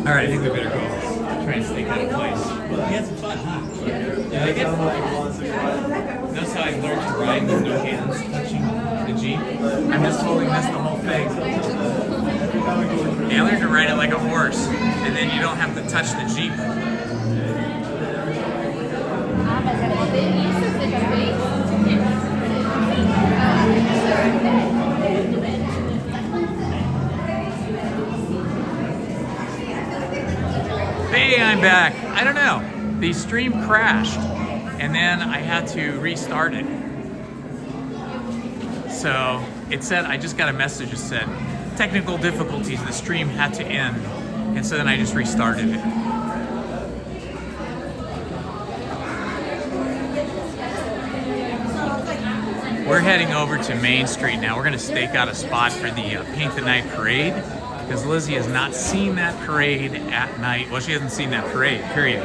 Alright, I think we better go try and stay out of place. You had some fun, huh? You like it? Notice how I learned to ride with no hands touching the Jeep? I'm just holding this the whole thing. Yeah, I learned to ride it like a horse, and then you don't have to touch the Jeep. Hey, I'm back. I don't know. The stream crashed, and then I had to restart it. So it said, I just got a message that said, technical difficulties, the stream had to end. And so then I just restarted it. We're heading over to Main Street now. We're gonna stake out a spot for the Paint the Night Parade, because Lizzie has not seen that parade at night. Well, she hasn't seen that parade, period.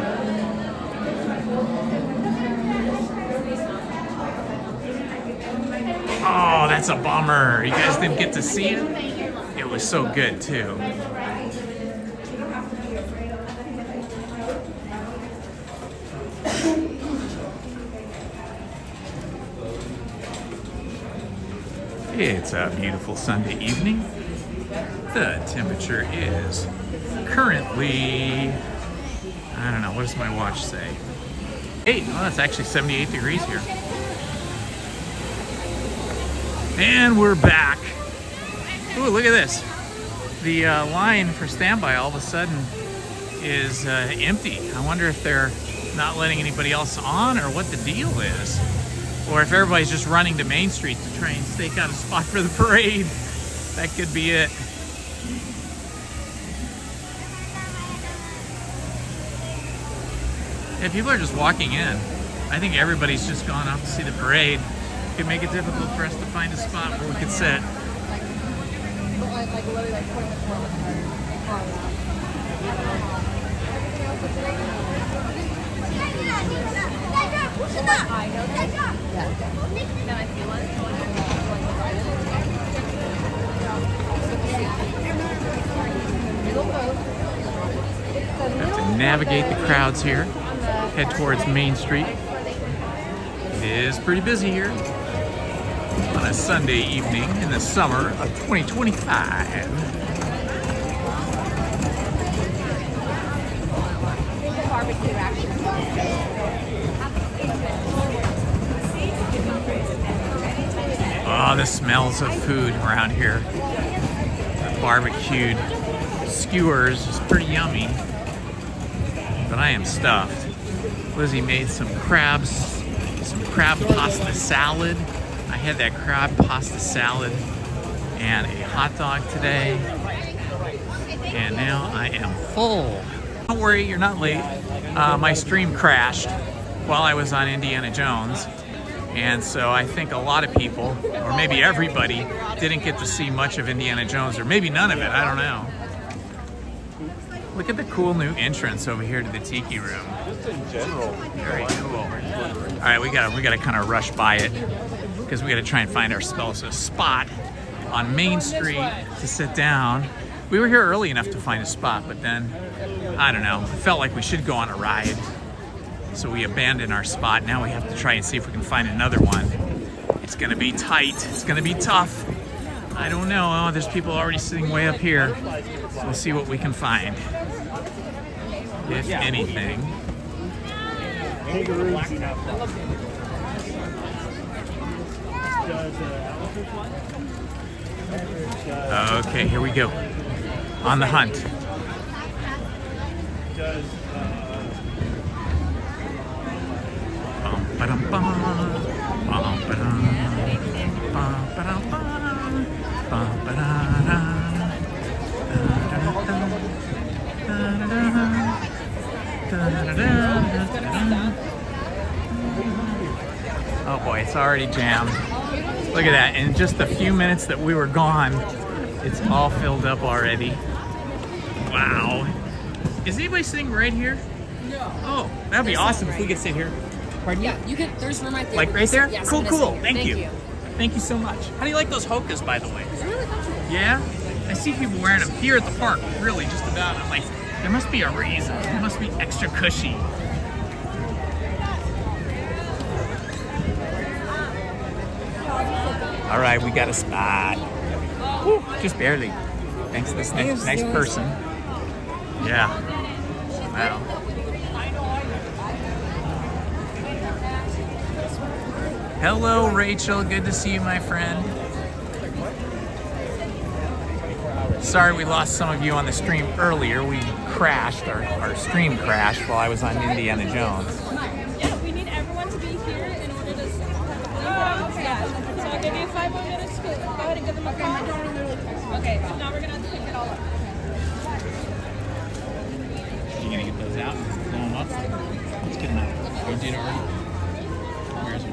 Oh, that's a bummer. You guys didn't get to see it? It was so good, too. It's a beautiful Sunday evening. The temperature is currently, I don't know, what does my watch say? 8. Oh, it's actually 78 degrees here. And we're back. Ooh, look at this. The line for standby all of a sudden is empty. I wonder if they're not letting anybody else on or what the deal is. Or if everybody's just running to Main Street to try and stake out a spot for the parade. That could be it. Yeah, people are just walking in. I think everybody's just gone out to see the parade. It could make it difficult for us to find a spot where we could sit. Have to navigate the crowds here. Head towards Main Street. It is pretty busy here on a Sunday evening in the summer of 2025. Oh, the smells of food around here. The barbecued skewers is pretty yummy, but I am stuffed. Lizzie made some crab pasta salad. I had that crab pasta salad and a hot dog today, and now I am full. Don't worry, you're not late. My stream crashed while I was on Indiana Jones, and so I think a lot of people, or maybe everybody, didn't get to see much of Indiana Jones, or maybe none of it, I don't know. Look at the cool new entrance over here to the Tiki Room. Just in general. Very cool. All right, we gotta kind of rush by it because we gotta try and find ourselves a spot on Main Street to sit down. We were here early enough to find a spot, but then, I don't know, felt like we should go on a ride. So we abandoned our spot. Now we have to try and see if we can find another one. It's gonna be tight, it's gonna be tough. I don't know, oh, there's people already sitting way up here. So we'll see what we can find, if anything. Okay, here we go. On the hunt. Oh boy, it's already jammed. Look at that. In just a few minutes that we were gone, it's all filled up already. Wow. Is anybody sitting right here? No. Oh, that'd be awesome if we could sit here. Pardon Yeah, me? you can. There's room right there. Like right there? Yes, Cool, I'm gonna cool. sit here. Thank you. Thank you so much. How do you like those hokas, by the way? It's really comfortable. Yeah? I see people wearing them here at the park, really, just about. I'm like, there must be a reason. It must be extra cushy. All right, we got a spot. Woo, just barely. Thanks to this nice person. Yeah. Wow. Hello, Rachel. Good to see you, my friend. Sorry we lost some of you on the stream earlier. We crashed, our stream crashed while I was on Indiana Jones. Yeah, we need everyone to be here in order to So I'll give you 5 more minutes to go ahead and give them a call. Okay, so now we're going to have to pick it all up. You gonna get those out and blow them up? Let's get them out. You did already? Where's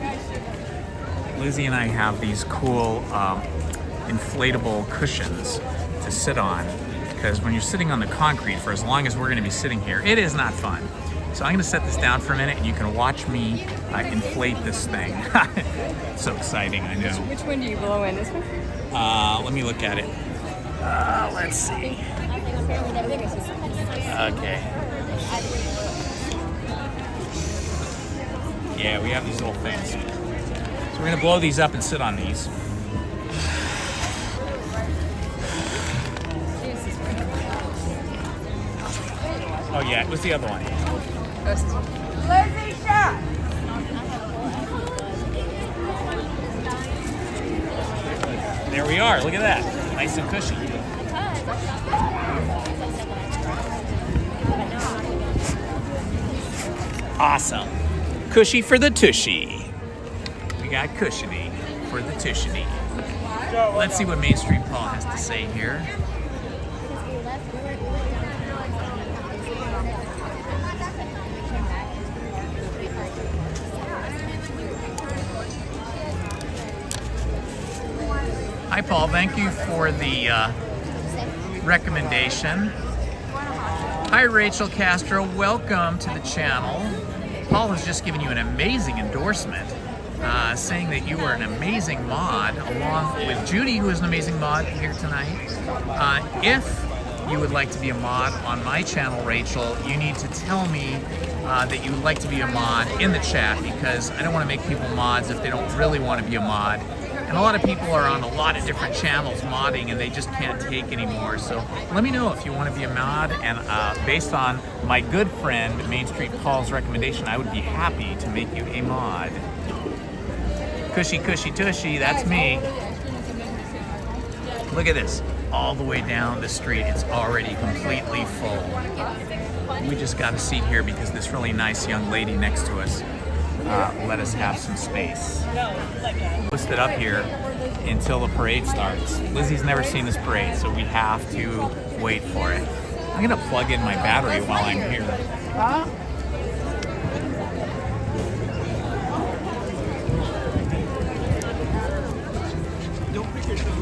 Lizzie and I have these cool inflatable cushions to sit on, because when you're sitting on the concrete for as long as we're going to be sitting here, it is not fun. So I'm going to set this down for a minute and you can watch me inflate this thing. So exciting, I know. Which one do you blow in? This one? Let me look at it. Let's see. Okay. Yeah, we have these little things. So we're going to blow these up and sit on these. Oh yeah, what's the other one? Lizzie, shot! There we are, look at that. Nice and cushy. Awesome. Cushy for the tushy. We got cushiony for the tushiny. Let's see what Main Street Paul has to say here. Hi, Paul. Thank you for the recommendation. Hi, Rachel Castro. Welcome to the channel. Paul has just given you an amazing endorsement, saying that you are an amazing mod, along with Judy, who is an amazing mod here tonight. If you would like to be a mod on my channel, Rachel, you need to tell me that you would like to be a mod in the chat, because I don't want to make people mods if they don't really want to be a mod. And a lot of people are on a lot of different channels modding and they just can't take anymore. So let me know if you want to be a mod, and based on my good friend Main Street Paul's recommendation, I would be happy to make you a mod. Cushy, cushy, tushy, that's me. Look at this, all the way down the street, it's already completely full. We just got a seat here because this really nice young lady next to us let us have some space. Listed up here until the parade starts. Lizzie's never seen this parade, so we have to wait for it. I'm gonna plug in my battery while I'm here. Don't pick yourself.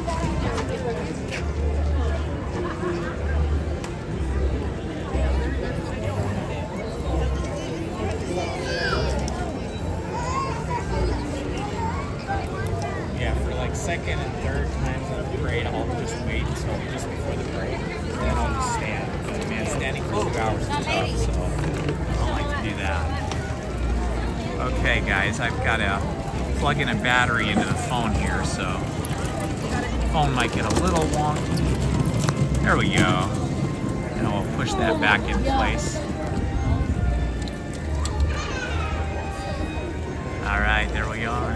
Second and third times on the parade, I'll just wait until just before the parade, and then I'll just stand. But man, standing for 2 hours is tough, so I don't like to do that. Okay, guys, I've got to plug in a battery into the phone here, so the phone might get a little wonky. There we go. And we'll push that back in place. All right, there we are.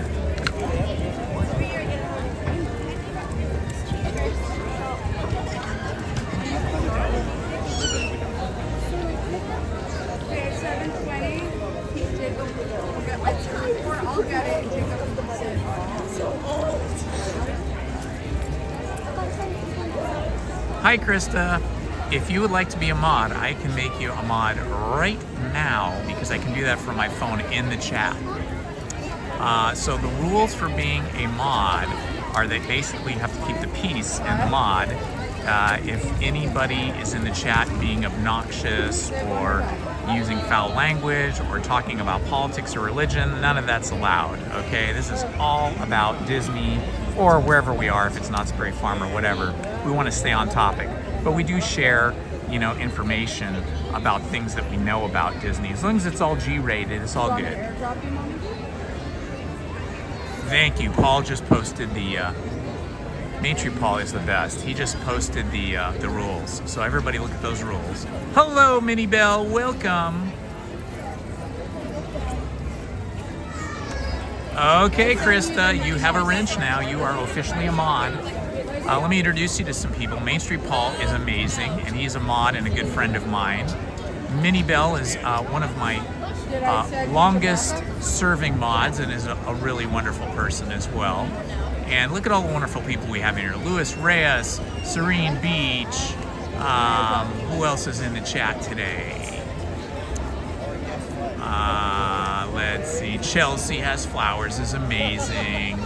Hi, Krista. If you would like to be a mod, I can make you a mod right now, because I can do that from my phone in the chat. So the rules for being a mod are that basically you have to keep the peace in the mod. If anybody is in the chat being obnoxious or using foul language or talking about politics or religion, none of that's allowed, okay? This is all about Disney or wherever we are, if it's Knott's Berry Farm or whatever. We want to stay on topic. But we do share, you know, information about things that we know about Disney. As long as it's all G-rated, it's all good. Thank you. Paul just posted the Main Street Paul is the best. He just posted the rules. So everybody look at those rules. Hello, Minnie Belle. Welcome. Okay, Krista, you have a wrench now. You are officially a mod. Let me introduce you to some people. Main Street Paul is amazing, and he's a mod and a good friend of mine. Minnie Belle is one of my longest serving mods and is a really wonderful person as well. And look at all the wonderful people we have in here. Luis Reyes, Serene Beach. Who else is in the chat today? Let's see. Chelsea Has Flowers is amazing.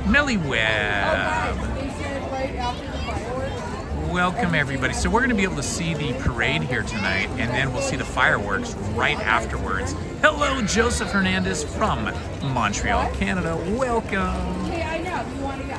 Millie Webb. Welcome everybody. So we're going to be able to see the parade here tonight, and then we'll see the fireworks right afterwards. Hello, Joseph Hernandez from Montreal, Canada. Welcome. Hey, I know. You want to go?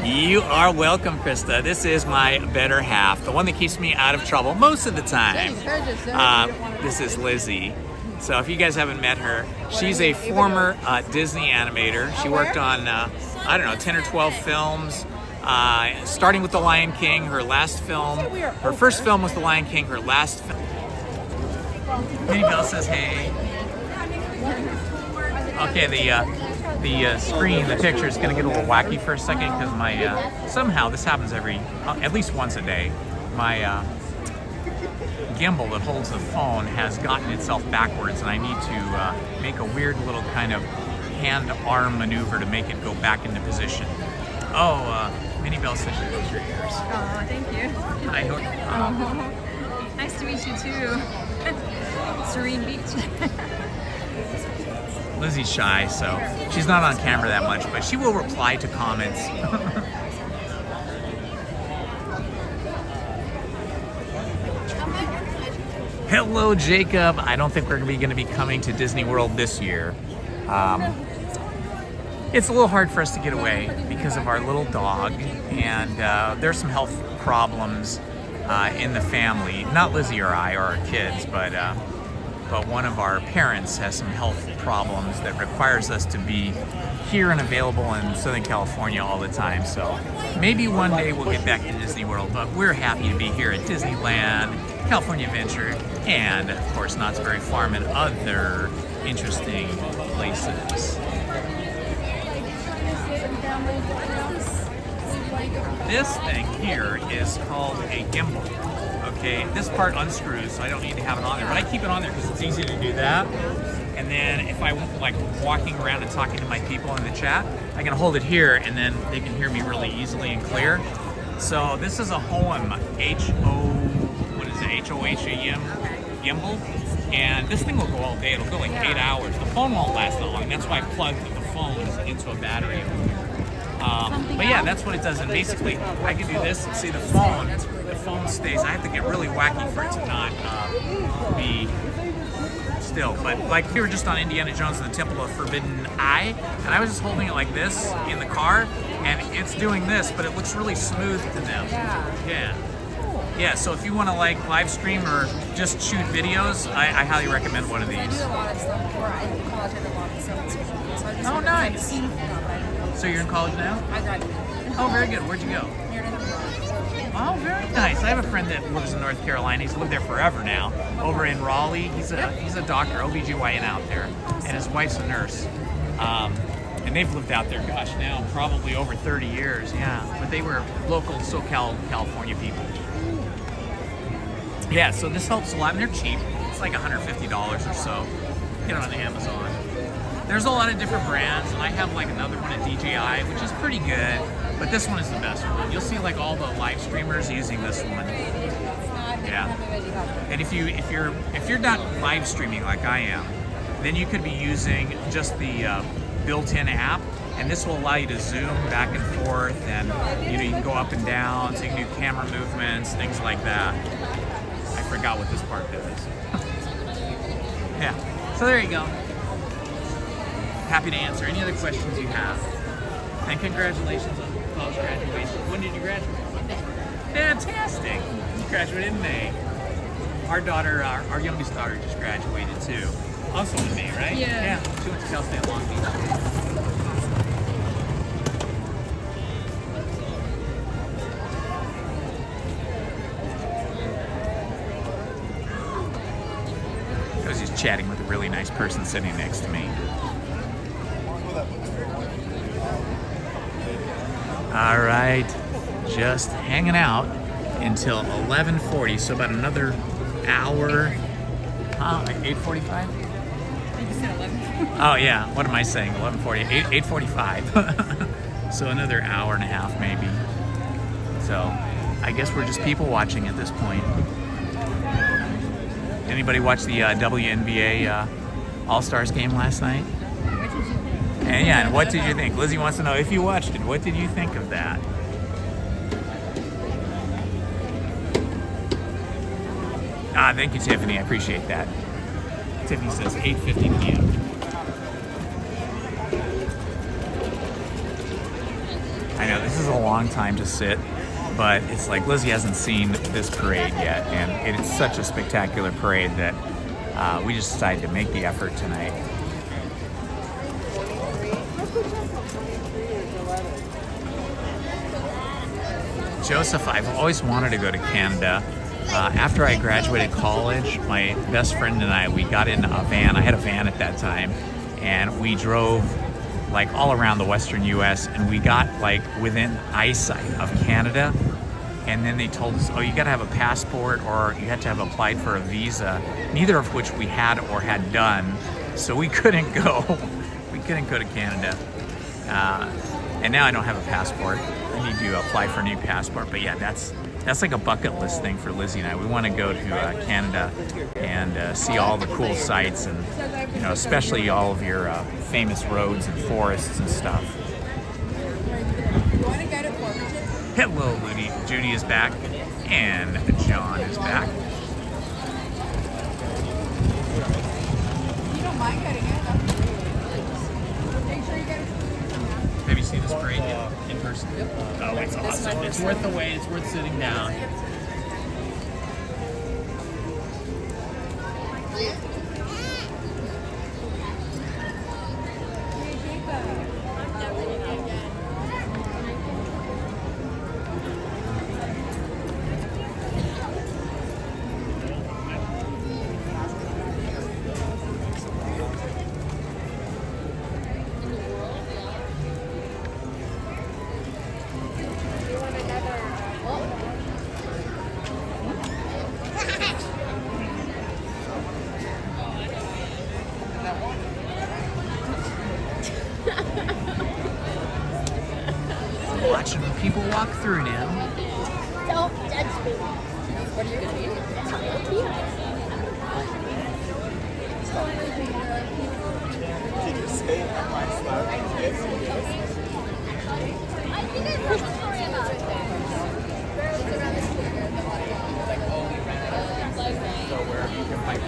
You are welcome, Krista. This is my better half, the one that keeps me out of trouble most of the time. This is Lizzie. So if you guys haven't met her, she's a former Disney animator. She worked on, I don't know, 10 or 12 films, starting with The Lion King, her last film. Her first film was The Lion King, her last film. Minnie Belle says, hey. Okay, the screen, the picture is going to get a little wacky for a second because my, somehow this happens at least once a day. My gimbal that holds the phone has gotten itself backwards, and I need to make a weird little kind of hand-arm maneuver to make it go back into position. Oh, Minnie Belle said she knows your ears. Oh, thank you. Nice to meet you too. Serene Beach. Lizzie's shy, so she's not on camera that much, but she will reply to comments. Hello, Jacob. I don't think we're going to be coming to Disney World this year. It's a little hard for us to get away because of our little dog, and there's some health problems in the family. Not Lizzie or I or our kids, but one of our parents has some health problems that requires us to be here and available in Southern California all the time. So maybe one day we'll get back to Disney World, but we're happy to be here at Disneyland, California Adventure, and of course Knott's Berry Farm and other interesting places. This thing here is called a gimbal. Okay, this part unscrews, so I don't need to have it on there, but I keep it on there because it's easy to do that. And then if I like walking around and talking to my people in the chat, I can hold it here and then they can hear me really easily and clear. So this is a Holmes H-O-H-A-M gimbal, and this thing will go all day. It'll go like 8 hours. The phone won't last that long. That's why I plugged the phone into a battery. But yeah, that's what it does. And basically, I can do this and see the phone. The phone stays. I have to get really wacky for it to not be still. But like we were just on Indiana Jones and the Temple of Forbidden Eye, and I was just holding it like this in the car, and it's doing this, but it looks really smooth to them. Yeah. Yeah, so if you want to like live stream or just shoot videos, I highly recommend one of these. I do a lot of stuff before. I in college I did a lot of stuff in school. So I just Oh, nice. So you're in college now? I graduated. Oh, very good. Where'd you go? Oh, very nice. I have a friend that lives in North Carolina. He's lived there forever now. Over in Raleigh. He's a doctor, OBGYN out there. And his wife's a nurse. And they've lived out there, gosh, now probably over 30 years. Yeah. But they were local SoCal, California people. Yeah, so this helps a lot, and they're cheap. It's like $150 or so. Get it on Amazon. There's a lot of different brands, and I have like another one at DJI, which is pretty good, but this one is the best one. You'll see like all the live streamers using this one. Yeah. And if you're not live streaming like I am, then you could be using just the built-in app, and this will allow you to zoom back and forth, and you can go up and down, so you can do camera movements, things like that. I forgot what this part does. Yeah. So there you go. Happy to answer any other questions you have. And congratulations on Paul's graduation. When did you graduate? Fantastic. You graduated in May. Our daughter, our youngest daughter, just graduated too. Also in May, right? Yeah. She went to Cal State Long Beach. I was just chatting with a really nice person sitting next to me. All right, just hanging out until 11:40, so about another hour. Like 8:45? You said 11. Oh yeah, what am I saying? 11:40, 8:45. So another hour and a half maybe. So I guess we're just people watching at this point. Anybody watch the WNBA All-Stars game last night? And yeah, and what did you think? Lizzie wants to know if you watched it. What did you think of that? Thank you, Tiffany. I appreciate that. Tiffany says 8:50 p.m. I know this is a long time to sit, but it's like Lizzie hasn't seen this parade yet, and it's such a spectacular parade that we just decided to make the effort tonight. Joseph, I've always wanted to go to Canada. After I graduated college, my best friend and I, we got in a van. I had a van at that time, and we drove like all around the western US, and we got like within eyesight of Canada. And then they told us, oh, you gotta have a passport or you had to have applied for a visa, neither of which we had or had done. So we couldn't go. We couldn't go to Canada. And now I don't have a passport. I need to apply for a new passport. But yeah, that's like a bucket list thing for Lizzie and I. We want to go to Canada and see all the cool sights, and especially all of your famous roads and forests and stuff. Hello, Judy is back, and John is back. You don't mind getting it. Make sure you get it. Have you seen this parade yet in person? Yep. Oh, it's awesome. It's worth the wait. It's worth sitting down. Watching people walk through now. Don't judge me. What are you gonna eat? Did you say that my slug is good? I think I heard a story about it. So where you can find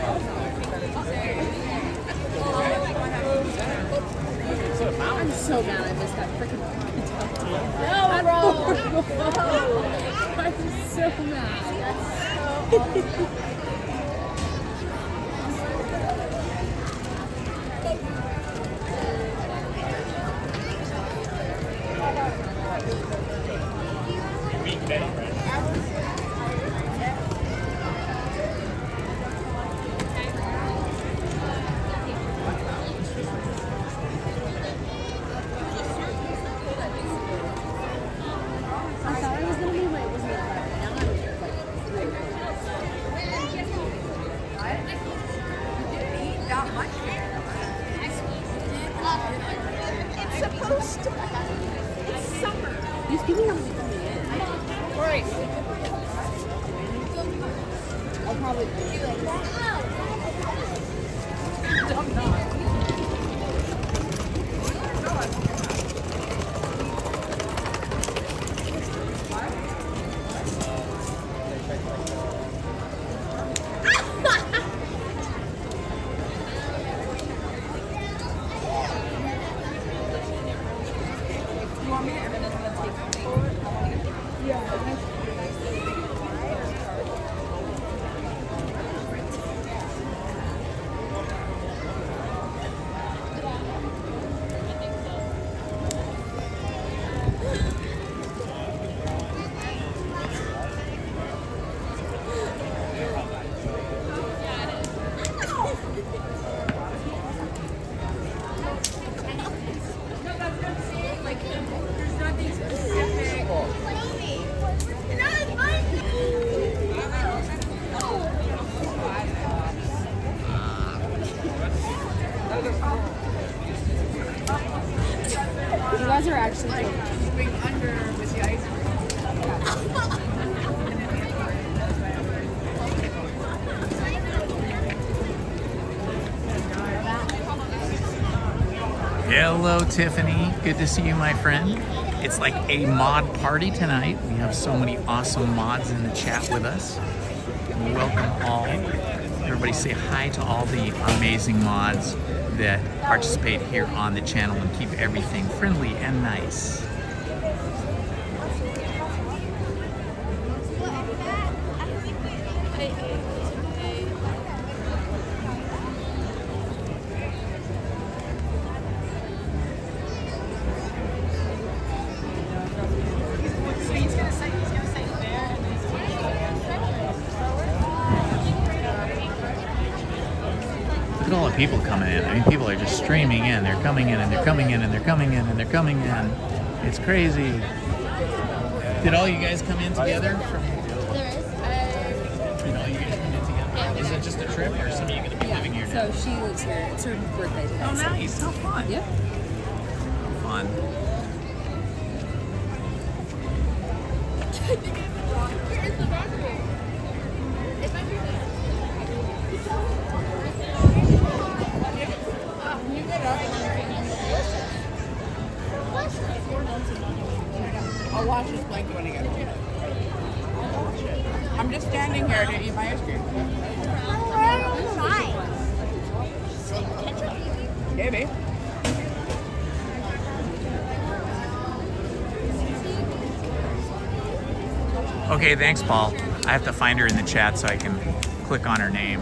I'm so mad I missed that freaking No, bro. I'm so mad. I thought I was gonna be late, wasn't it? Now I'm like 3. You didn't eat that much. probably. You guys are actually keeping under with the ice Hello, Tiffany. Good to see you, my friend. It's like a mod party tonight. We have so many awesome mods in the chat with us. Welcome all. Everybody say hi to all the amazing mods that participate here on the channel and keep everything friendly and nice. Look at all the people coming in. I mean, people are just streaming in. They're coming in and they're coming in and they're coming in and they're coming in. It's crazy. Did all you guys come in together? Did all you guys come in together? Is it just a trip or some of you going to be living here now? So she lives here. It's her birthday today. Oh, nice. How fun. Yep. Fun. I'll wash this blanket when I get home. I'm just standing here to eat my ice cream. Maybe. Okay, thanks, Paul. I have to find her in the chat so I can click on her name.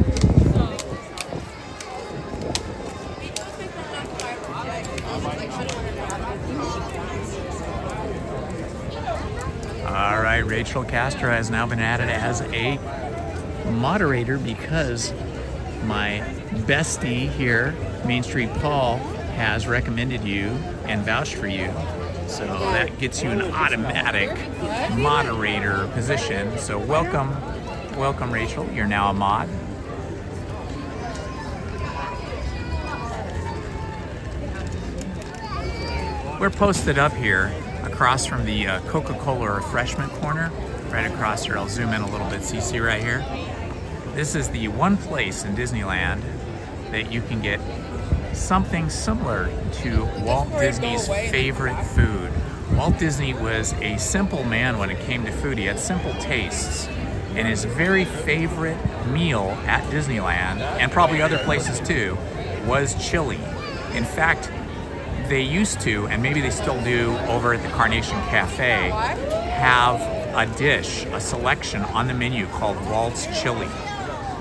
All right, Rachel Castro has now been added as a moderator because my bestie here, Main Street Paul, has recommended you and vouched for you. So that gets you an automatic moderator position. So welcome, Rachel. You're now a mod. We're posted up here across from the Coca-Cola refreshment corner, right across here. I'll zoom in a little bit so you see right here. This is the one place in Disneyland that you can get something similar to Walt Disney's favorite food. Walt Disney was a simple man when it came to food. He had simple tastes, and his very favorite meal at Disneyland, and probably other places too, was chili. In fact, they used to, and maybe they still do over at the Carnation Cafe, have a dish, a selection on the menu called Walt's Chili.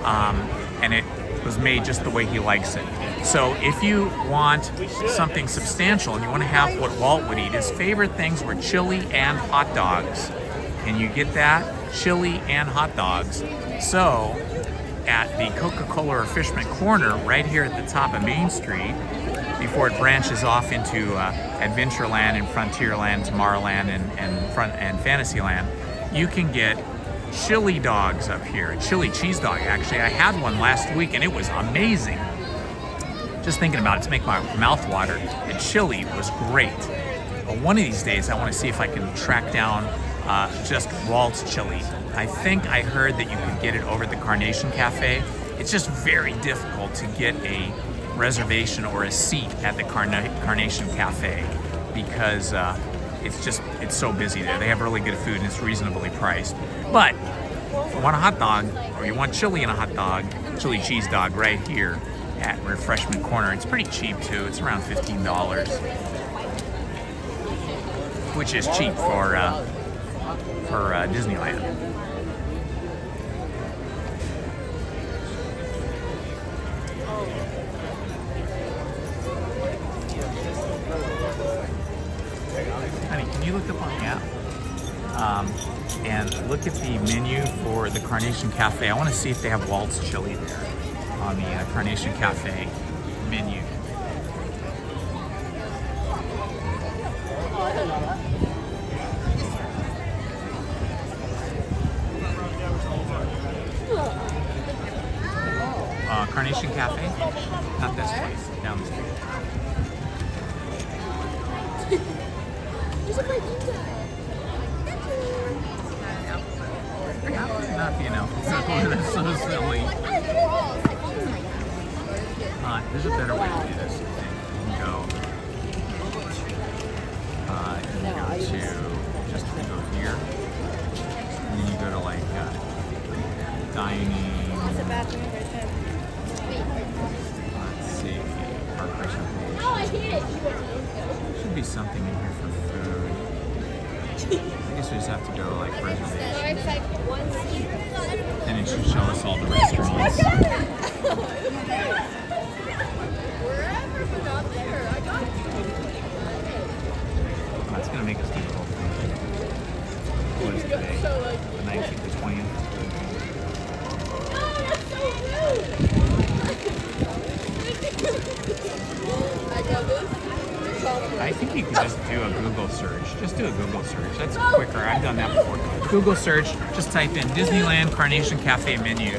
And it was made just the way he likes it. So if you want something substantial and you want to have what Walt would eat, his favorite things were chili and hot dogs. And you get that? Chili and hot dogs. So at the Coca-Cola Refreshment Corner right here at the top of Main Street, before it branches off into Adventureland and Frontierland, Tomorrowland and Fantasyland, you can get chili dogs up here. A chili cheese dog, actually. I had one last week and it was amazing. Just thinking about it to make my mouth water. The chili was great. But one of these days I want to see if I can track down just Walt's chili. I think I heard that you could get it over at the Carnation Cafe. It's just very difficult to get a reservation or a seat at the Carnation Cafe because it's so busy there. They have really good food and it's reasonably priced. But if you want a hot dog or you want chili and a hot dog, chili cheese dog right here at Refreshment Corner, it's pretty cheap too. It's around $15, which is cheap for Disneyland. Honey, can you look up on the app and look at the menu for the Carnation Cafe? I want to see if they have Walt's chili there on the Carnation Cafe menu. Carnation Cafe? Not this place, down the street. Not the announcement. That's so silly. There's a better way to do this. You can go to go here, and then you go to like dining. Let's see, our presentation. Should be something in here for food. I guess we just have to go to like reservation. And it should show us all the restaurants. Oh, it's gonna make us do the whole thing. What is today? The 19th to 20th? I think you could just do a Google search. Just do a Google search. That's quicker. I've done that before. Google search, just type in Disneyland Carnation Cafe menu.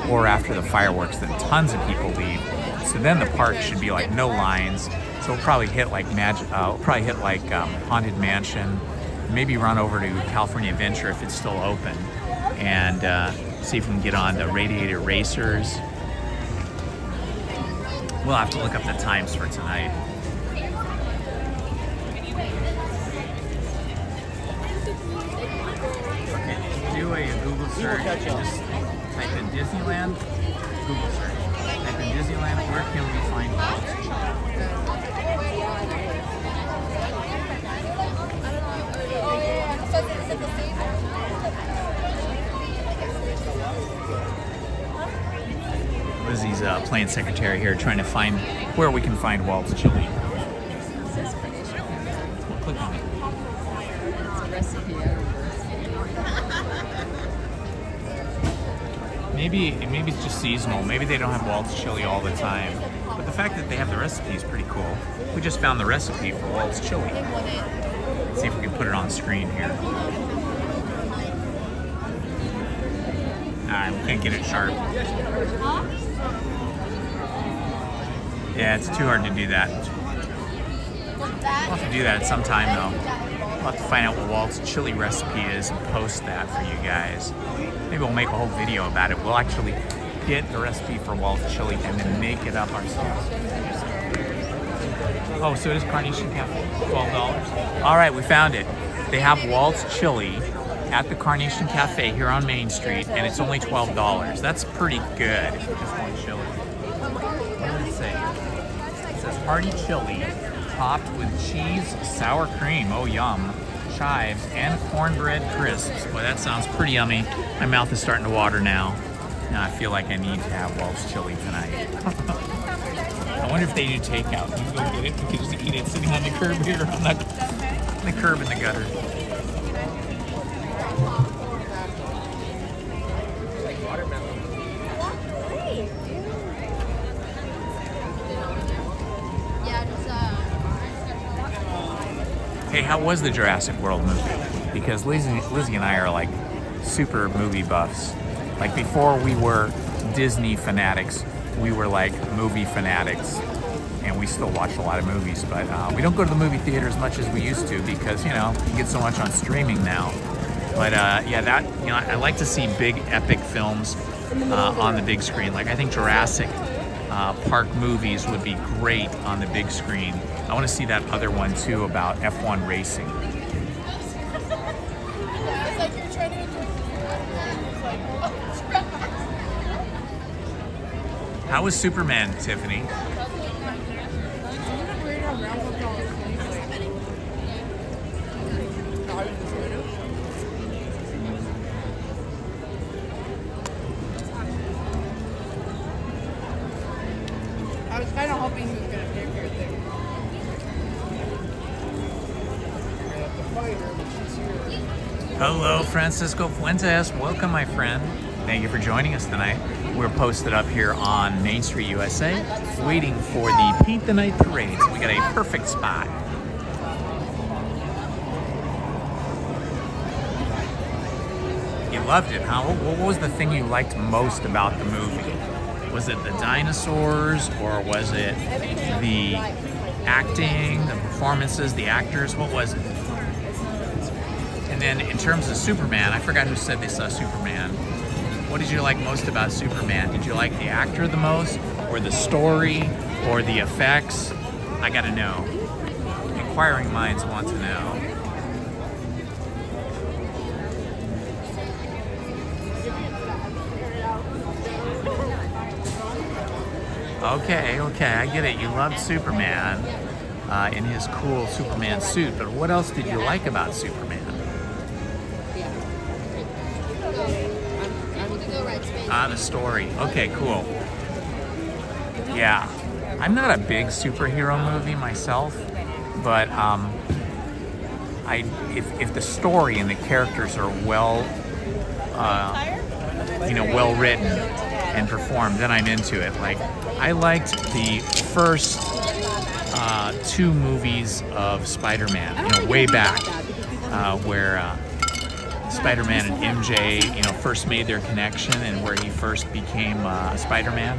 Or after the fireworks, then tons of people leave. So then the park should be like no lines. So we'll probably hit like Haunted Mansion. Maybe run over to California Adventure if it's still open, and see if we can get on the Radiator Racers. We'll have to look up the times for tonight. Okay, do a Google search and just type in Disneyland. Google search. Type in Disneyland. Where can we find Walt's chili? Lizzie's playing secretary here, trying to find where we can find Walt's chili. We'll click on it. Maybe it's just seasonal. Maybe they don't have Walt's chili all the time. But the fact that they have the recipe is pretty cool. We just found the recipe for Walt's chili. Let's see if we can put it on the screen here. Alright, we can't get it sharp. Yeah, it's too hard to do that. We'll have to do that at some time though. We'll have to find out what Walt's chili recipe is and post that for you guys. Maybe we'll make a whole video about it. We'll actually get the recipe for Walt's chili and then make it up ourselves. Oh, so it is Carnation Cafe, $12. All right, we found it. They have Walt's chili at the Carnation Cafe here on Main Street, and it's only $12. That's pretty good if you just want chili. What does it say? It says hearty chili, topped with cheese, sour cream, oh yum, chives, and cornbread crisps. Boy, that sounds pretty yummy. My mouth is starting to water now. Now I feel like I need to have Walt's chili tonight. I wonder if they do takeout. You can go get it. You can just eat it sitting on the curb here, on the curb in the gutter. Hey, how was the Jurassic World movie? Because Lizzie and I are like super movie buffs. Like before we were Disney fanatics, we were like movie fanatics. and we still watch a lot of movies, but we don't go to the movie theater as much as we used to because, you know, you get so much on streaming now. But yeah, that, you know, I like to see big epic films on the big screen. Like I think Jurassic Park movies would be great on the big screen. I want to see that other one too about F1 racing. How was Superman, Tiffany? I was kind of hoping he was going to take care of things. Hello, Francisco Fuentes. Welcome, my friend. Thank you for joining us tonight. We're posted up here on Main Street, USA, waiting for the Paint the Night Parade. So we got a perfect spot. You loved it, huh? What was the thing you liked most about the movie? Was it the dinosaurs, or was it the acting, the performances, the actors? What was it? And then in terms of Superman, I forgot who said they saw Superman. What did you like most about Superman? Did you like the actor the most, or the story, or the effects? I gotta know. Inquiring minds want to know. Okay, I get it. You loved Superman in his cool Superman suit, but what else did you like about Superman? The story. Okay, cool. Yeah, I'm not a big superhero movie myself, but if the story and the characters are well written and performed, then I'm into it. Like, I liked the first two movies of Spider-Man, way back, where Spider-Man and MJ, first made their connection, and where he first became Spider-Man.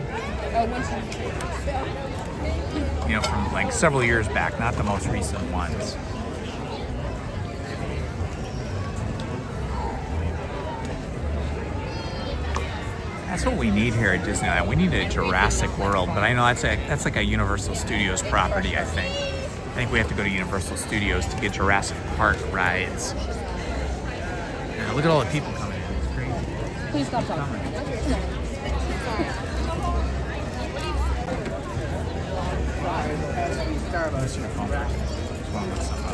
From like several years back, not the most recent ones. That's what we need here at Disneyland. We need a Jurassic World, but I know that's like a Universal Studios property, I think. I think we have to go to Universal Studios to get Jurassic Park rides. Now, look at all the people coming in. It's crazy. Please stop talking. What's your phone? Just want to look something up.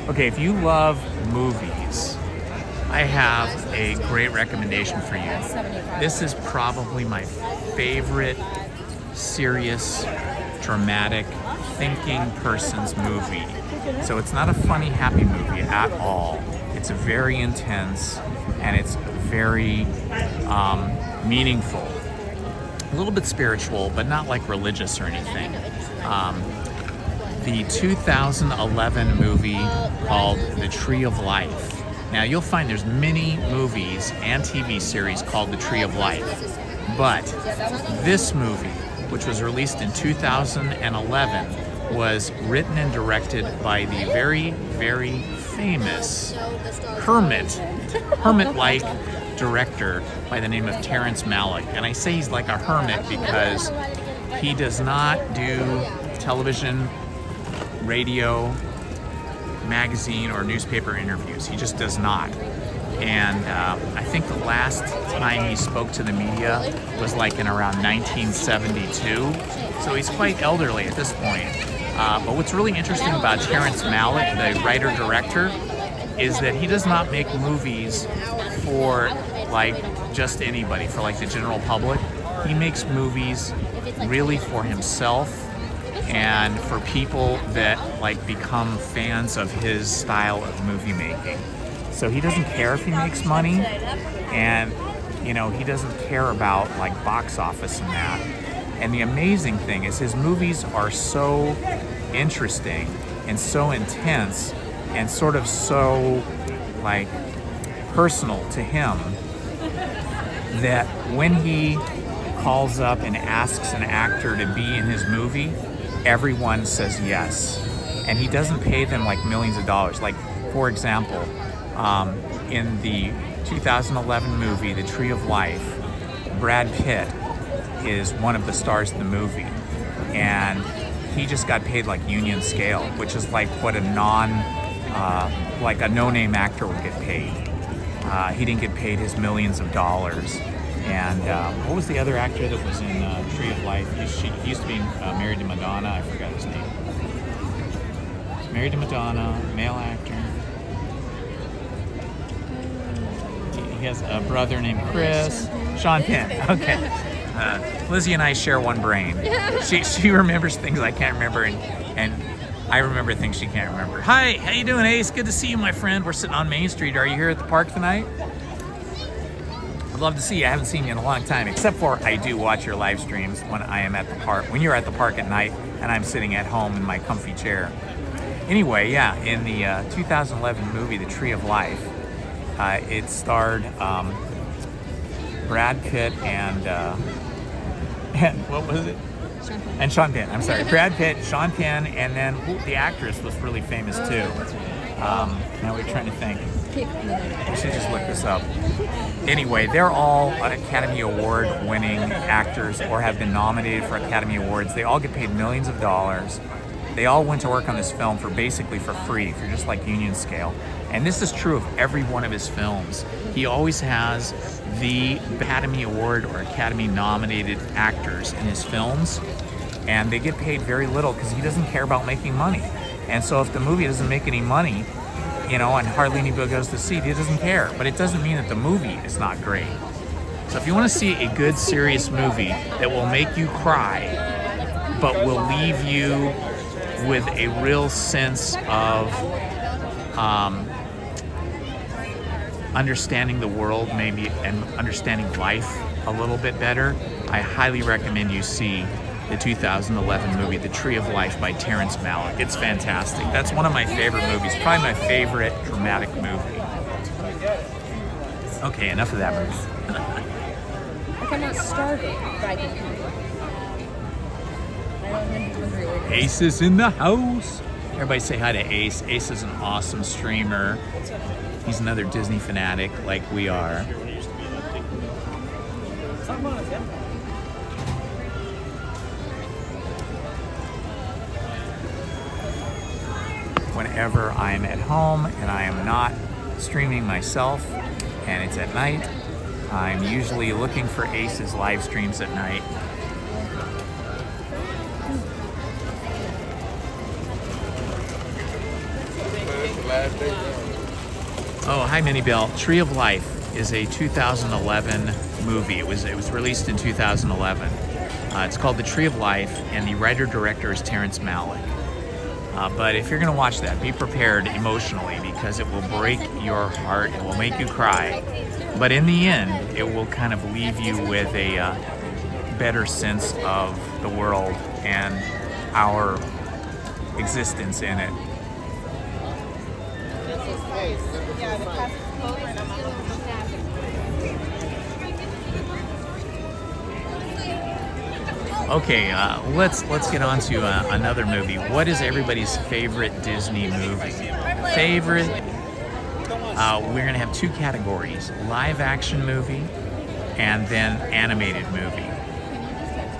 Okay, if you love movies, I have a great recommendation for you. This is probably my favorite serious, dramatic, thinking person's movie. So it's not a funny, happy movie at all. It's very intense, and it's very meaningful. A little bit spiritual, but not like religious or anything. The 2011 movie called The Tree of Life. Now, you'll find there's many movies and TV series called The Tree of Life, but this movie, which was released in 2011, was written and directed by the very, very famous hermit-like director by the name of Terrence Malick. And I say he's like a hermit because he does not do television, radio, magazine, or newspaper interviews. He just does not. And I think the last time he spoke to the media was like in around 1972. So he's quite elderly at this point. But what's really interesting about Terrence Malick, the writer-director, is that he does not make movies for like just anybody, for like the general public. He makes movies really for himself and for people that like become fans of his style of movie making. So he doesn't care if he makes money, and you know, he doesn't care about like box office and that. And the amazing thing is his movies are so interesting and so intense and sort of so like personal to him that when he calls up and asks an actor to be in his movie, everyone says yes. And he doesn't pay them like millions of dollars. Like, for example, in the 2011 movie, The Tree of Life, Brad Pitt is one of the stars of the movie. And he just got paid like union scale, which is like what a like a no-name actor would get paid. He didn't get paid his millions of dollars. And what was the other actor that was in Tree of Life? He used to be married to Madonna. I forgot his name. He's married to Madonna, male actor. He has a brother named Chris. Sean Penn. Okay. Lizzie and I share one brain. She remembers things I can't remember, and I remember things she can't remember. Hi, how you doing, Ace? Good to see you, my friend. We're sitting on Main Street. Are you here at the park tonight? I'd love to see you. I haven't seen you in a long time, except for I do watch your live streams when I am at the park. When you're at the park at night and I'm sitting at home in my comfy chair. Anyway, yeah, in the 2011 movie, The Tree of Life, it starred Brad Pitt and what was it? Sean Penn. And Sean Penn. I'm sorry, Brad Pitt, Sean Penn, and then the actress was really famous too. Now we're trying to think. I should just look this up. Anyway, they're all Academy Award winning actors or have been nominated for Academy Awards. They all get paid millions of dollars. They all went to work on this film for basically for free, for just like union scale. And this is true of every one of his films. He always has the Academy Award or Academy nominated actors in his films, and they get paid very little because he doesn't care about making money. And so if the movie doesn't make any money, you know, and hardly anybody goes to see it, he doesn't care. But it doesn't mean that the movie is not great. So if you want to see a good, serious movie that will make you cry, but will leave you with a real sense of understanding the world maybe and understanding life a little bit better, I highly recommend you see the 2011 movie, The Tree of Life by Terrence Malick. It's fantastic. That's one of my favorite movies, probably my favorite dramatic movie. Okay, enough of that movie. Like I'm not starving, but I can eat. I don't want to be hungry later. Ace is in the house. Everybody say hi to Ace. Ace is an awesome streamer. He's another Disney fanatic like we are. Whenever I'm at home and I am not streaming myself and it's at night, I'm usually looking for Ace's live streams at night. Oh, hi Minnie Bell. Tree of Life is a 2011 movie. It was released in 2011. It's called The Tree of Life, and the writer-director is Terrence Malick. But if you're going to watch that, be prepared emotionally because it will break your heart. It will make you cry. But in the end, it will kind of leave you with a better sense of the world and our existence in it. Okay, let's get on to another movie. What is everybody's favorite Disney movie? Favorite? We're gonna have two categories: live action movie and then animated movie.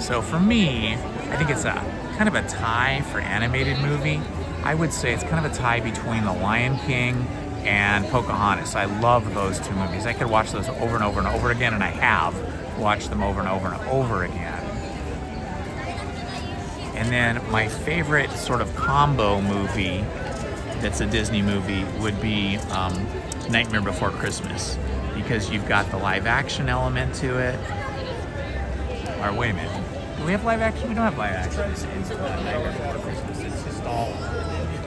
So for me, I think it's a kind of a tie for animated movie. I would say it's kind of a tie between The Lion King and Pocahontas. I love those two movies. I could watch those over and over and over again, and I have watched them over and over and over again. And then my favorite sort of combo movie that's a Disney movie would be Nightmare Before Christmas, because you've got the live action element to it. Or wait a minute, we have live action? We don't have live action.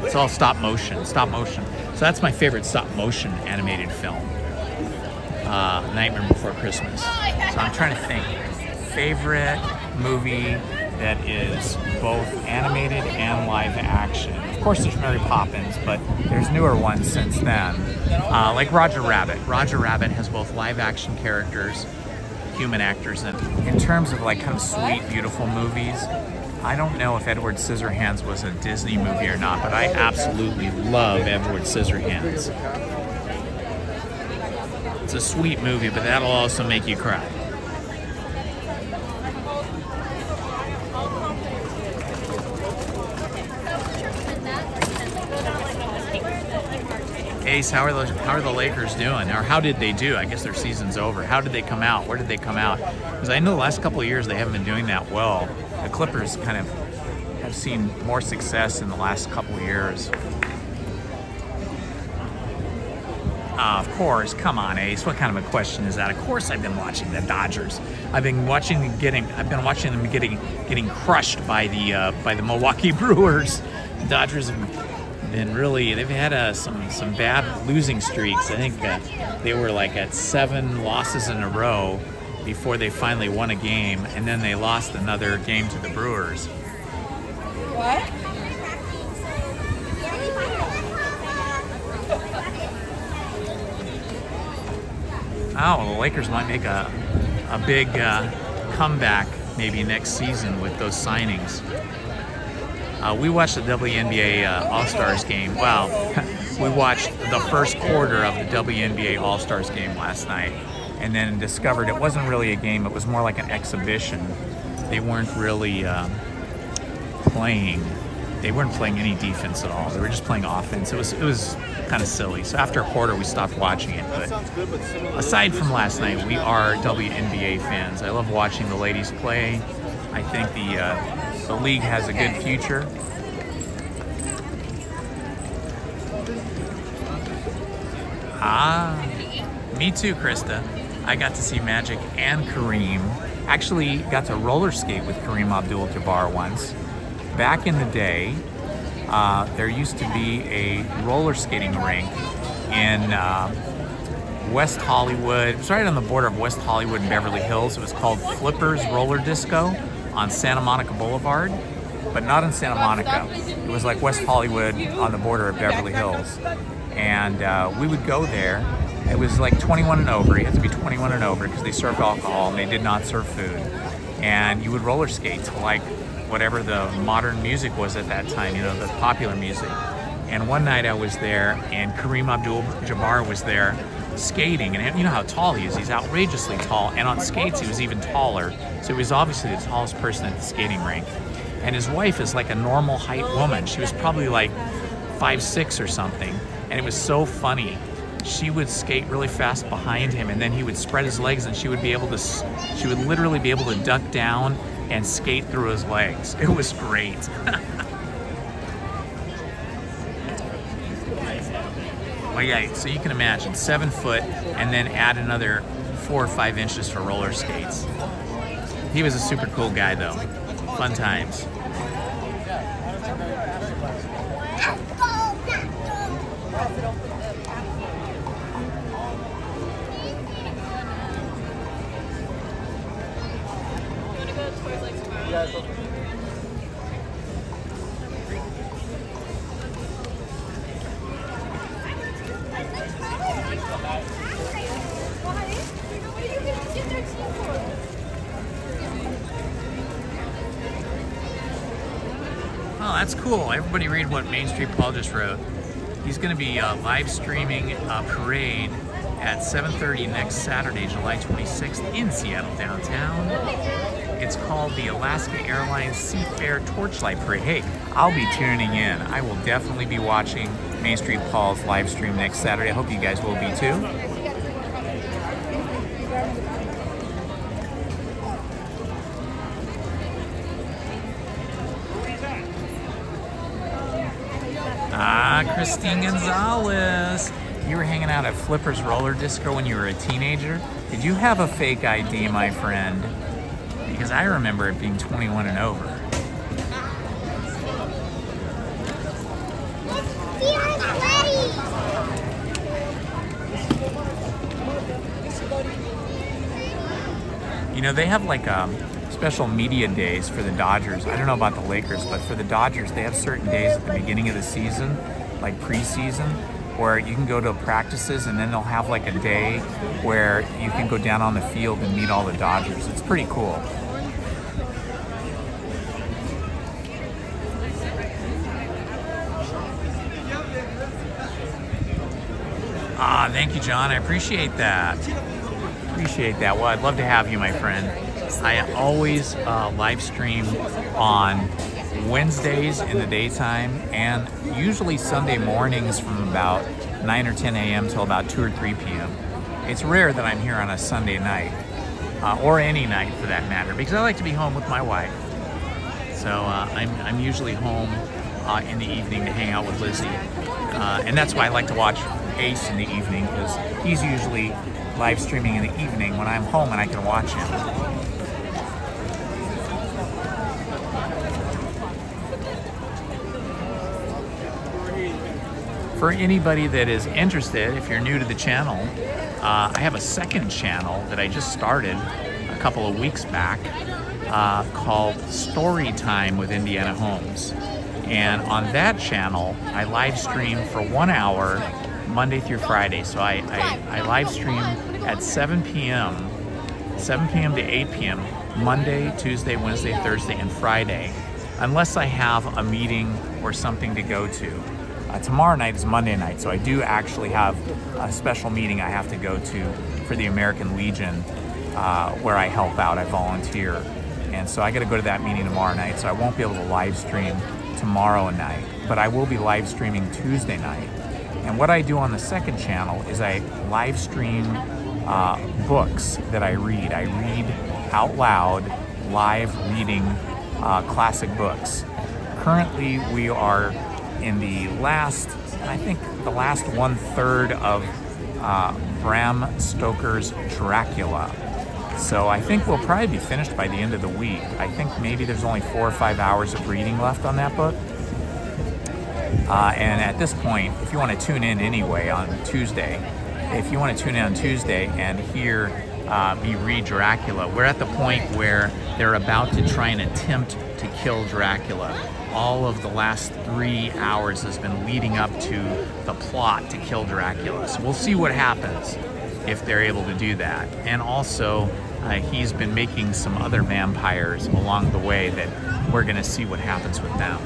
It's all stop motion. Stop motion. So that's my favorite stop motion animated film. Nightmare Before Christmas. So I'm trying to think. Favorite movie that is both animated and live action. Of course, there's Mary Poppins, but there's newer ones since then. Like Roger Rabbit. Roger Rabbit has both live action characters, human actors, and in terms of like kind of sweet, beautiful movies, I don't know if Edward Scissorhands was a Disney movie or not, but I absolutely love Edward Scissorhands. It's a sweet movie, but that'll also make you cry. Ace, how are the Lakers doing? Or how did they do? I guess their season's over. How did they come out? Where did they come out? Because I know the last couple of years they haven't been doing that well. The Clippers kind of have seen more success in the last couple of years. Of course, come on, Ace. What kind of a question is that? Of course, I've been watching the Dodgers. I've been watching them getting crushed by the Milwaukee Brewers. The Dodgers have been they've had some bad losing streaks. I think they were like at 7 losses in a row before they finally won a game, and then they lost another game to the Brewers. What? Oh, well, the Lakers might make a big comeback maybe next season with those signings. We watched the WNBA All-Stars game. Well, we watched the first quarter of the WNBA All-Stars game last night, and then discovered it wasn't really a game. It was more like an exhibition. They weren't really playing. They weren't playing any defense at all. They were just playing offense. It was kind of silly. So after a quarter, we stopped watching it. But aside from last night, we are WNBA fans. I love watching the ladies play. I think the league has a good future. Me too, Krista. I got to see Magic and Kareem. Actually got to roller skate with Kareem Abdul-Jabbar once. Back in the day, there used to be a roller skating rink in West Hollywood. It was right on the border of West Hollywood and Beverly Hills. It was called Flipper's Roller Disco on Santa Monica Boulevard, but not in Santa Monica. It was like West Hollywood on the border of Beverly Hills. And we would go there. It was like 21 and over. You had to be 21 and over because they served alcohol and they did not serve food. And you would roller skate to like whatever the modern music was at that time, you know, the popular music. And one night I was there and Kareem Abdul-Jabbar was there skating, and you know how tall he is. He's outrageously tall, and on skates he was even taller. So he was obviously the tallest person at the skating rink. And his wife is like a normal height woman. She was probably like 5'6" or something, and it was so funny. She would skate really fast behind him, and then he would spread his legs, and she would literally be able to duck down and skate through his legs. It was great. Well, yeah, so you can imagine 7 foot and then add another 4 or 5 inches for roller skates. He was a super cool guy though. Fun times. Oh, that's cool. Everybody read what Main Street Paul just wrote. He's going to be live streaming a parade at 7:30 next Saturday, July 26th in Seattle downtown. It's called the Alaska Airlines Seafair Torchlight Parade. Hey, I'll be tuning in. I will definitely be watching Main Street Paul's live stream next Saturday. I hope you guys will be too. Christine Gonzalez. You were hanging out at Flipper's Roller Disco when you were a teenager. Did you have a fake ID, my friend? because I remember it being 21 and over. You know, they have like special media days for the Dodgers. I don't know about the Lakers, but for the Dodgers, they have certain days at the beginning of the season, like preseason, where you can go to practices, and then they'll have like a day where you can go down on the field and meet all the Dodgers. It's pretty cool. Ah, thank you, John. I appreciate that. Appreciate that. Well, I'd love to have you, my friend. I always live stream on Wednesdays in the daytime, and usually Sunday mornings from about 9 or 10 a.m. till about 2 or 3 p.m. It's rare that I'm here on a Sunday night, or any night for that matter, because I like to be home with my wife. So I'm usually home in the evening to hang out with Lizzie, and that's why I like to watch Ace in the evening, because he's usually live streaming in the evening when I'm home and I can watch him. For anybody that is interested, if you're new to the channel, I have a second channel that I just started a couple of weeks back called Story Time with Indiana Holmes. And on that channel, I live stream for 1 hour Monday through Friday. So I live stream at 7 p.m. to 8 p.m. Monday, Tuesday, Wednesday, Thursday, and Friday, unless I have a meeting or something to go to. Tomorrow night is Monday night, so I do actually have a special meeting I have to go to for the American Legion, where I help out, I volunteer. And so I gotta go to that meeting tomorrow night, so I won't be able to live stream tomorrow night, but I will be live streaming Tuesday night. And what I do on the second channel is I live stream books that I read. I read out loud, live reading classic books. Currently, we are in the last 1/3 of Bram Stoker's Dracula. So I think we'll probably be finished by the end of the week. I think maybe there's only 4 or 5 hours of reading left on that book. And at this point, if you want to tune in anyway on Tuesday, and hear me read Dracula, we're at the point where they're about to try and attempt to kill Dracula. All of the last 3 hours has been leading up to the plot to kill Dracula. So we'll see what happens if they're able to do that. And also, he's been making some other vampires along the way that we're going to see what happens with them.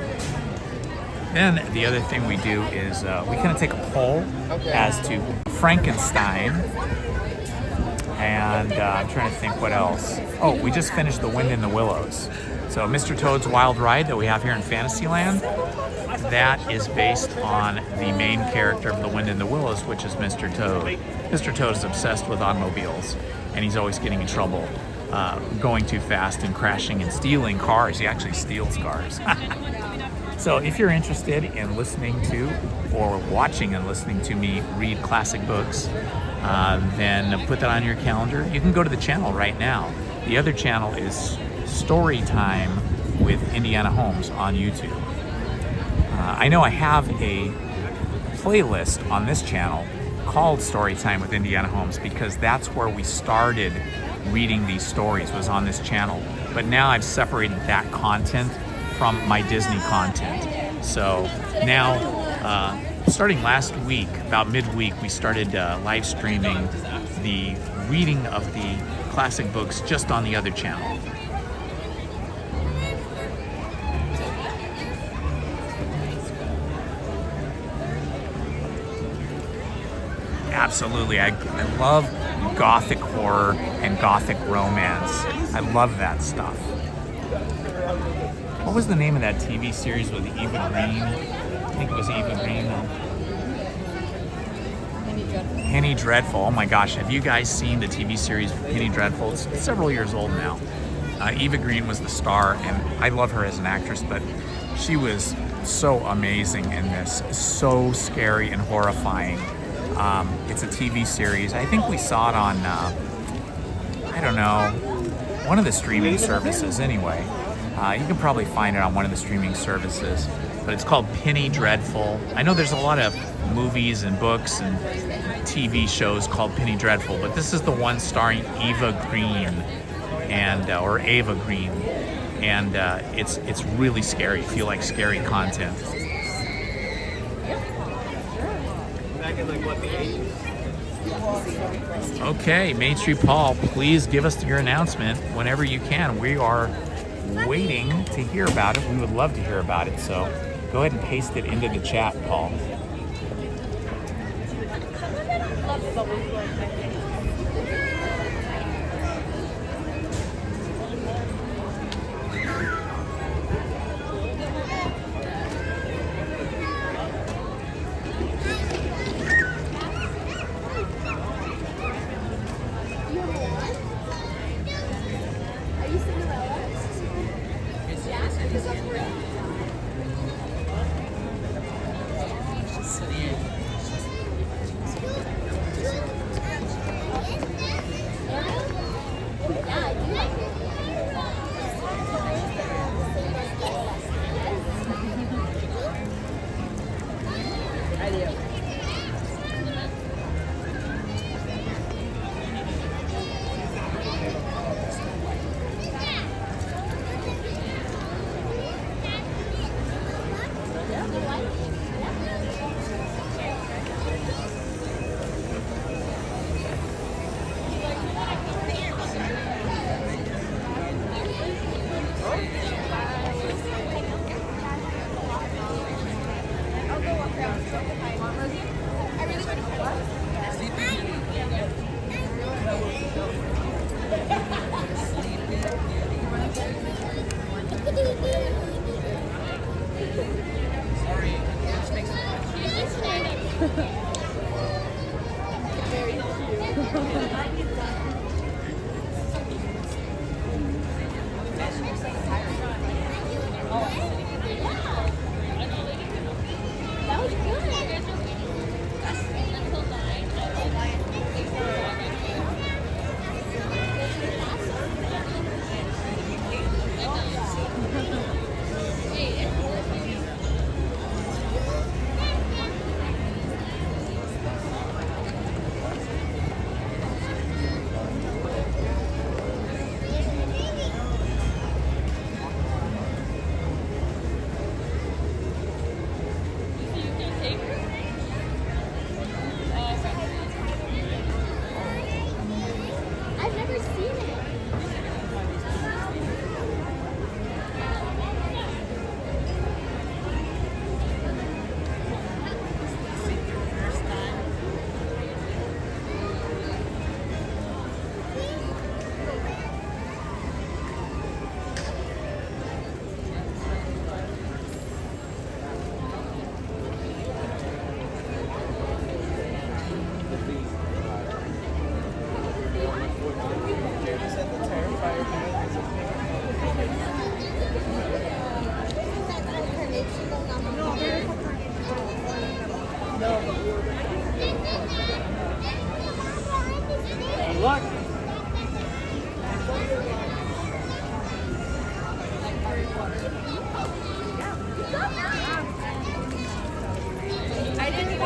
Then the other thing we do is we kind of take a poll as to Frankenstein, and I'm trying to think what else. Oh, we just finished The Wind in the Willows. So Mr. Toad's Wild Ride that we have here in Fantasyland, that is based on the main character of The Wind in the Willows, which is Mr. Toad. Mr. Toad is obsessed with automobiles, and he's always getting in trouble, going too fast and crashing and stealing cars. He actually steals cars. So if you're interested in listening to or watching and listening to me read classic books, then put that on your calendar. You can go to the channel right now. The other channel is Story Time with Indiana Holmes on YouTube. I know I have a playlist on this channel called Story Time with Indiana Holmes because that's where we started reading these stories, was on this channel. But now I've separated that content from my Disney content. So now, starting last week, about midweek, we started live streaming the reading of the classic books just on the other channel. Absolutely, I love gothic horror and gothic romance. I love that stuff. What was the name of that TV series with Eva Green? I think it was Eva Green. Penny Dreadful. Oh my gosh, have you guys seen the TV series Penny Dreadful? It's several years old now. Eva Green was the star, and I love her as an actress, but she was so amazing in this. So scary and horrifying. It's a TV series. I think we saw it on, I don't know, one of the streaming services anyway. You can probably find it on one of the streaming services, but it's called Penny Dreadful. I know there's a lot of movies and books and TV shows called Penny Dreadful, but this is the one starring Eva Green and or Ava Green, and it's really scary if you like scary content. Back in like what, the 80s? Okay, Main Street Paul, please give us your announcement whenever you can. We are waiting to hear about it. We would love to hear about it, so go ahead and paste it into the chat, Paul.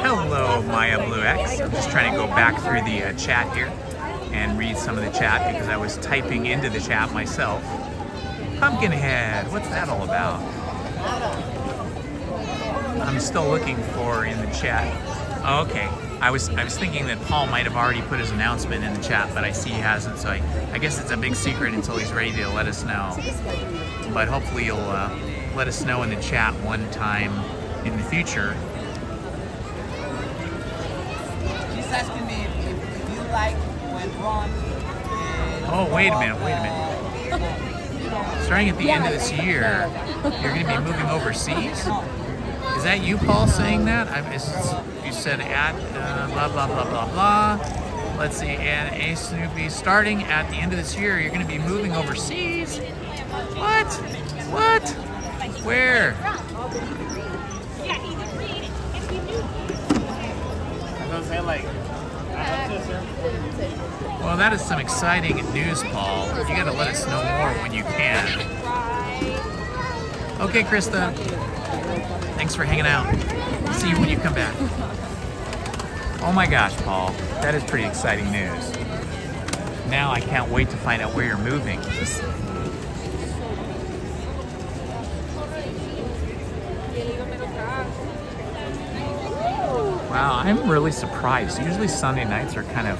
Hello, Maya Blue X. I'm just trying to go back through the chat here and read some of the chat because I was typing into the chat myself. Pumpkinhead, what's that all about? I'm still looking for in the chat. Oh, okay. I was thinking that Paul might have already put his announcement in the chat, but I see he hasn't, so I guess it's a big secret until he's ready to let us know. But hopefully you'll let us know in the chat one time in the future. She's asking me if you like when Ron... Oh, wait a minute. Starting at the end of this year, you're going to be moving overseas? Is that you, Paul, saying that? You said at blah, blah, blah, blah, blah. Let's see, and A Snoopy, starting at the end of this year, you're going to be moving overseas? What? What? Where? Well, that is some exciting news, Paul. You gotta let us know more when you can. Okay, Krista. Thanks for hanging out. See you when you come back. Oh my gosh, Paul. That is pretty exciting news. Now I can't wait to find out where you're moving. Wow, I'm really surprised. Usually Sunday nights are kind of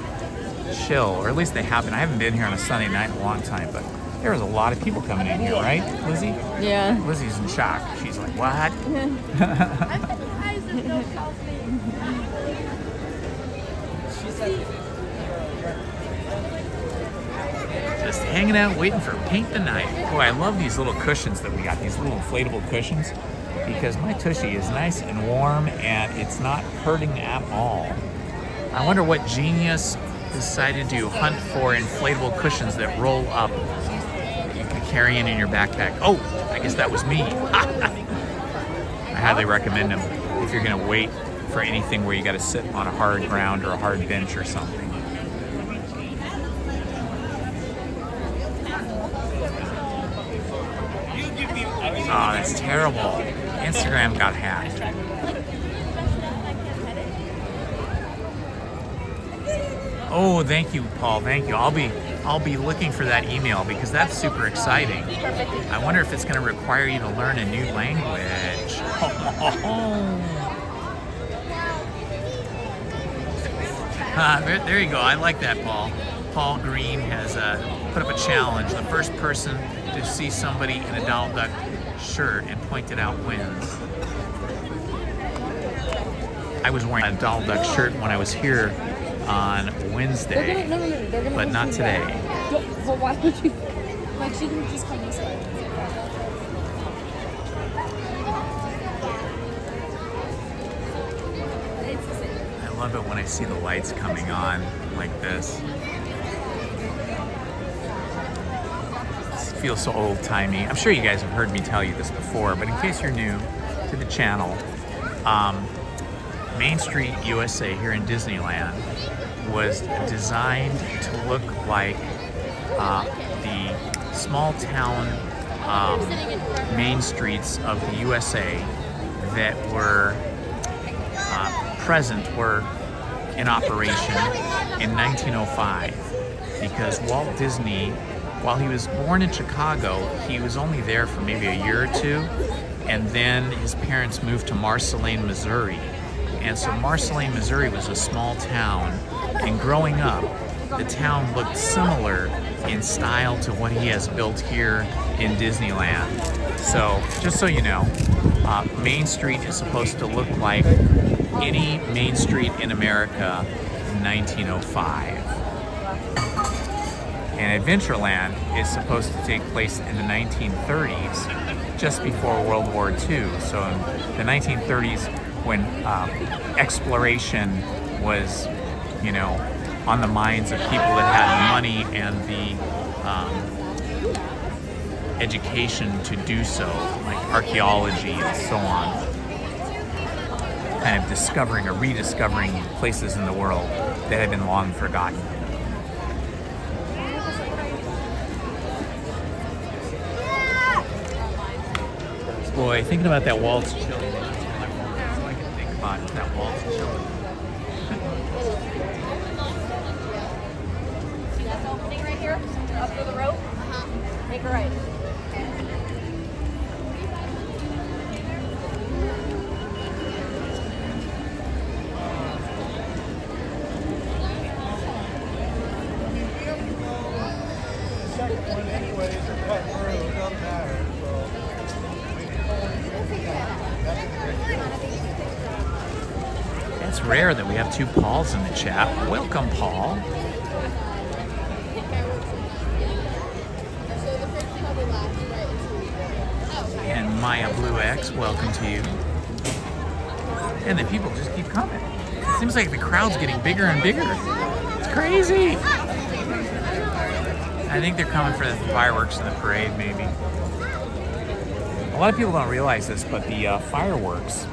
chill, or at least they have been. I haven't been here on a Sunday night in a long time, but there was a lot of people coming in here, right, Lizzie? Yeah. Lizzie's in shock. She's like, what? Just hanging out, waiting for paint the night. Boy, I love these little cushions that we got, these little inflatable cushions, because my tushy is nice and warm and it's not hurting at all. I wonder what genius decided to hunt for inflatable cushions that roll up. You can carry in your backpack. Oh, I guess that was me. I highly recommend them if you're gonna wait for anything where you gotta sit on a hard ground or a hard bench or something. Oh, that's terrible. Instagram got hacked. Oh, thank you, Paul. Thank you. I'll be looking for that email because that's super exciting. I wonder if it's going to require you to learn a new language. There you go. I like that, Paul. Paul Green has put up a challenge. The first person to see somebody in a Donald Duck shirt and point it out wins. I was wearing a Donald Duck shirt when I was here on Wednesday, but not today. Well, why would you? Like, she can just come this way. I love it when I see the lights coming on like this. It feels so old-timey. I'm sure you guys have heard me tell you this before, but in case you're new to the channel, Main Street, USA, here in Disneyland, was designed to look like the small town main streets of the USA that were were in operation in 1905, because Walt Disney, while he was born in Chicago, he was only there for maybe a year or two, and then his parents moved to Marceline, Missouri. And so Marceline, Missouri was a small town, and growing up, the town looked similar in style to what he has built here in Disneyland. So, just so you know, Main Street is supposed to look like any Main Street in America in 1905. And Adventureland is supposed to take place in the 1930s, just before World War II. So in the 1930s, when exploration was, you know, on the minds of people that had the money and the education to do so, like archaeology and so on, kind of discovering or rediscovering places in the world that had been long forgotten. Boy, thinking about that Walt's Chili, that's all I can think about is that Walt's Chili. See this opening right here? Up to the rope? Make a right. It's rare that we have two Pauls in the chat. Welcome, Paul. And Maya Blue X, welcome to you. And the people just keep coming. It seems like the crowd's getting bigger and bigger. It's crazy. I think they're coming for the fireworks in the parade, maybe. A lot of people don't realize this, but the fireworks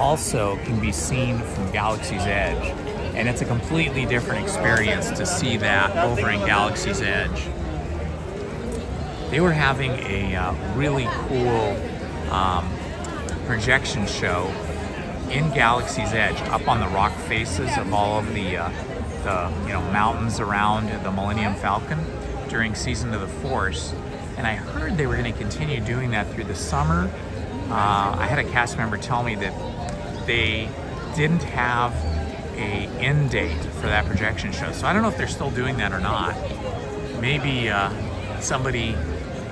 also can be seen from Galaxy's Edge. And it's a completely different experience to see that over in Galaxy's Edge. They were having a really cool projection show in Galaxy's Edge, up on the rock faces of all of the mountains around the Millennium Falcon during Season of the Force. And I heard they were going to continue doing that through the summer. I had a cast member tell me that they didn't have a end date for that projection show. So I don't know if they're still doing that or not. Maybe somebody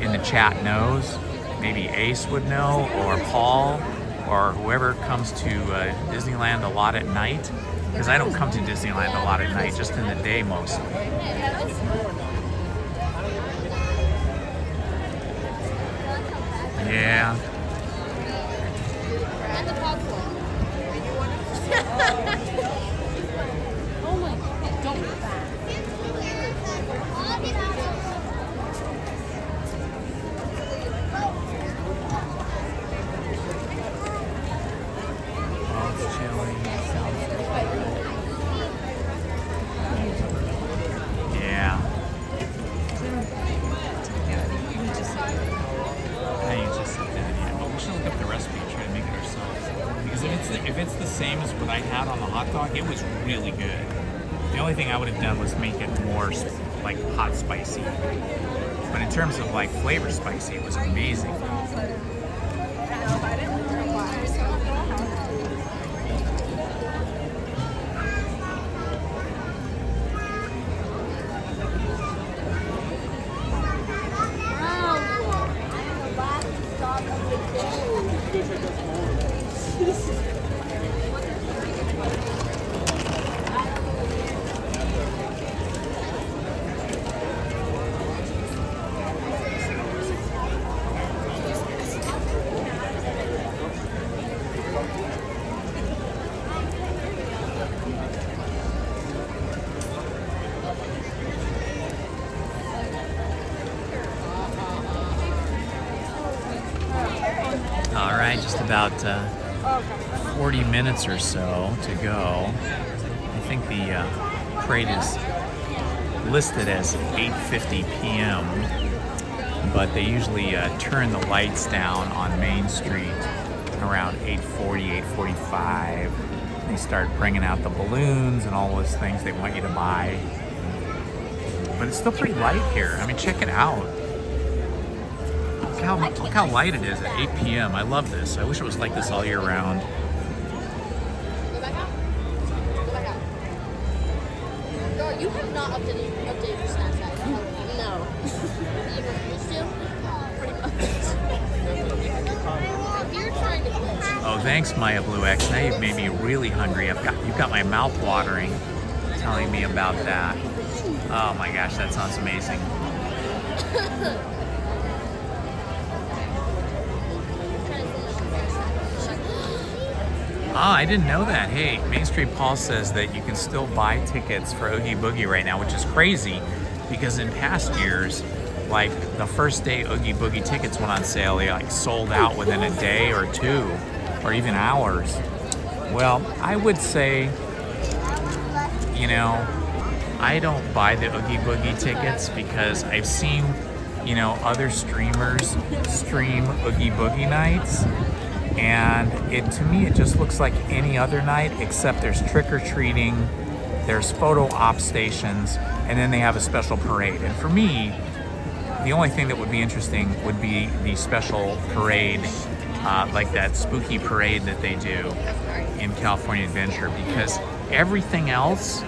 in the chat knows. Maybe Ace would know, or Paul, or whoever comes to Disneyland a lot at night. Because I don't come to Disneyland a lot at night, just in the day mostly. Yeah. Oh my God, don't do that. Oh, it's chilly. Sounds good. Yeah. I just said that, yeah. But we should look up the recipe and try to make it ourselves. Because if it's the same as what I had on the hot dog, it was really good. The only thing I would have done was make it more like hot spicy. But in terms of like flavor spicy, it was amazing. All right, just about 40 minutes or so to go. I think the parade is listed as 8:50 p.m., but they usually turn the lights down on Main Street around 8:40, 8:45. They start bringing out the balloons and all those things they want you to buy. But it's still pretty light here. I mean, check it out. Look how light it is at 8 p.m. I love this. I wish it was like this all year round. Go back out. Go back out. Girl, you have not updated your Snapchat. No. You refuse to? Pretty much. If you're trying to glitch. Oh, thanks, Maya Blue X. Now you've made me really hungry. You've got my mouth watering, telling me about that. Oh my gosh, that sounds amazing. Ah, I didn't know that. Hey, Main Street Paul says that you can still buy tickets for Oogie Boogie right now, which is crazy because in past years, like the first day Oogie Boogie tickets went on sale, they like sold out within a day or two, or even hours. Well, I would say, you know, I don't buy the Oogie Boogie tickets because I've seen, you know, other streamers stream Oogie Boogie nights. And to me, it just looks like any other night, except there's trick-or-treating, there's photo op stations, and then they have a special parade. And for me, the only thing that would be interesting would be the special parade, like that spooky parade that they do in California Adventure, because everything else,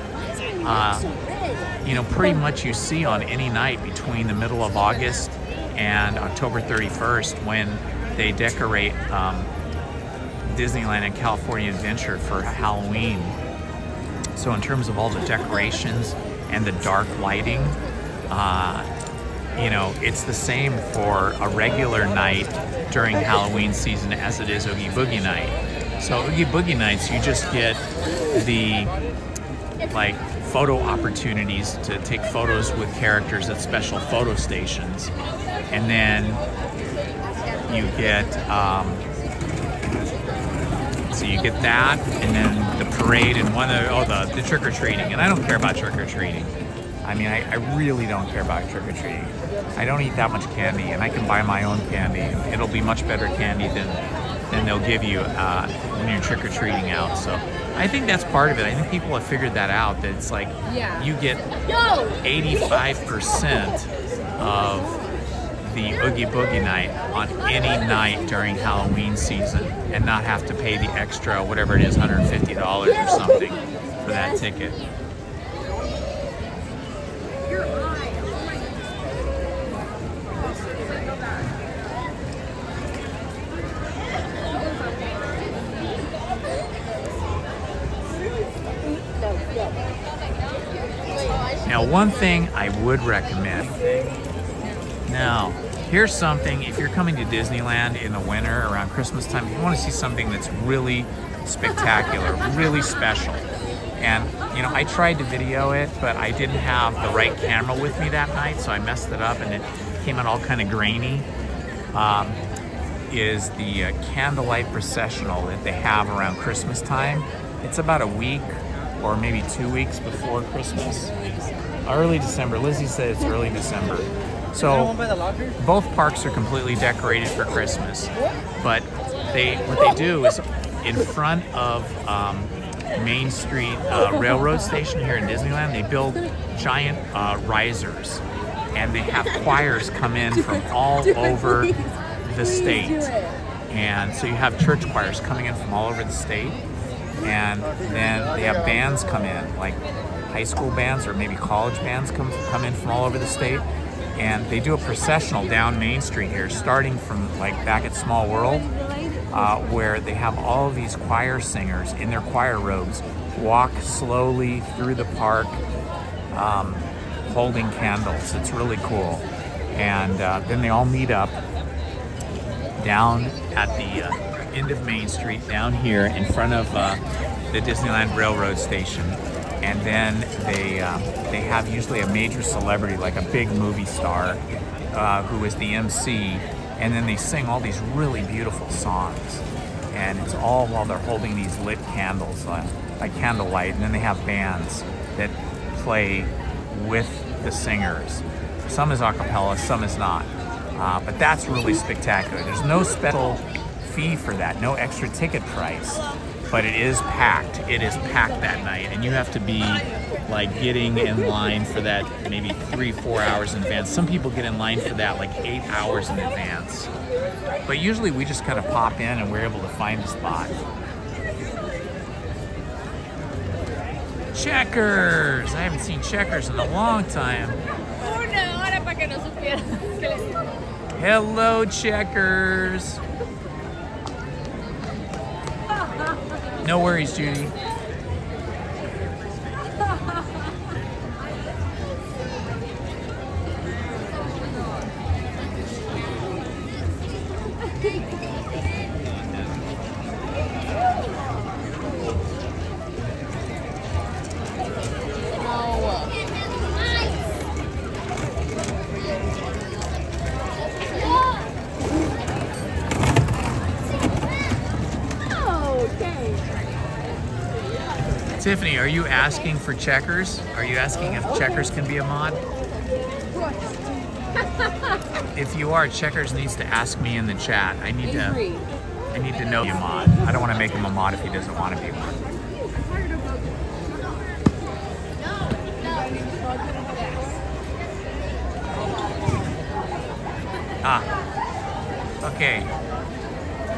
you know, pretty much you see on any night between the middle of August and October 31st when they decorate Disneyland and California Adventure for Halloween. So in terms of all the decorations and the dark lighting, you know, it's the same for a regular night during Halloween season as it is Oogie Boogie night. So Oogie Boogie nights, you just get the like photo opportunities to take photos with characters at special photo stations, and then you get So you get that, and then the parade, and the trick-or-treating. And I don't care about trick-or-treating. I mean, I really don't care about trick-or-treating. I don't eat that much candy, and I can buy my own candy. It'll be much better candy than they'll give you when you're trick-or-treating out. So I think that's part of it. I think people have figured that out, that it's like you get 85% of the Oogie Boogie night on any night during Halloween season and not have to pay the extra, whatever it is, $150 or something for that ticket. Now, one thing I would recommend. Now, here's something, if you're coming to Disneyland in the winter around Christmas time, if you want to see something that's really spectacular, really special. And, you know, I tried to video it, but I didn't have the right camera with me that night, so I messed it up and it came out all kind of grainy. Is the candlelight processional that they have around Christmas time. It's about a week or maybe 2 weeks before Christmas. Early December. Lizzie said it's early December. So both parks are completely decorated for Christmas, but what they do is in front of Main Street Railroad Station here in Disneyland, they build giant risers, and they have choirs come in from all over the state. And so you have church choirs coming in from all over the state, and then they have bands come in, like high school bands or maybe college bands come in from all over the state. And they do a processional down Main Street here, starting from like back at Small World, where they have all of these choir singers in their choir robes walk slowly through the park, holding candles. It's really cool. And then they all meet up down at the end of Main Street, down here in front of the Disneyland Railroad Station. And then they have usually a major celebrity, like a big movie star, who is the MC, and then they sing all these really beautiful songs. And it's all while they're holding these lit candles by candlelight, and then they have bands that play with the singers. Some is a cappella, some is not. But that's really spectacular. There's no special fee for that, no extra ticket price. But it is packed. It is packed that night, and you have to be like getting in line for that maybe 3-4 hours in advance. Some people get in line for that like 8 hours in advance. But usually we just kind of pop in and we're able to find a spot. Checkers! I haven't seen Checkers in a long time. Hello, Checkers! No worries, Judy. Tiffany, are you asking for Checkers? Are you asking if Checkers can be a mod? If you are, Checkers needs to ask me in the chat. I need to know you mod. I don't want to make him a mod if he doesn't want to be one. Okay.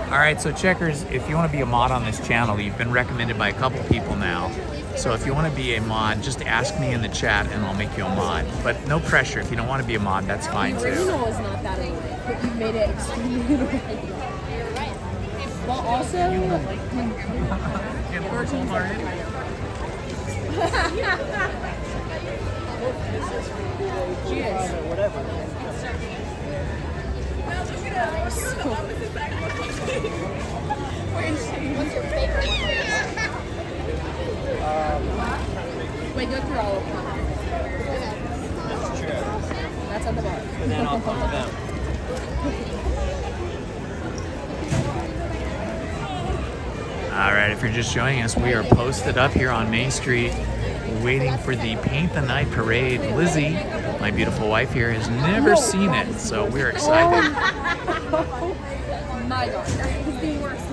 All right, so Checkers, if you want to be a mod on this channel, you've been recommended by a couple people now. So if you want to be a mod, just ask me in the chat and I'll make you a mod. But no pressure. If you don't want to be a mod, that's fine too. The original was not that annoying, but you made it extremely annoying. But also... Get portals already? Cheers. What's your favorite? Wait, go through all of them. That's on the bar. And then I'll come to them. All right, if you're just joining us, we are posted up here on Main Street waiting for the Paint the Night Parade. Lizzie, my beautiful wife here, has never seen it, so we're excited. My God. The worst.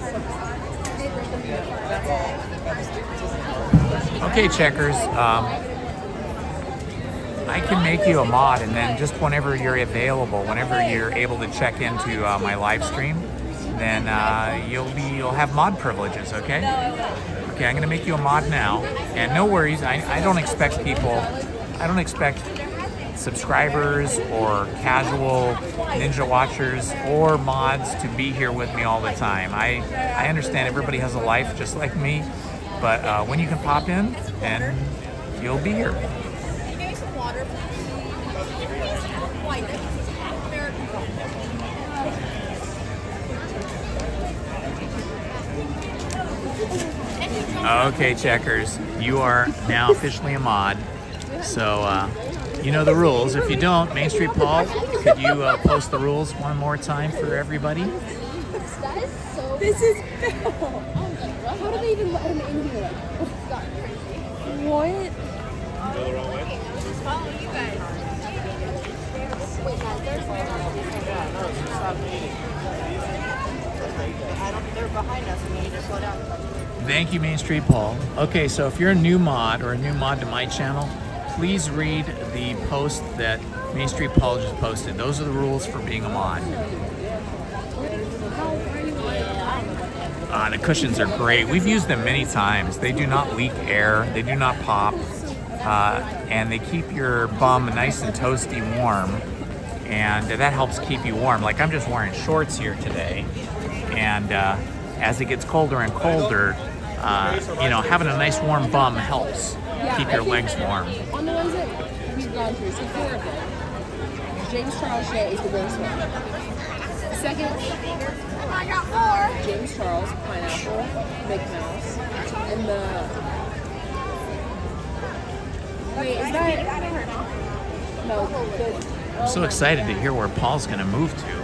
Okay, checkers. I can make you a mod, and then just whenever you're available, whenever you're able to check into my live stream, then you'll have mod privileges. Okay. Okay, I'm gonna make you a mod now, and no worries. I don't expect people. I don't expect subscribers or casual ninja watchers or mods to be here with me all the time. I understand everybody has a life just like me, but when you can pop in, and you'll be here. Okay, checkers, you are now officially a mod, so you know the rules. If you don't, Main Street Paul, could you post the rules one more time for everybody? That is so. This is Phil. How do they even let him in here? What? Go the wrong way? Just follow you guys. Wait, guys, there's one. Yeah, no, it's not me. They're behind us, and we need to slow down. Thank you, Main Street Paul. Okay, so if you're a new mod or a new mod to my channel, please read the post that Main Street Paul just posted. Those are the rules for being a mod. The cushions are great. We've used them many times. They do not leak air. They do not pop. And they keep your bum nice and toasty warm. And that helps keep you warm. Like I'm just wearing shorts here today. And as it gets colder and colder, having a nice warm bum helps keep your legs warm. On the ones that we've gone through, so 4 of them, James Charles Shea is the worst one. Second, I got more. James Charles, Pineapple, Mickey Mouse, and the... Wait, is that... No, the... I'm so excited to hear where Paul's going to move to.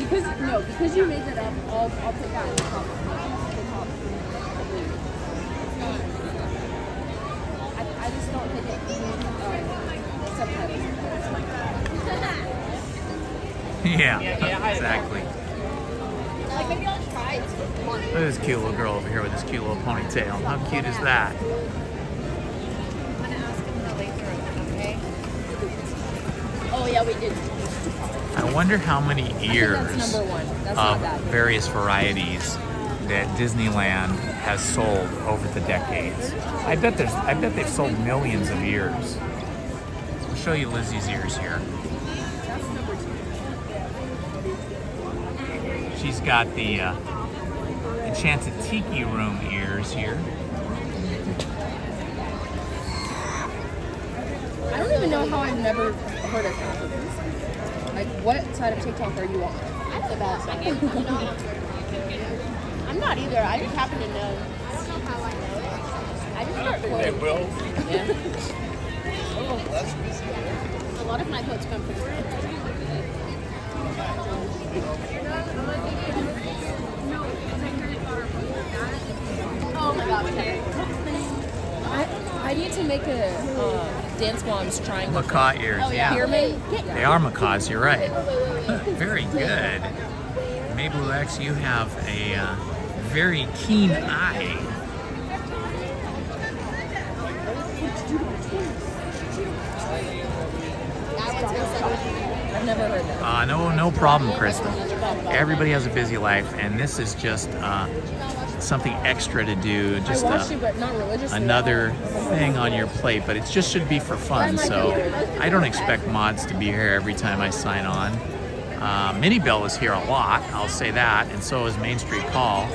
Because you made that up, I'll put that in the top. I just don't think it needs subtitles. Yeah, exactly. Like maybe I'll try it. Look at this cute little girl over here with this cute little ponytail. How cute is that? I'm gonna ask him the way through, okay? Oh yeah, we did. I wonder how many ears That's number 1. That's not of bad. various varieties that Disneyland has sold over the decades. I bet they've sold millions of ears. I'll show you Lizzie's ears here. That's number 2. She's got the Enchanted Tiki Room ears here. I don't even know how I've never heard of half of these. Like, what side of TikTok are you on? I'm the best. I'm not either. I just happen to know. I don't know how I know it. I just start They quoting. will. A lot of my quotes come from Oh my god, okay. I need to make a Dance Moms triangle. Macaw ears, yeah. Pyramid? They are macaws, you're right. Very good. Mablue X, you have a very keen eye. I've never heard that. No problem, Kristen. Everybody has a busy life, and this is just something extra to do. Just I watch you, but not religiously. another thing on your plate, but it just should be for fun. So I don't expect mods to be here every time I sign on. Minnie Bell is here a lot, I'll say that, and so is Main Street Paul.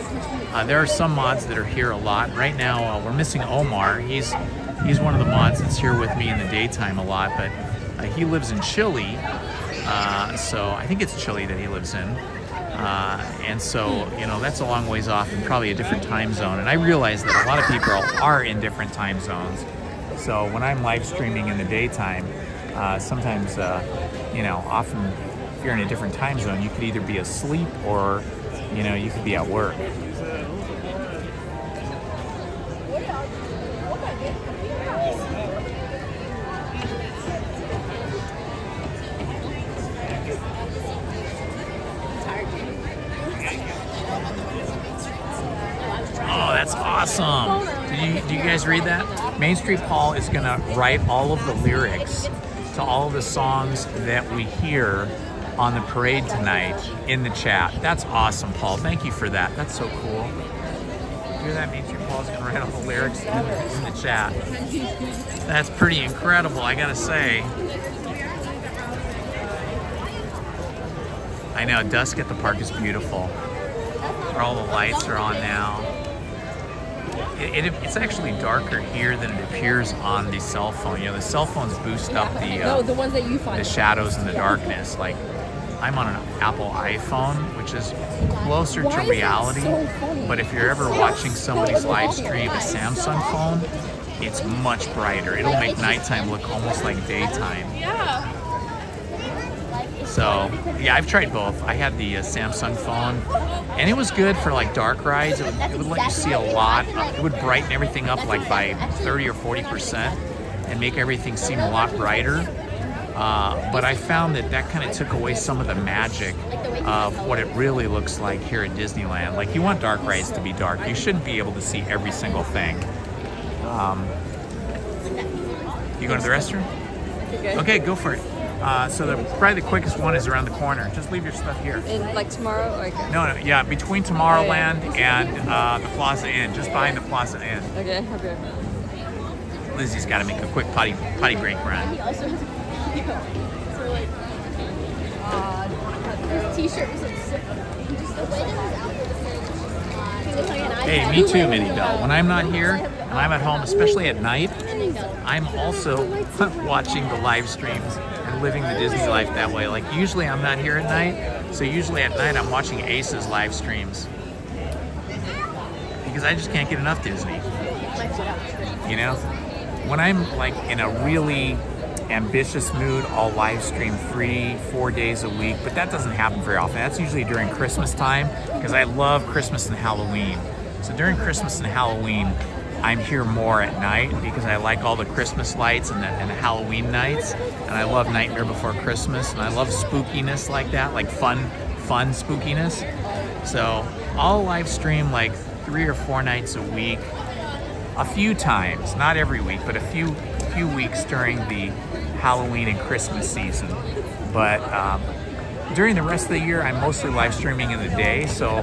There are some mods that are here a lot. Right now, we're missing Omar. He's one of the mods that's here with me in the daytime a lot, but he lives in Chile, so I think it's Chile that he lives in. And so, that's a long ways off and probably a different time zone. And I realize that a lot of people are in different time zones. So when I'm live streaming in the daytime, sometimes, often if you're in a different time zone, you could either be asleep or, you could be at work. Oh, that's awesome. Do you guys read that? Main Street Paul is going to write all of the lyrics to all of the songs that we hear on the parade tonight in the chat. That's awesome, Paul. Thank you for that. That's so cool. Hear that? Main Street Paul's going to write all the lyrics in the chat. That's pretty incredible, I got to say. I know, dusk at the park is beautiful. All the lights are on now. It's actually darker here than it appears on the cell phone. You know, the cell phones boost up the ones that you find. the shadows and the darkness. Like, I'm on an Apple iPhone, which is closer to reality. So funny? But if you're ever watching somebody's live stream, a Samsung phone, it's much brighter. It'll make nighttime look almost like daytime. Yeah. So, yeah, I've tried both. I had the Samsung phone, and it was good for like dark rides. It would let you see a lot. It would brighten everything up like by 30 or 40% and make everything seem a lot brighter. But I found that kind of took away some of the magic of what it really looks like here at Disneyland. Like, you want dark rides to be dark. You shouldn't be able to see every single thing. You going to the restroom? Okay, go for it. So probably the quickest one is around the corner. Just leave your stuff here. And like tomorrow? Okay. No, yeah, between Tomorrowland and the Plaza Inn, just behind the Plaza Inn. Okay. Lizzie's got to make a quick potty break run. He also has a so like his t-shirt was like sick. Just the way that his outfit was he was like an iPad. Hey, me too, Minnie Bell. When I'm not here and I'm at home, especially at night, I'm also watching the live streams and living the Disney life that way. Like, usually I'm not here at night, so usually at night I'm watching Ace's live streams because I just can't get enough Disney. You know, when I'm like in a really ambitious mood, I'll live stream 3-4 days a week, but that doesn't happen very often. That's usually during Christmas time because I love Christmas and Halloween. So during Christmas and Halloween, I'm here more at night because I like all the Christmas lights and the Halloween nights, and I love Nightmare Before Christmas, and I love spookiness like that, like fun spookiness. So I'll live stream like 3 or 4 nights a week, a few times, not every week, but a few weeks during the Halloween and Christmas season. But during the rest of the year, I'm mostly live streaming in the day. So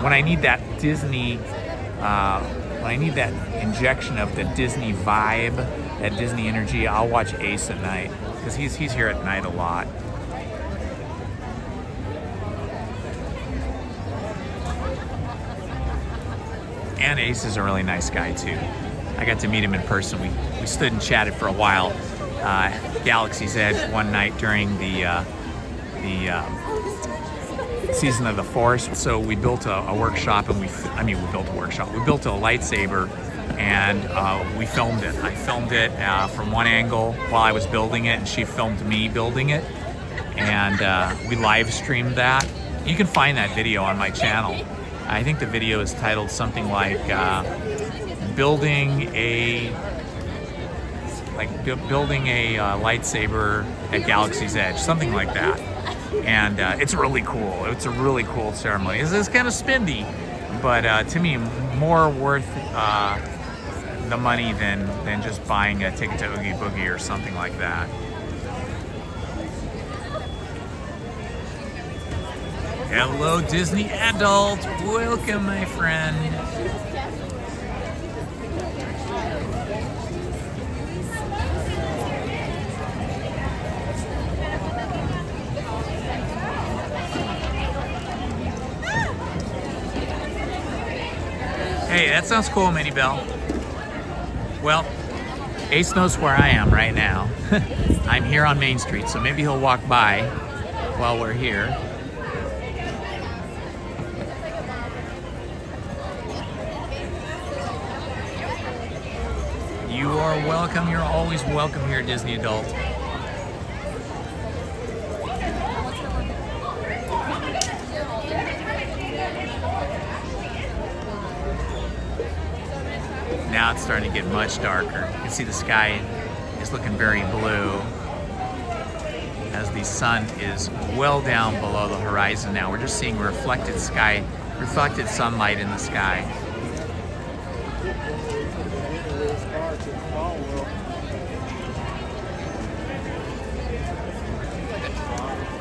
when I need that Disney, when I need that injection of the Disney vibe, that Disney energy, I'll watch Ace at night because he's here at night a lot. And Ace is a really nice guy too. I got to meet him in person. We stood and chatted for a while. Galaxy's Edge one night during the season of the Force. So we built a workshop, and we built a workshop. We built a lightsaber, and we filmed it. I filmed it from one angle while I was building it, and she filmed me building it. And we live streamed that. You can find that video on my channel. I think the video is titled something like building a lightsaber at Galaxy's Edge, something like that. And it's really cool. It's a really cool ceremony. It's kind of spendy, but to me, more worth the money than just buying a ticket to Oogie Boogie or something like that. Hello, Disney adult. Welcome, my friend. Hey, that sounds cool, Minnie Bell. Well, Ace knows where I am right now. I'm here on Main Street, so maybe he'll walk by while we're here. You are welcome. You're always welcome here, Disney Adult. now it's starting to get much darker. You can see the sky is looking very blue as the sun is well down below the horizon now. We're just seeing reflected sunlight in the sky.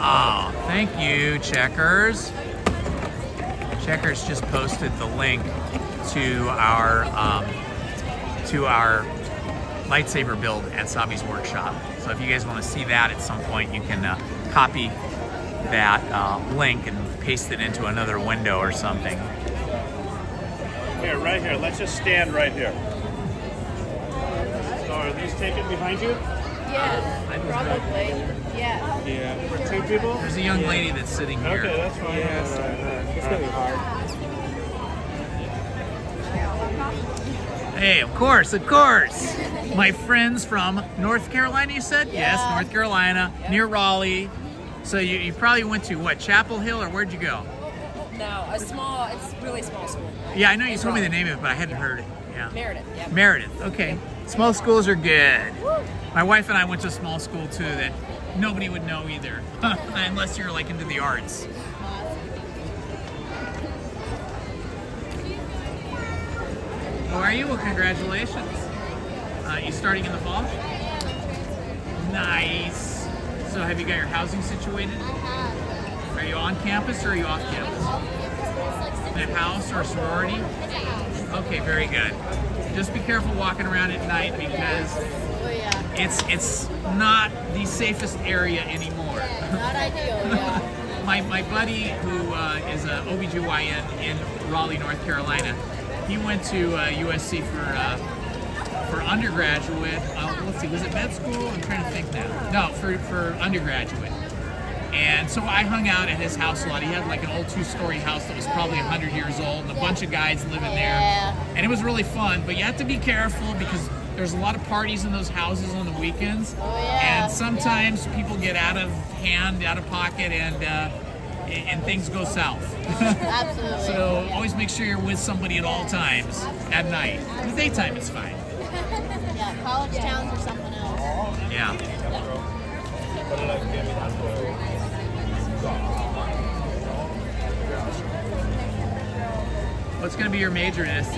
Oh, thank you, Checkers. Checkers just posted the link to our lightsaber build at Sabi's workshop. So if you guys want to see that at some point, you can copy that link and paste it into another window or something. Here, right here. Let's just stand right here. So are these taken behind you? Yes, probably. Yeah. Yeah. For 2 people? There's a young lady that's sitting here. Okay, that's fine. Yes. It's gonna be hard. Hey, of course, of course. My friends from North Carolina, you said? Yeah. Yes, North Carolina, near Raleigh. So you probably went to what, Chapel Hill, or where'd you go? No, it's really small school. Yeah, I know you told me the name of it, but I hadn't heard it. Yeah. Meredith, yeah. Meredith, okay. Small schools are good. My wife and I went to a small school too that nobody would know either, unless you're like into the arts. How are you? Well, congratulations. You starting in the fall? Nice. So have you got your housing situated? Are you on campus or are you off campus? In a house or a sorority? Okay, very good. Just be careful walking around at night because it's not the safest area anymore. Not ideal, yeah. My buddy who is an OBGYN in Raleigh, North Carolina, he went to USC for undergraduate. Let's see, was it med school? I'm trying to think now. No, for undergraduate. And so I hung out at his house a lot. He had like an old 2-story house that was probably 100 years old and a bunch of guys living there. And it was really fun, but you have to be careful because there's a lot of parties in those houses on the weekends. And sometimes people get out of hand, out of pocket, and things go south. Absolutely. So always make sure you're with somebody at all times at night. In the daytime, it's fine. Yeah, college towns or something else. Yeah. What's going to be your major in SC?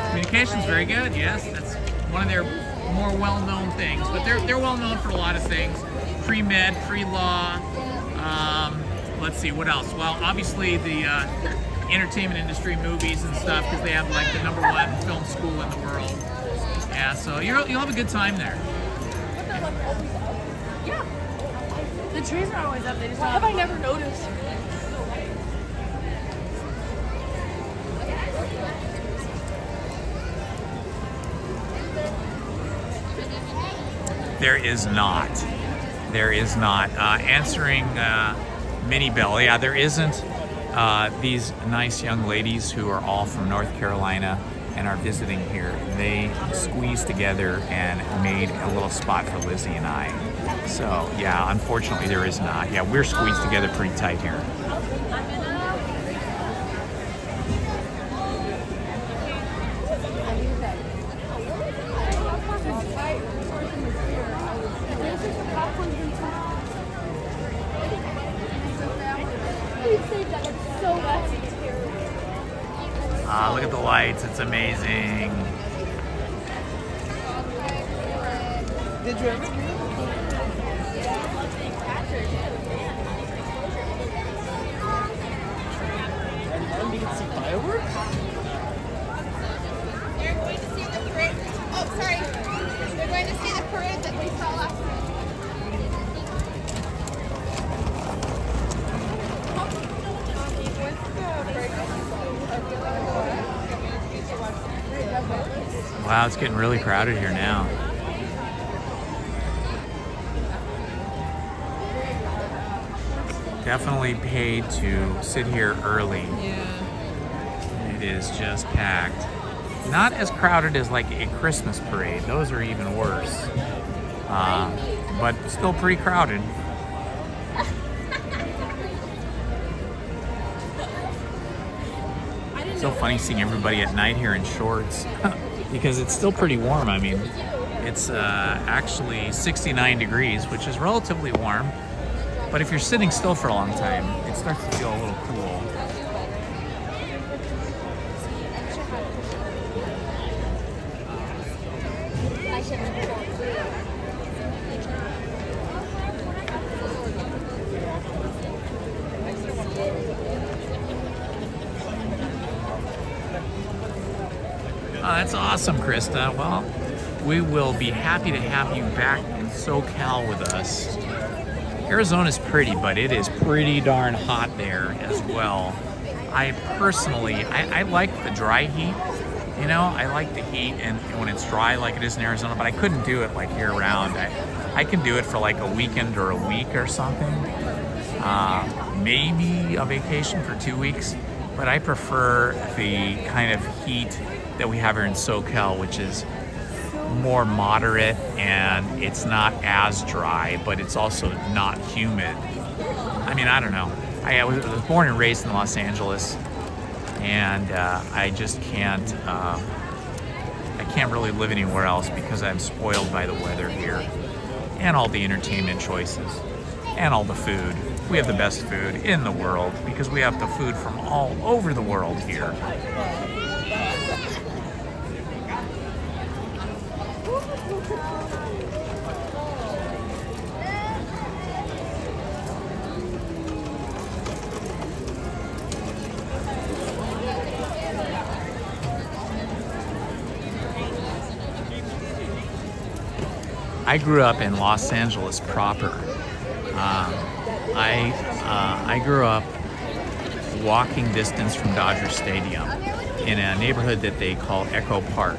Communication's very good. Yes, that's one of their more well-known things. But they're well-known for a lot of things: pre-med, pre-law. Let's see, what else? Well, obviously the entertainment industry, movies and stuff, because they have like the #1 film school in the world. Yeah, so you'll have a good time there. Yeah. The trees are always up. They just have I never noticed? There is not. There is not. Answering Minnie Bell, yeah, there isn't. These nice young ladies who are all from North Carolina and are visiting here, they squeezed together and made a little spot for Lizzie and I. So, yeah, unfortunately there is not. Yeah, we're squeezed together pretty tight here. Look at the lights, it's amazing. Did you ever? And you can see fireworks? They're going to see the parade. Oh, sorry. They're going to see the parade that we saw last night. Wow, it's getting really crowded here now. Definitely paid to sit here early. Yeah. It is just packed. Not as crowded as like a Christmas parade. Those are even worse. But still pretty crowded. I didn't It's so funny seeing everybody at night here in shorts because it's still pretty warm. I mean, it's actually 69 degrees, which is relatively warm. But if you're sitting still for a long time, it starts to feel a little cool. Oh, that's awesome, Krista. Well, we will be happy to have you back in SoCal with us. Arizona's pretty, but it is pretty darn hot there as well. I personally, I like the dry heat. You know, I like the heat and when it's dry like it is in Arizona, but I couldn't do it like year round. I can do it for like a weekend or a week or something. Maybe a vacation for 2 weeks, but I prefer the kind of heat that we have here in SoCal, which is more moderate and it's not as dry, but it's also not humid. I mean, I don't know. I was born and raised in Los Angeles, and I just can't. I can't really live anywhere else because I'm spoiled by the weather here, and all the entertainment choices, and all the food. We have the best food in the world because we have the food from all over the world here. I grew up in Los Angeles proper. I grew up walking distance from Dodger Stadium in a neighborhood that they call Echo Park.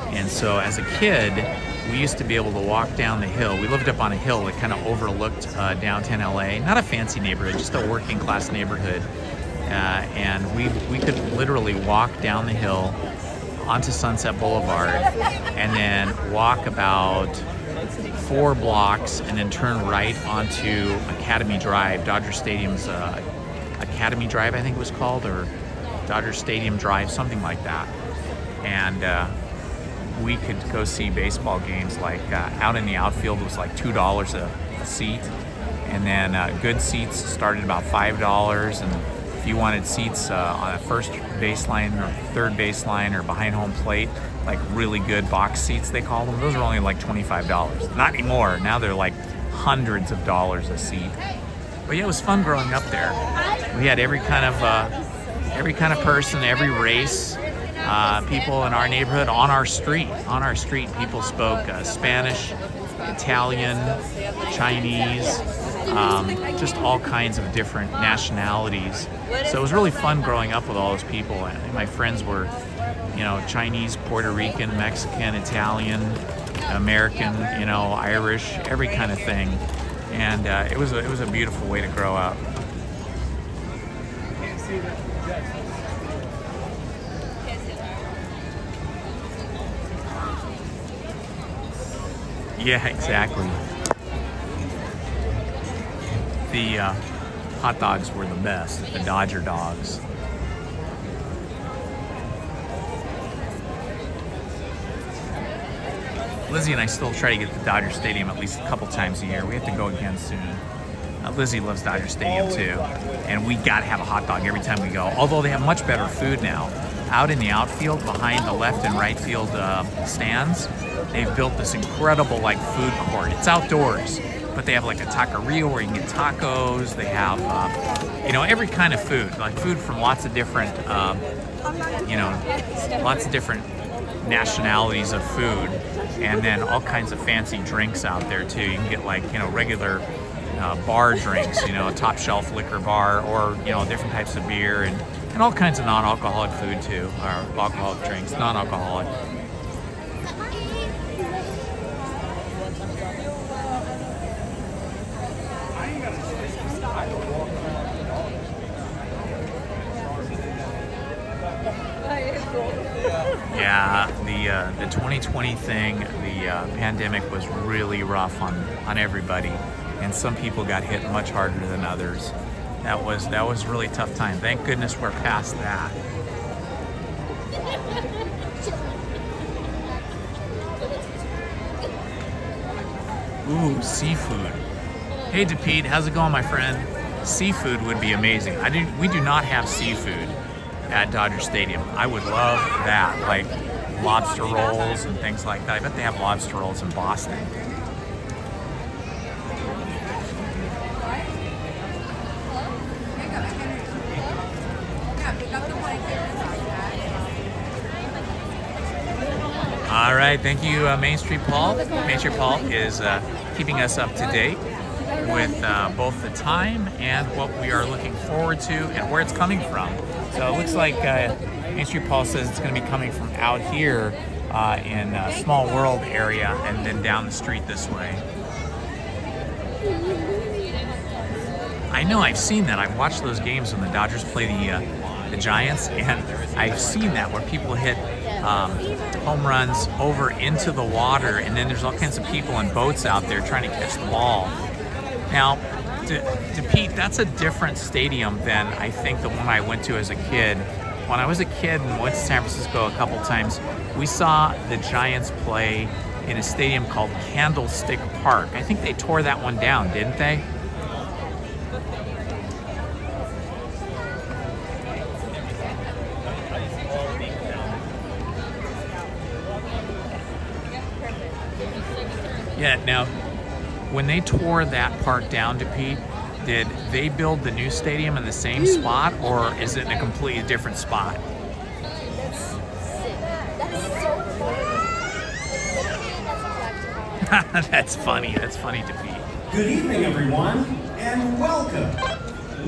And so as a kid, we used to be able to walk down the hill. We lived up on a hill that kind of overlooked downtown LA. Not a fancy neighborhood, just a working class neighborhood. And we could literally walk down the hill onto Sunset Boulevard and then walk about 4 blocks and then turn right onto Academy Drive, Dodger Stadium's Academy Drive, I think it was called, or Dodger Stadium Drive, something like that. And we could go see baseball games like out in the outfield was like $2 a seat. And then good seats started about $5. And if you wanted seats on a first baseline or third baseline or behind home plate, like really good box seats they call them, those are only like $25. Not anymore. Now they're like hundreds of dollars a seat. But yeah, it was fun growing up there. We had every kind of person, every race, people in our neighborhood on our street. On our street, people spoke Spanish, Italian, Chinese, just all kinds of different nationalities. So it was really fun growing up with all those people. And my friends were, you know, Chinese, Puerto Rican, Mexican, Italian, American, you know, Irish, every kind of thing. And it was a beautiful way to grow up. Yeah, exactly. The hot dogs were the best, the Dodger dogs. Lizzie and I still try to get to Dodger Stadium at least a couple times a year. We have to go again soon. Lizzie loves Dodger Stadium too, and we gotta have a hot dog every time we go. Although they have much better food now. Out in the outfield, behind the left and right field stands, they've built this incredible like food court. It's outdoors, but they have like a taqueria where you can get tacos. They have, you know, every kind of food, like food from lots of different, you know, lots of different nationalities of food, and then all kinds of fancy drinks out there too. You can get like, you know, regular bar drinks, you know, a top shelf liquor bar, or, you know, different types of beer, and all kinds of non-alcoholic food too, or alcoholic drinks, non-alcoholic. Yeah, the 2020 thing, the pandemic was really rough on everybody, and some people got hit much harder than others. That was a really tough time. Thank goodness we're past that. Ooh, seafood. Hey, DePete, how's it going, my friend? Seafood would be amazing. We do not have seafood at Dodger Stadium. I would love that, like lobster rolls and things like that. I bet they have lobster rolls in Boston. All right, thank you, Main Street Paul. Main Street Paul is keeping us up to date with both the time and what we are looking forward to and where it's coming from. So it looks like Main Street Paul says it's going to be coming from out here in Small World area and then down the street this way. I know, I've seen that. I've watched those games when the Dodgers play the Giants, and I've seen that where people hit home runs over into the water, and then there's all kinds of people in boats out there trying to catch the ball. Now, to Pete, that's a different stadium than I think the one I went to as a kid. When I was a kid and went to San Francisco a couple times, we saw the Giants play in a stadium called Candlestick Park. I think they tore that one down, didn't they? Yeah, now, when they tore that park down to Pete, did they build the new stadium in the same spot, or is it in a completely different spot? That's sick. That's so funny. That's funny. That's funny to Pete. Good evening, everyone, and welcome.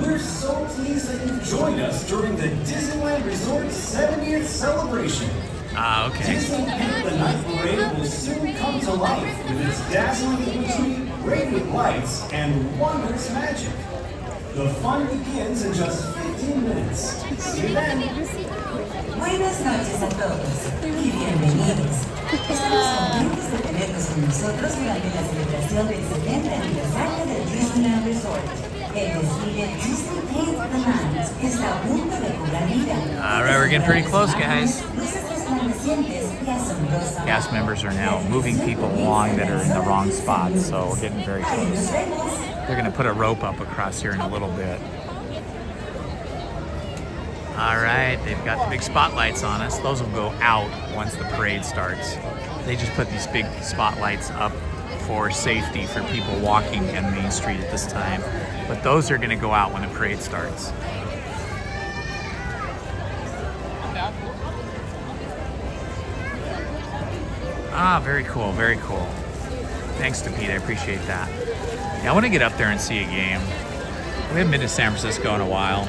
We're so pleased that you've joined us during the Disneyland Resort's 70th celebration. Okay. Disney Paint the Night Parade will soon come to life with its dazzling imagery, radiant lights, and wondrous magic. The fun begins in just 15 minutes. See you then. Buenas noches a todos y bienvenidos. Estamos contentos de tenerlos con nosotros durante la celebración del 70 aniversario del Disneyland Resort. El desfile Disney Paint the Night está a punto de cobrar vida. All right, we're getting pretty close, guys. Cast members are now moving people along that are in the wrong spot, so we're getting very close. They're going to put a rope up across here in a little bit. All right, they've got the big spotlights on us. Those will go out once the parade starts. They just put these big spotlights up for safety for people walking on Main Street at this time. But those are going to go out when the parade starts. Ah, very cool, very cool. Thanks to Pete, I appreciate that. Yeah, I want to get up there and see a game. We haven't been to San Francisco in a while.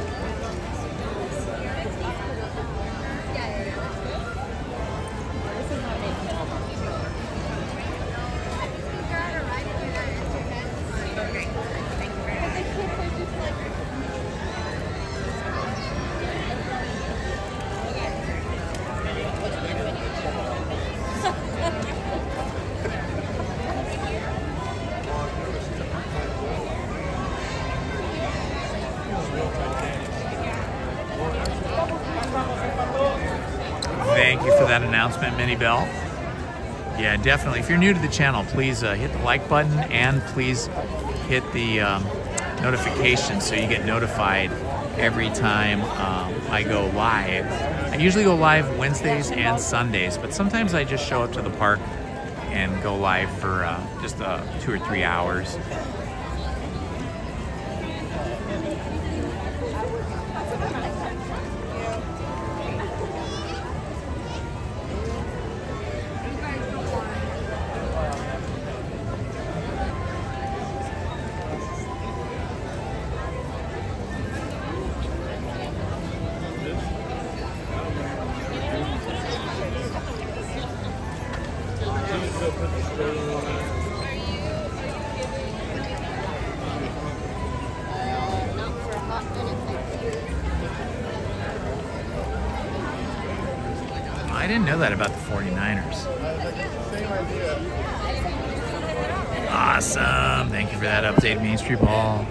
Thank you for that announcement, Minnie Bell. Yeah, definitely. If you're new to the channel, please hit the like button and please hit the notification so you get notified every time I go live. I usually go live Wednesdays and Sundays, but sometimes I just show up to the park and go live for just 2 or 3 hours. I didn't know that about the 49ers. Awesome. Thank you for that update, Main Street Ball.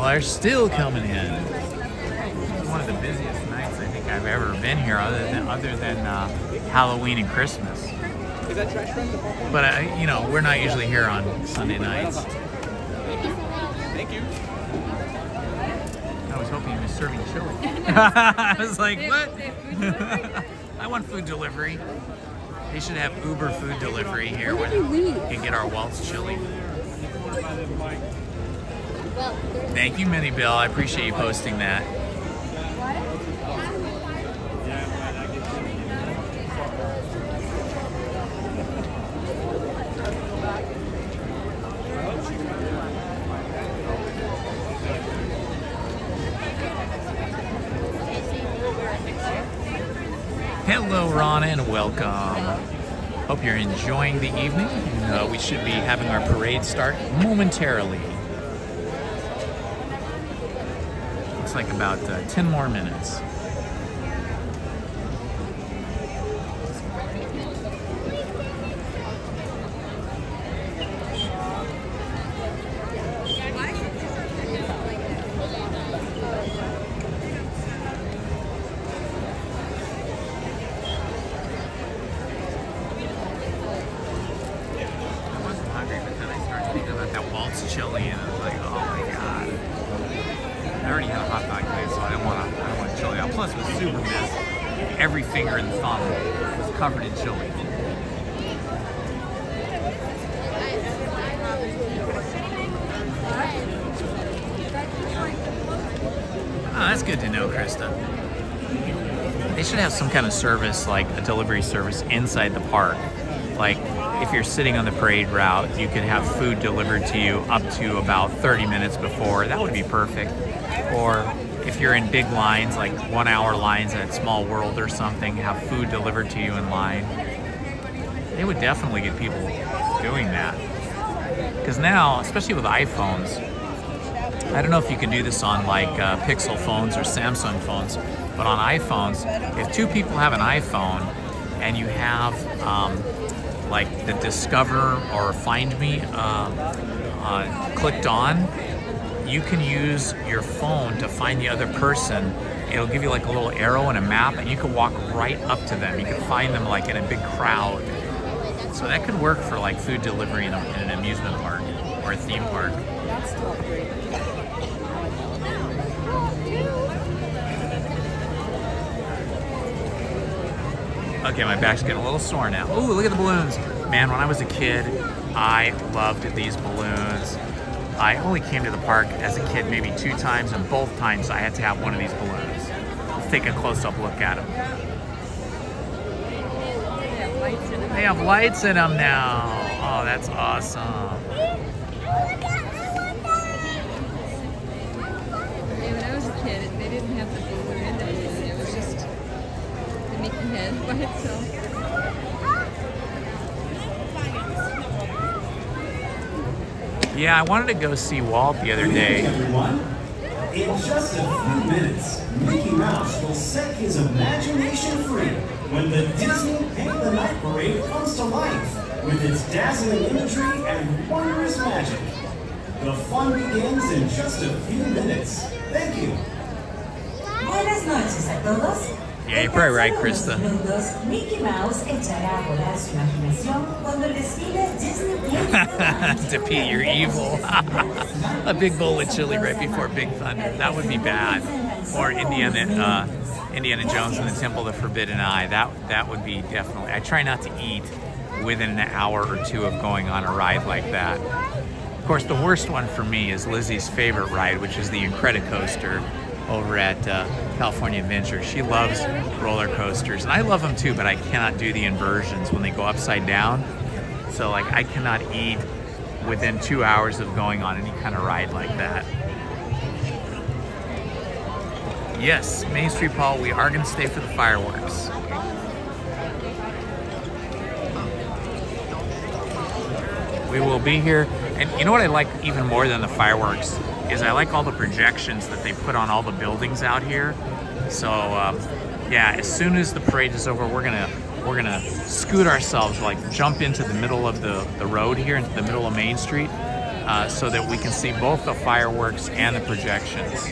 are still coming in. It's one of the busiest nights I think I've ever been here, other than Halloween and Christmas. But you know, we're not usually here on Sunday nights. Thank you. I was hoping he was serving chili. I was like, what? I want food delivery. They should have Uber food delivery here where we can get our Waltz chili. Thank you, Minnie Bill. I appreciate you posting that. Hello, Rana, and welcome. Hope you're enjoying the evening. We should be having our parade start momentarily. Looks like about 10 more minutes. Chili, and I was like, oh my god. I already had a hot dog today, so I don't want chili. Plus, it was super messy. Every finger and thumb was covered in chili. Oh, that's good to know, Krista. They should have some kind of service, like a delivery service inside the park. Like, if you're sitting on the parade route, you could have food delivered to you up to about 30 minutes before. That would be perfect. Or if you're in big lines, like 1 hour lines at Small World or something, have food delivered to you in line. They would definitely get people doing that. Because now, especially with iPhones, I don't know if you can do this on like Pixel phones or Samsung phones, but on iPhones, if two people have an iPhone and you have like the Discover or Find Me clicked on, you can use your phone to find the other person. It'll give you like a little arrow and a map, and you can walk right up to them. You can find them like in a big crowd. So that could work for like food delivery in an amusement park or a theme park. That's still great. Okay, my back's getting a little sore now. Ooh, look at the balloons. Man, when I was a kid, I loved these balloons. I only came to the park as a kid maybe 2 times, and both times I had to have one of these balloons. Let's take a close-up look at them. They have lights in them now. Oh, that's awesome. When I was a kid, they didn't have the balloon in it. It was just the Mickey head by itself. Yeah, I wanted to go see Walt the other day. Everyone, in just a few minutes, Mickey Mouse will set his imagination free when the Disney Paint the Night Parade comes to life with its dazzling imagery and wondrous magic. The fun begins in just a few minutes. Thank you. Buenas noches a todos. Yeah, you're probably right, Krista. Mickey Mouse echará a volar su imaginación cuando el desfile Disney Paint the Night To pee, you're evil. A big bowl of chili right before Big Thunder. That would be bad. Or Indiana Jones and the Temple of the Forbidden Eye. That would be definitely. I try not to eat within an hour or two of going on a ride like that. Of course, the worst one for me is Lizzie's favorite ride, which is the Incredicoaster over at California Adventure. She loves roller coasters, and I love them too, but I cannot do the inversions when they go upside down. So like I cannot eat within 2 hours of going on any kind of ride like that. Yes, Main Street Paul, we are going to stay for the fireworks. We will be here, and you know what I like even more than the fireworks is I like all the projections that they put on all the buildings out here. So yeah, as soon as the parade is over, we're gonna scoot ourselves, like jump into the middle of the road here, into the middle of Main Street, so that we can see both the fireworks and the projections.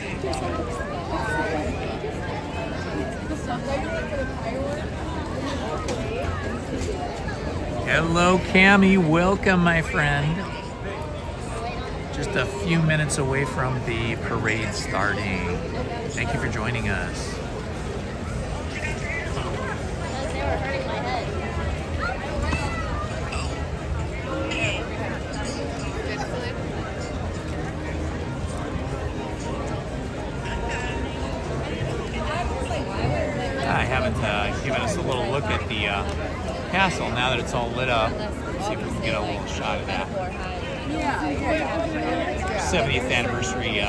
Hello, Cammie. Welcome, my friend. Just a few minutes away from the parade starting. Thank you for joining us. They were hurting my head. I haven't given us a little look at the castle now that it's all lit up. Let's see if we can get a little shot of that. 70th anniversary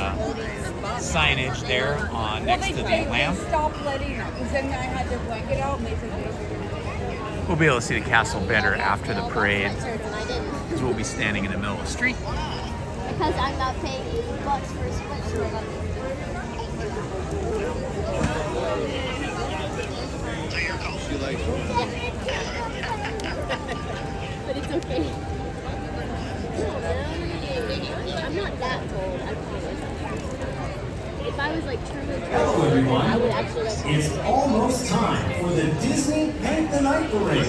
signage there on next to the lamp. We'll be able to see the castle better after the parade because we'll be standing in the middle of the street. Because I'm not paying $80 for a sweatshirt. But it's okay. I'm not that cold. If I was like truly Hello, everyone. I would actually like It's almost time for the Disney Paint the Night Parade.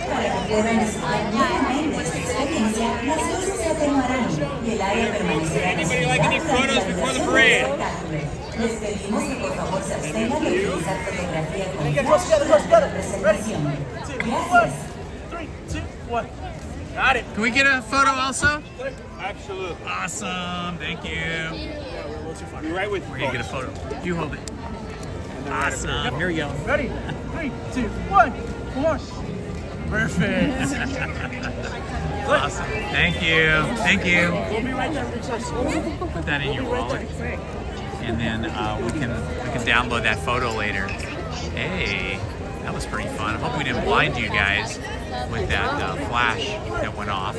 Para que puedan disfrutar plenamente de esta experiencia, las luces se atenuarán y el área permanecerá en Les pedimos que por favor se abstengan de utilizar fotografía con flash durante la presentación. Gracias. 3, 2, 1. Got it. Can we get a photo also? Absolutely. Awesome. Thank you. Be right with you. We're going to get a photo. You hold it. Awesome. Here we go. Ready? 3, 2, 1. Come on. Perfect. Awesome. Thank you. Thank you. We'll be right there. Put that in your wallet. And then we can download that photo later. Hey, that was pretty fun. I hope we didn't blind you guys with that flash that went off.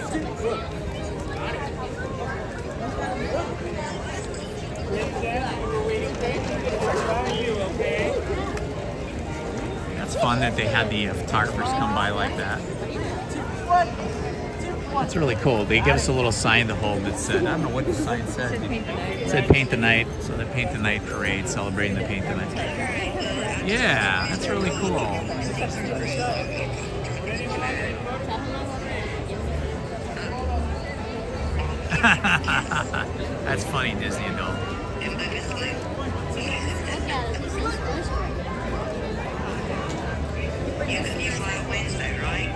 That's fun that they had the photographers come by like that. That's really cool. They give us a little sign to hold that said, I don't know what the sign said. It said Paint the Night. So the Paint the Night parade, celebrating the Paint the Night. Yeah, that's really cool. That's funny, Disney adult. You fly on Wednesday, right?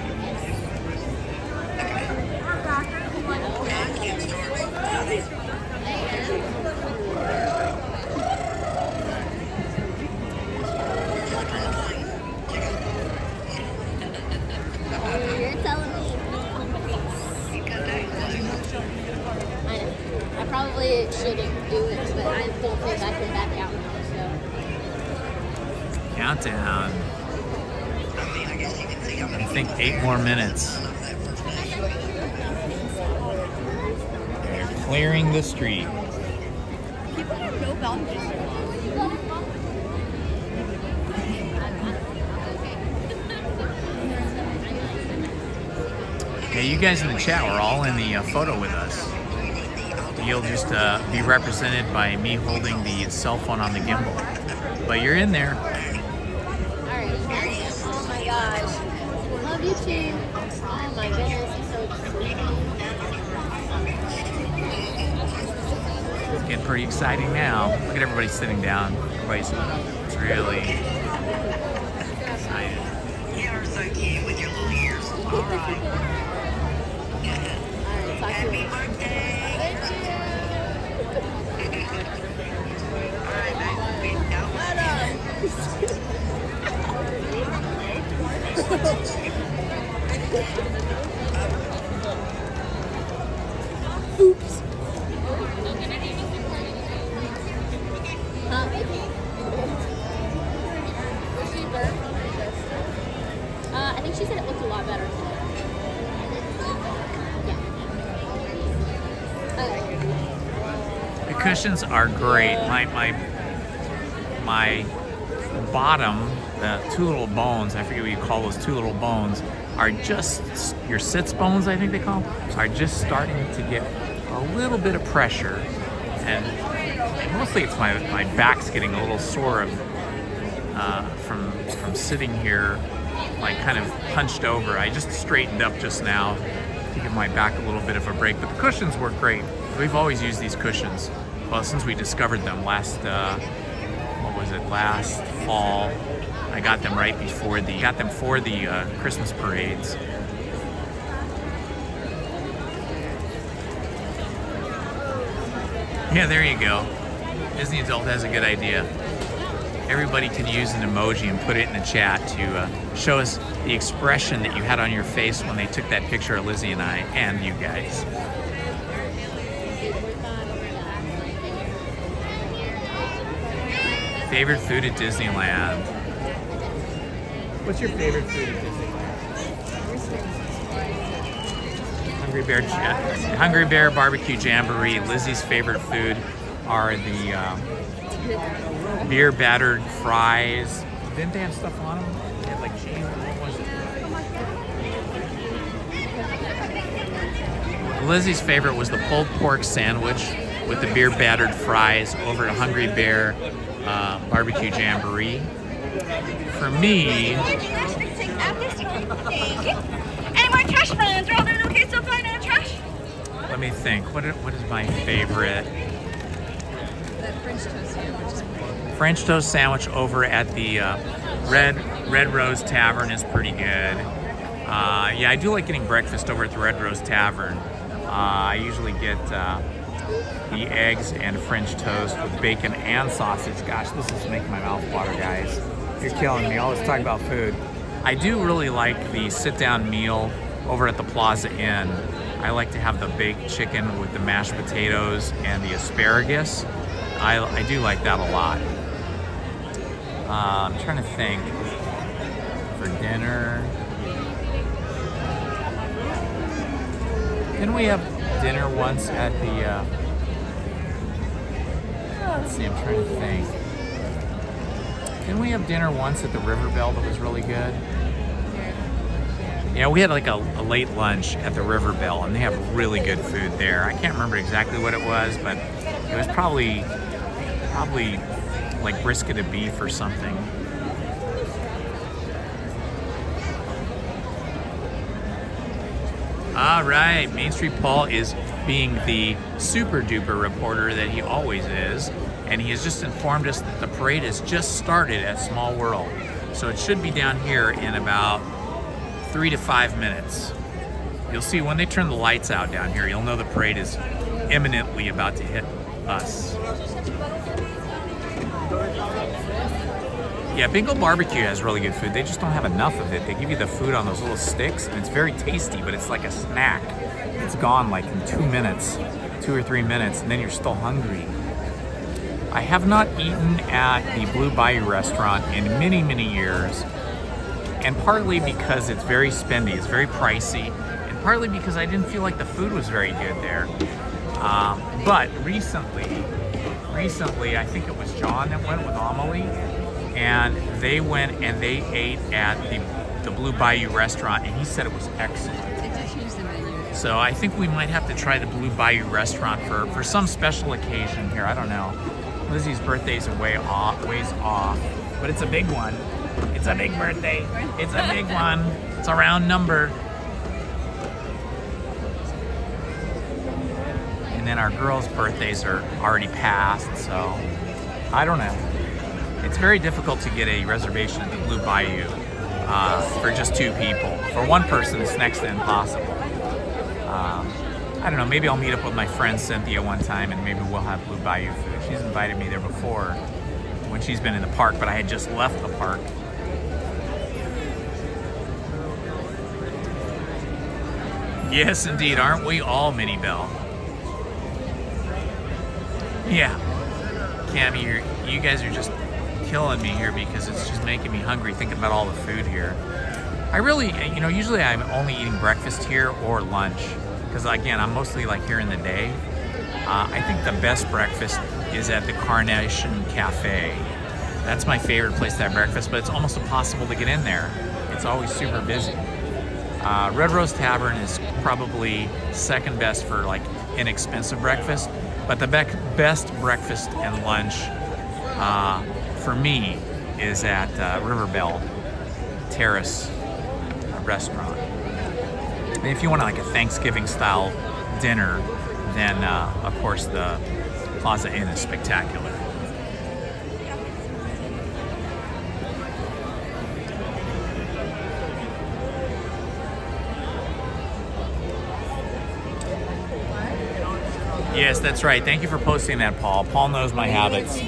You're telling me. I probably shouldn't do it, but I don't think I can back out now, so. Countdown. I think 8 more minutes. They're clearing the street. People have no boundaries. Hey, you guys in the chat were all in the photo with us. You'll just be represented by me holding the cell phone on the gimbal. But you're in there. Alright. Oh my gosh. Love you too. Oh my goodness, he's so sweet. It's getting pretty exciting now. Look at everybody sitting down. Everybody's really excited. You are so cute with your little ears. All right. Alright, talk to you. Happy birthday. All right, baby. Oops. Huh? Was she burnt from her chest? I think she said it looked a lot better. Yeah. The cushions are great. My bottom the two little bones, I forget what you call those two little bones, are just, your sits bones I think they call them, are just starting to get a little bit of pressure. And mostly it's my back's getting a little sore from sitting here, like kind of hunched over. I just straightened up just now to give my back a little bit of a break, but the cushions work great. We've always used these cushions, well, since we discovered them last fall. I got them right before for the Christmas parades. Yeah, there you go. Disney Adult has a good idea. Everybody can use an emoji and put it in the chat to show us the expression that you had on your face when they took that picture of Lizzie and I, and you guys. Favorite food at Disneyland? What's your favorite food at Disneyland? Hungry Bear Barbecue Jamboree. Lizzie's favorite food are the beer battered fries. Didn't they have stuff on them? They had like cheese. What was it? Lizzie's favorite was the pulled pork sandwich with the beer battered fries over at Hungry Bear Barbecue Jamboree. For me, Any more trash cans? Are all doing okay so far? No trash? let me think. What is my favorite? That French toast sandwich is great. French toast sandwich over at the Red Rose Tavern is pretty good. Yeah, I do like getting breakfast over at the Red Rose Tavern. I usually get the eggs and French toast with bacon and sausage. Gosh, this is making my mouth water, guys. You're killing me. Always talk about food. I do really like the sit-down meal over at the Plaza Inn. I like to have the baked chicken with the mashed potatoes and the asparagus. I do like that a lot. I'm trying to think. For dinner, didn't we have dinner once at the let's see, I'm trying to think. Didn't we have dinner once at the River Bell that was really good? Yeah, we had like a late lunch at the River Bell, and they have really good food there. I can't remember exactly what it was, but it was probably like brisket of beef or something. All right, Main Street Paul is being the super duper reporter that he always is, and he has just informed us that the parade has just started at Small World. So it should be down here in about 3 to 5 minutes. You'll see when they turn the lights out down here, you'll know the parade is imminently about to hit us. Yeah, Bingo Barbecue has really good food. They just don't have enough of it. They give you the food on those little sticks, and it's very tasty, but it's like a snack. It's gone like in 2 minutes, 2 or 3 minutes, and then you're still hungry. I have not eaten at the Blue Bayou restaurant in many, many years, and partly because it's very spendy, it's very pricey, and partly because I didn't feel like the food was very good there. But recently, I think it was John that went with Amelie, and they went and they ate at the Blue Bayou restaurant, and he said it was excellent. They did change the menu. So I think we might have to try the Blue Bayou restaurant for some special occasion here. I don't know. Lizzie's birthday's a ways off, but it's a big one. It's a big birthday. It's a big one. It's a round number. And then our girls' birthdays are already passed, so I don't know. It's very difficult to get a reservation at the Blue Bayou for just 2 people. For one person, it's next to impossible. I don't know, maybe I'll meet up with my friend Cynthia one time and maybe we'll have Blue Bayou food. She's invited me there before when she's been in the park, but I had just left the park. Yes, indeed, aren't we all, Minnie Bell? Yeah. Cammie, you guys are just killing me here because it's just making me hungry thinking about all the food here. I really, usually I'm only eating breakfast here or lunch because, again, I'm mostly like here in the day. I think the best breakfast is at the Carnation Cafe. That's my favorite place to have breakfast, but it's almost impossible to get in there. It's always super busy. Red Rose Tavern is probably second best for like inexpensive breakfast, but the best breakfast and lunch for me is at Riverbell Terrace restaurant. And if you want like a Thanksgiving style dinner, then of course the Plaza Inn is spectacular. Yes, that's right. Thank you for posting that, Paul. Paul knows my habits.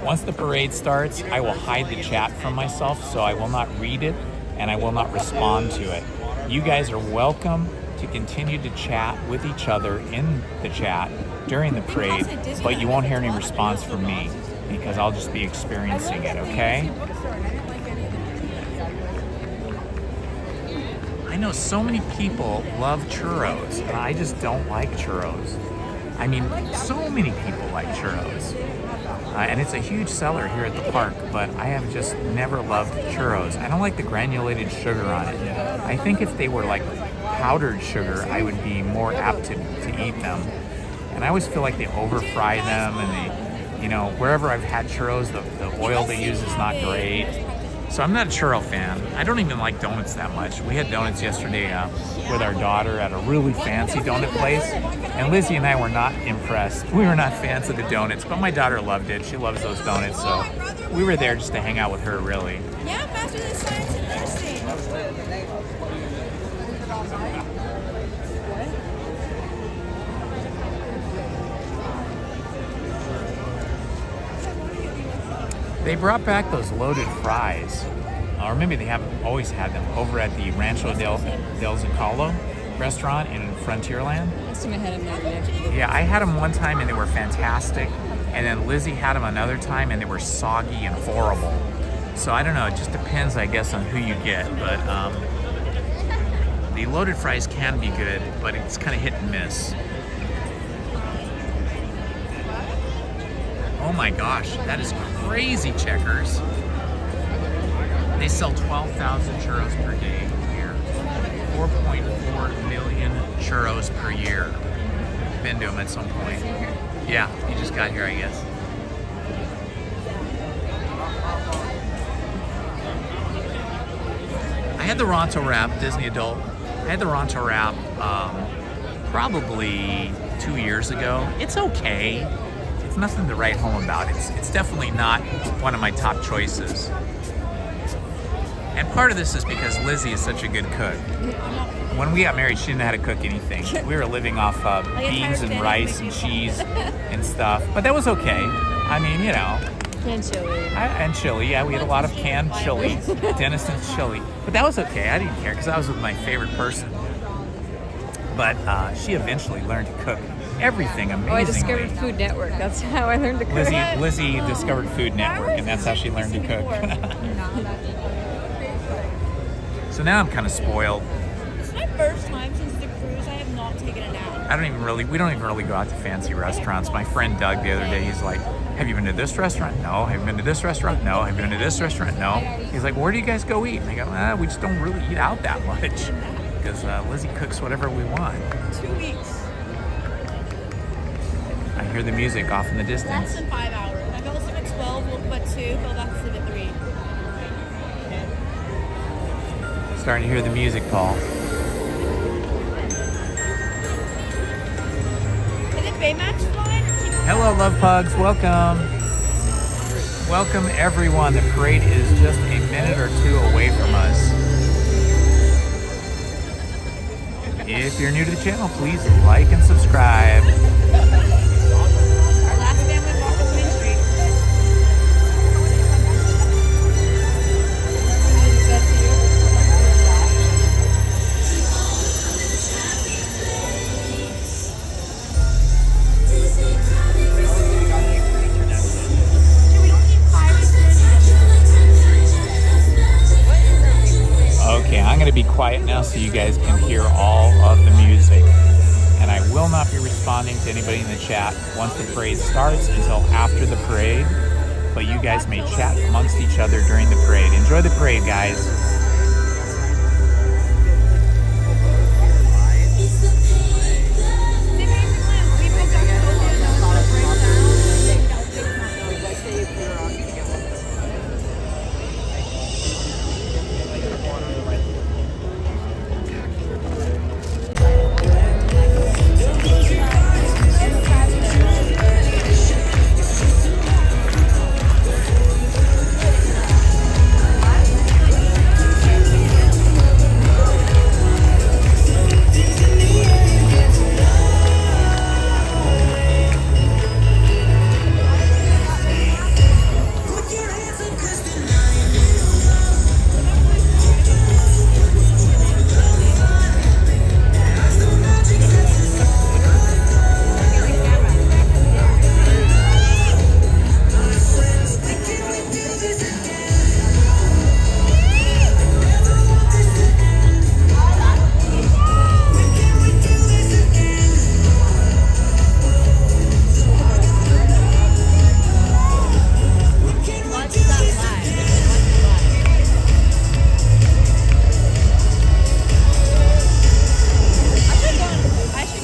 Once the parade starts, I will hide the chat from myself, so I will not read it and I will not respond to it. You guys are welcome to continue to chat with each other in the chat during the parade, but you won't hear any response from me because I'll just be experiencing it, okay? I know so many people love churros, and I just don't like churros. I mean, so many people like churros. And it's a huge seller here at the park, but I have just never loved churros. I don't like the granulated sugar on it. I think if they were like powdered sugar, I would be more apt to eat them. And I always feel like they over fry them, and they, you know, wherever I've had churros, the oil they use is not great. So I'm not a churro fan. I don't even like donuts that much. We had donuts yesterday with our daughter at a really fancy donut place, and Lizzie and I were not impressed. We were not fans of the donuts, but my daughter loved it. She loves those donuts, so we were there just to hang out with her, really. Yeah, faster than science and nursing. They brought back those loaded fries, or maybe they haven't always had them, over at the Rancho del Zocalo restaurant in Frontierland. Last time I had them the other day. Yeah, I had them one time and they were fantastic, and then Lizzie had them another time and they were soggy and horrible. So I don't know, it just depends, I guess, on who you get, but the loaded fries can be good, but it's kind of hit and miss. Oh my gosh, that is crazy, Checkers. They sell 12,000 churros per day here. 4.4 million churros per year. Been to them at some point. Yeah, you just got here, I guess. I had the Ronto Wrap, Disney Adult. I had the Ronto Wrap probably 2 years ago. It's okay. It's nothing to write home about. It's definitely not one of my top choices. And part of this is because Lizzie is such a good cook. When we got married, she didn't know how to cook anything. We were living off beans and rice and cheese and stuff. But that was okay. I mean, you know. Canned chili. And chili, yeah. We had a lot of canned chili. Denison's chili. But that was okay. I didn't care because I was with my favorite person. But she eventually learned to cook everything amazingly. Oh, I discovered Food Network. That's how I learned to cook. Lizzie discovered Food Network, and that's how she learned to cook. So now I'm kind of spoiled. It's my first time since the cruise. I have not taken a nap. We don't even really go out to fancy restaurants. My friend Doug the other day, he's like, have you been to this restaurant? No. Have you been to this restaurant? No. Have you been to this restaurant? No. He's like, where do you guys go eat? And I go, we just don't really eat out that much. Because Lizzie cooks whatever we want. 2 weeks. I hear the music off in the Less distance. than 5 hours. I fell asleep at 12, woke up at 2, fell back asleep at 3. Starting to hear the music, Paul. Is it Baymax flying? Hello, love pugs. Welcome. Welcome, everyone. The parade is just a minute or two away from us. If you're new to the channel, please like and subscribe. Our last family walk is Main Street. Okay, I'm going to be quiet now so you guys can hear all of the music. And I will not be responding to anybody in the chat once the parade starts until after the parade. but you guys may chat amongst each other during the parade. Enjoy the parade, guys.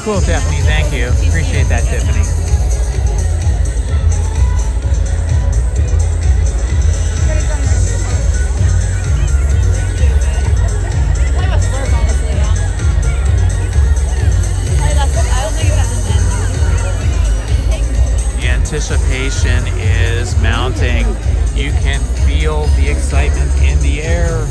Cool, Tiffany. Thank you. Appreciate that, Tiffany. The anticipation is mounting. You can feel the excitement in the air.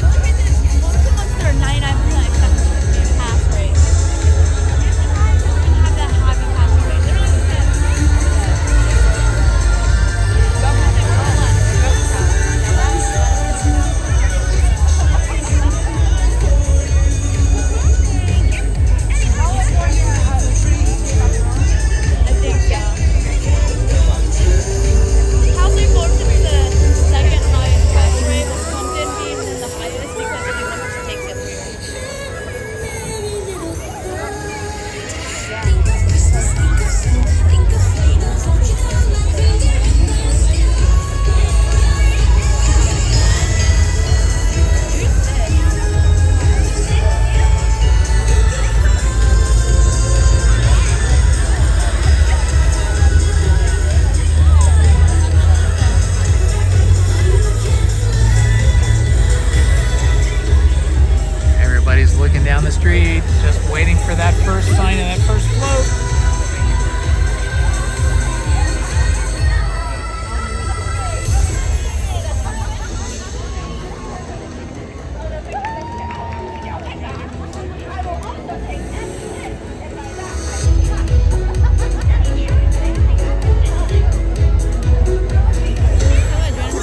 Looking down the street, just waiting for that first sign and that first float. This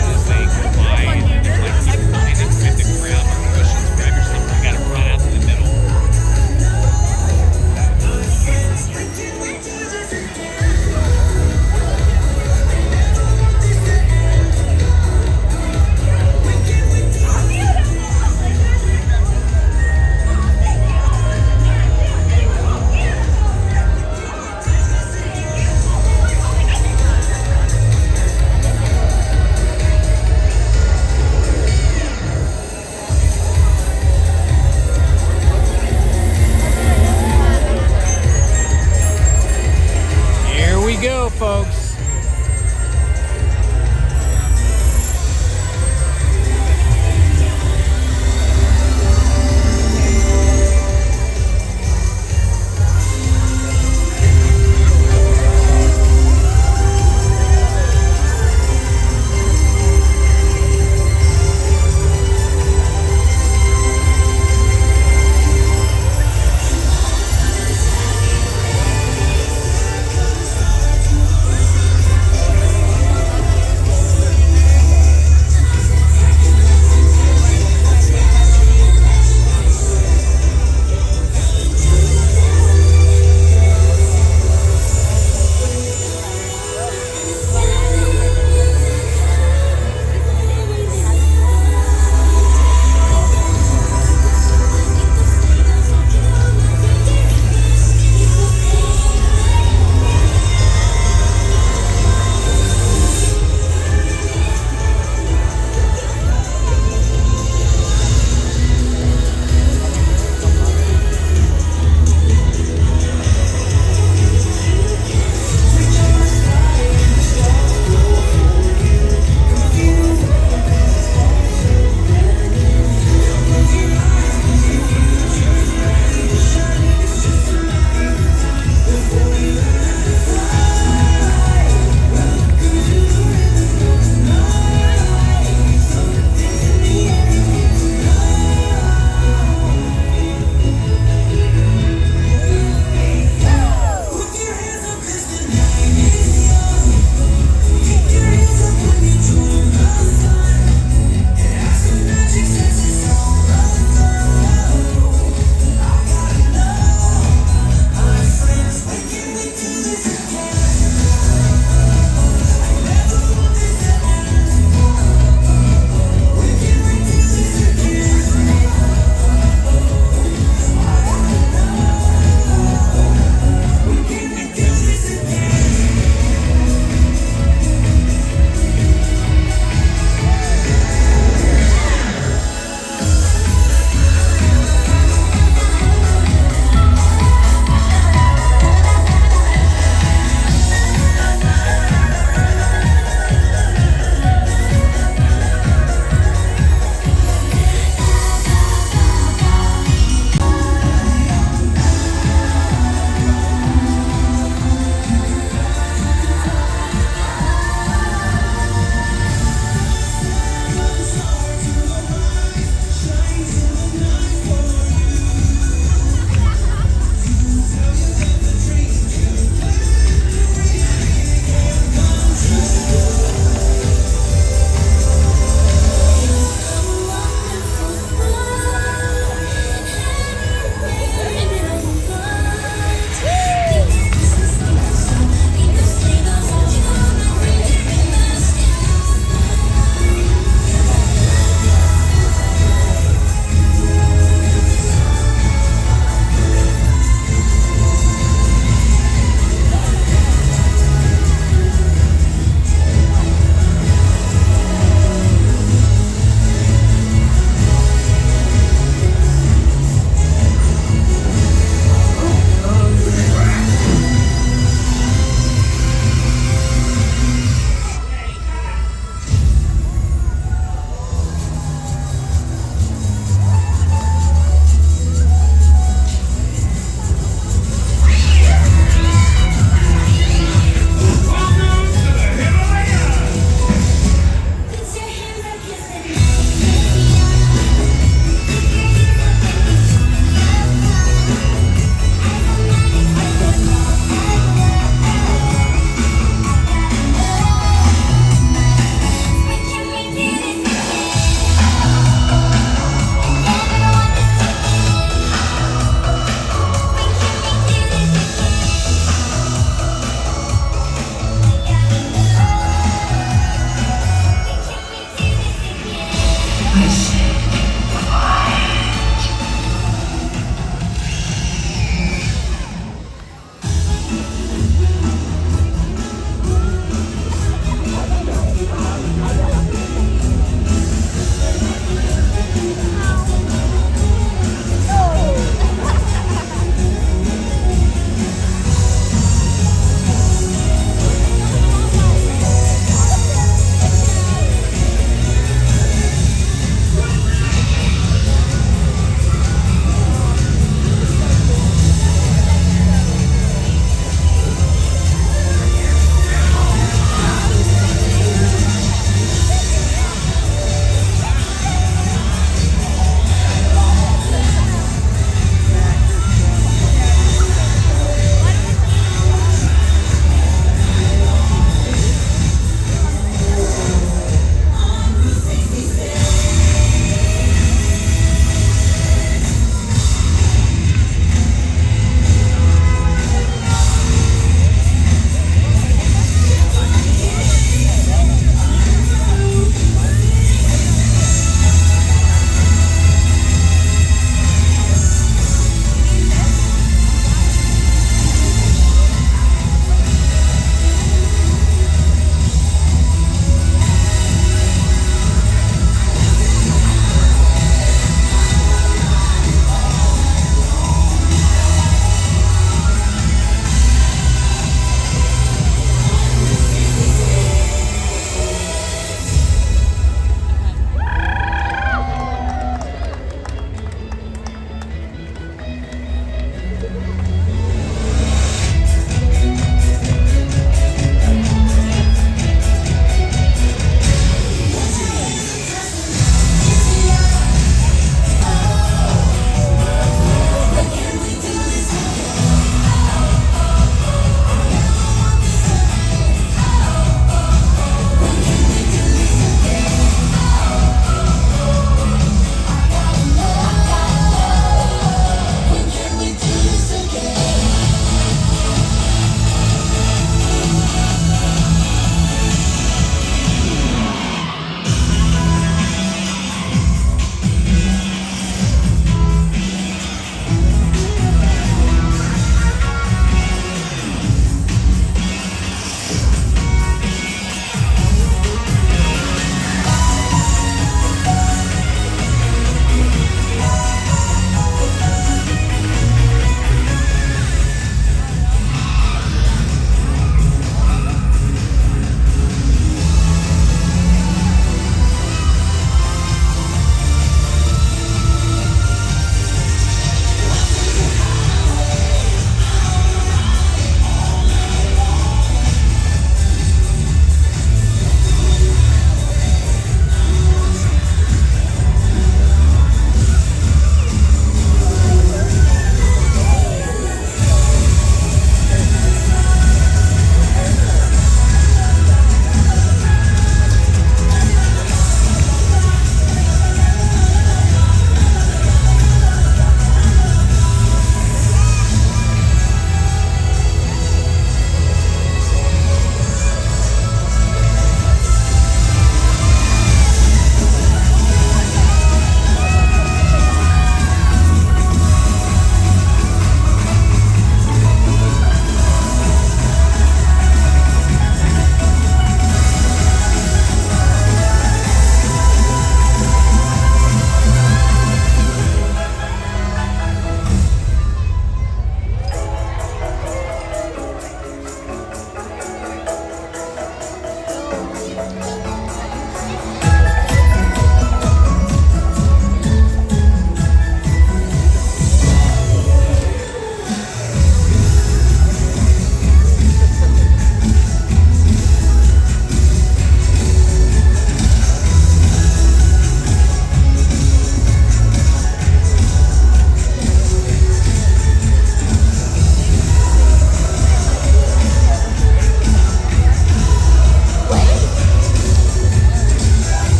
is like goodbye, and then there's like people kind of with the crowd.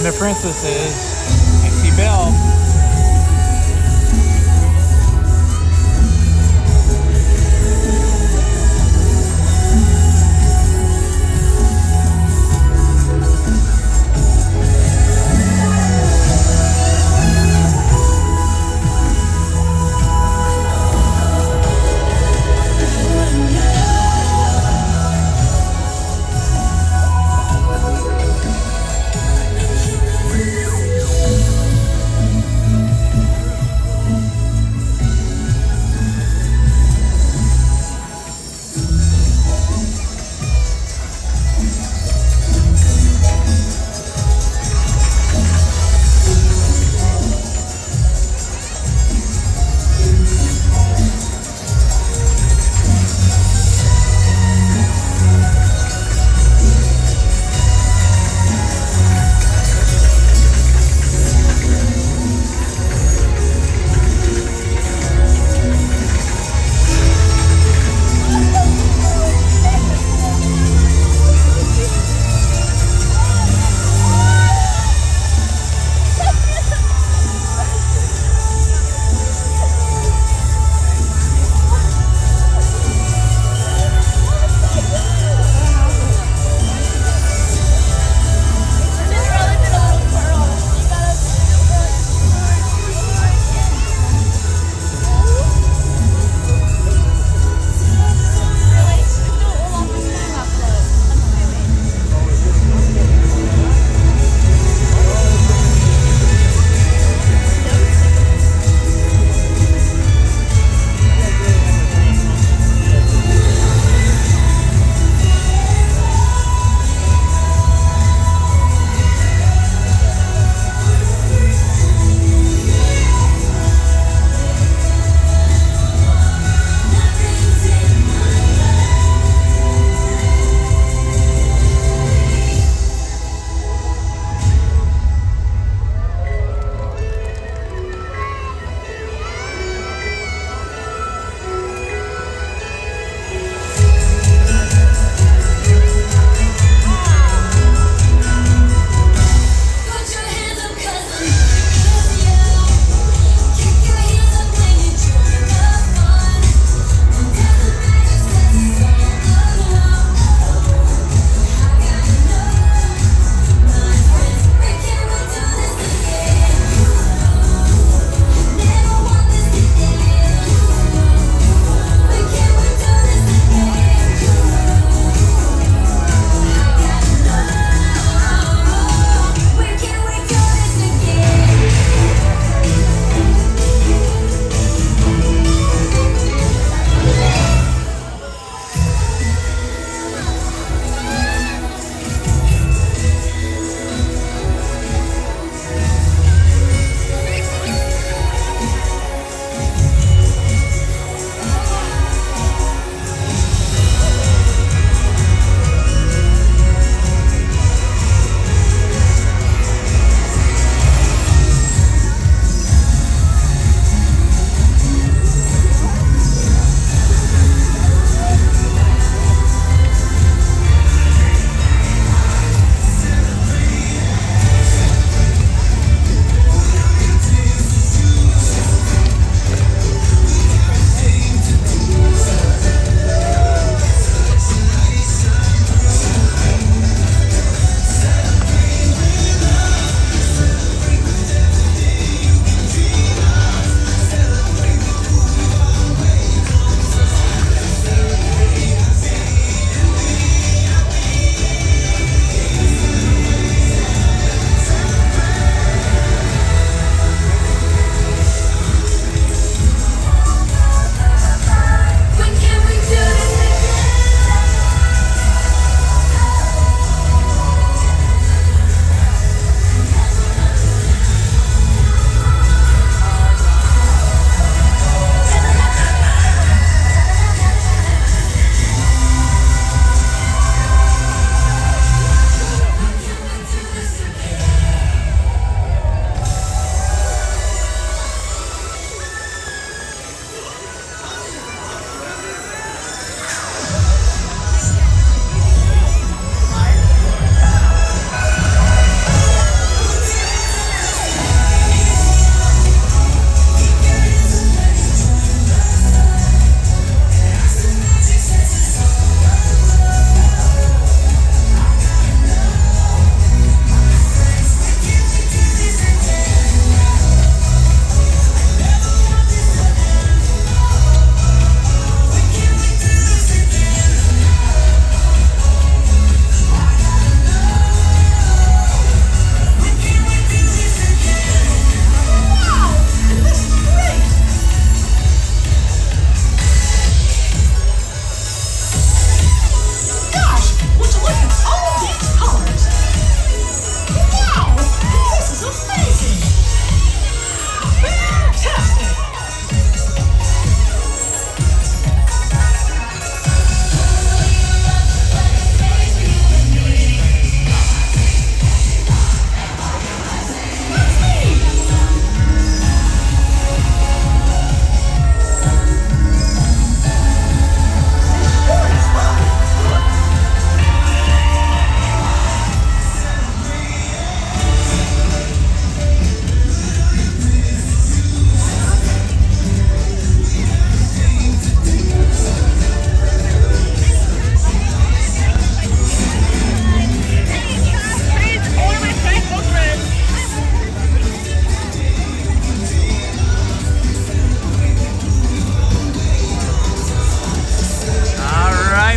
Found the princesses. I see Belle.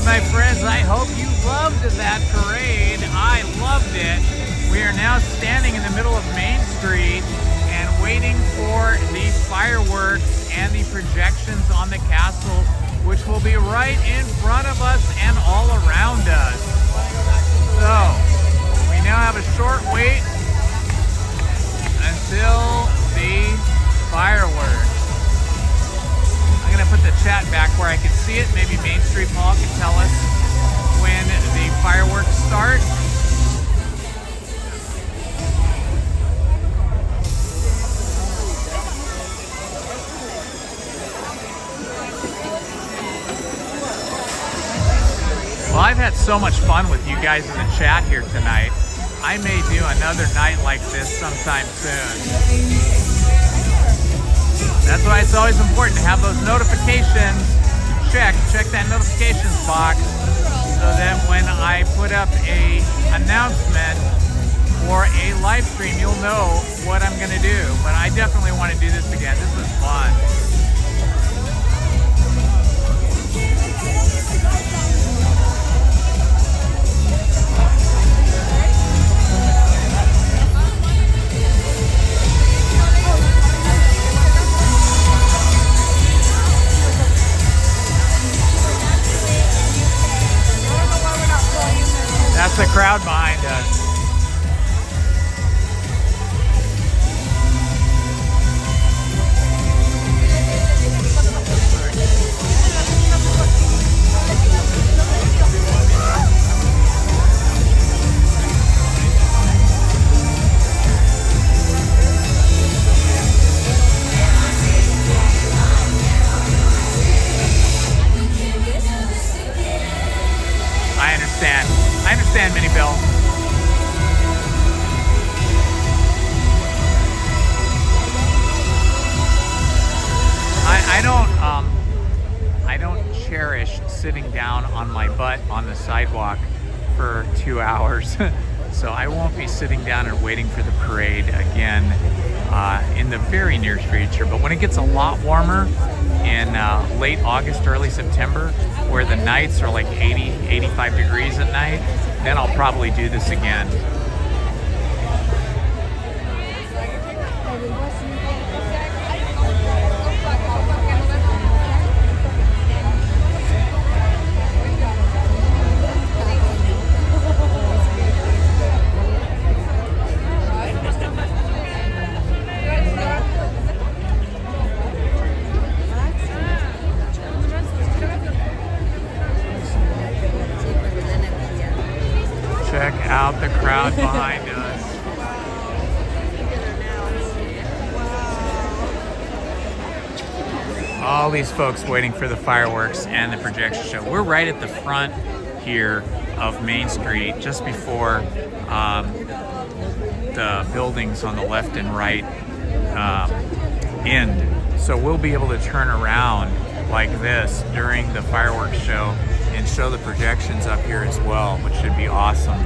right, my friends, I hope you loved that parade. I loved it. We are now standing in the middle of Main Street and waiting for the fireworks and the projections on the castle, which will be right in front of us and all around us. So, we now have a short wait until the fireworks. I'm gonna put the chat back where I can see it. Maybe Main Street Paul can tell us when the fireworks start. Well, I've had so much fun with you guys in the chat here tonight. I may do another night like this sometime soon. That's why it's always important to have those notifications. Check that notifications box so that when I put up a announcement or a live stream, you'll know what I'm gonna do. But I definitely want to do this again. This was fun. That's the crowd behind us. I understand, Minnie Bill. I don't cherish sitting down on my butt on the sidewalk for 2 hours. So I won't be sitting down and waiting for the parade again in the very near future. But when it gets a lot warmer in late August, early September, where the nights are like 80, 85 degrees at night, then I'll probably do this again. Check out the crowd behind us. All these folks waiting for the fireworks and the projection show. We're right at the front here of Main Street, just before the buildings on the left and right end. So we'll be able to turn around like this during the fireworks show and show the projections up here as well, which should be awesome.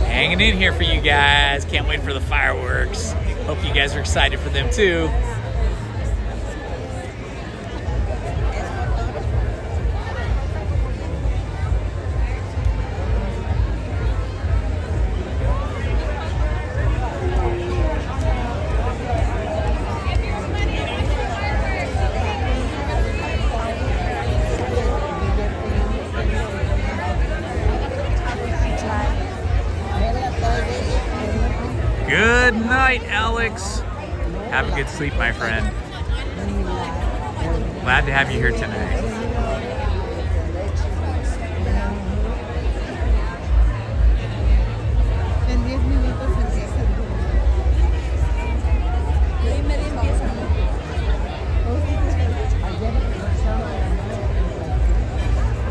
Hanging in here for you guys. Can't wait for the fireworks. Hope you guys are excited for them too. Good night, Alex. Have a good sleep, my friend. Glad to have you here tonight.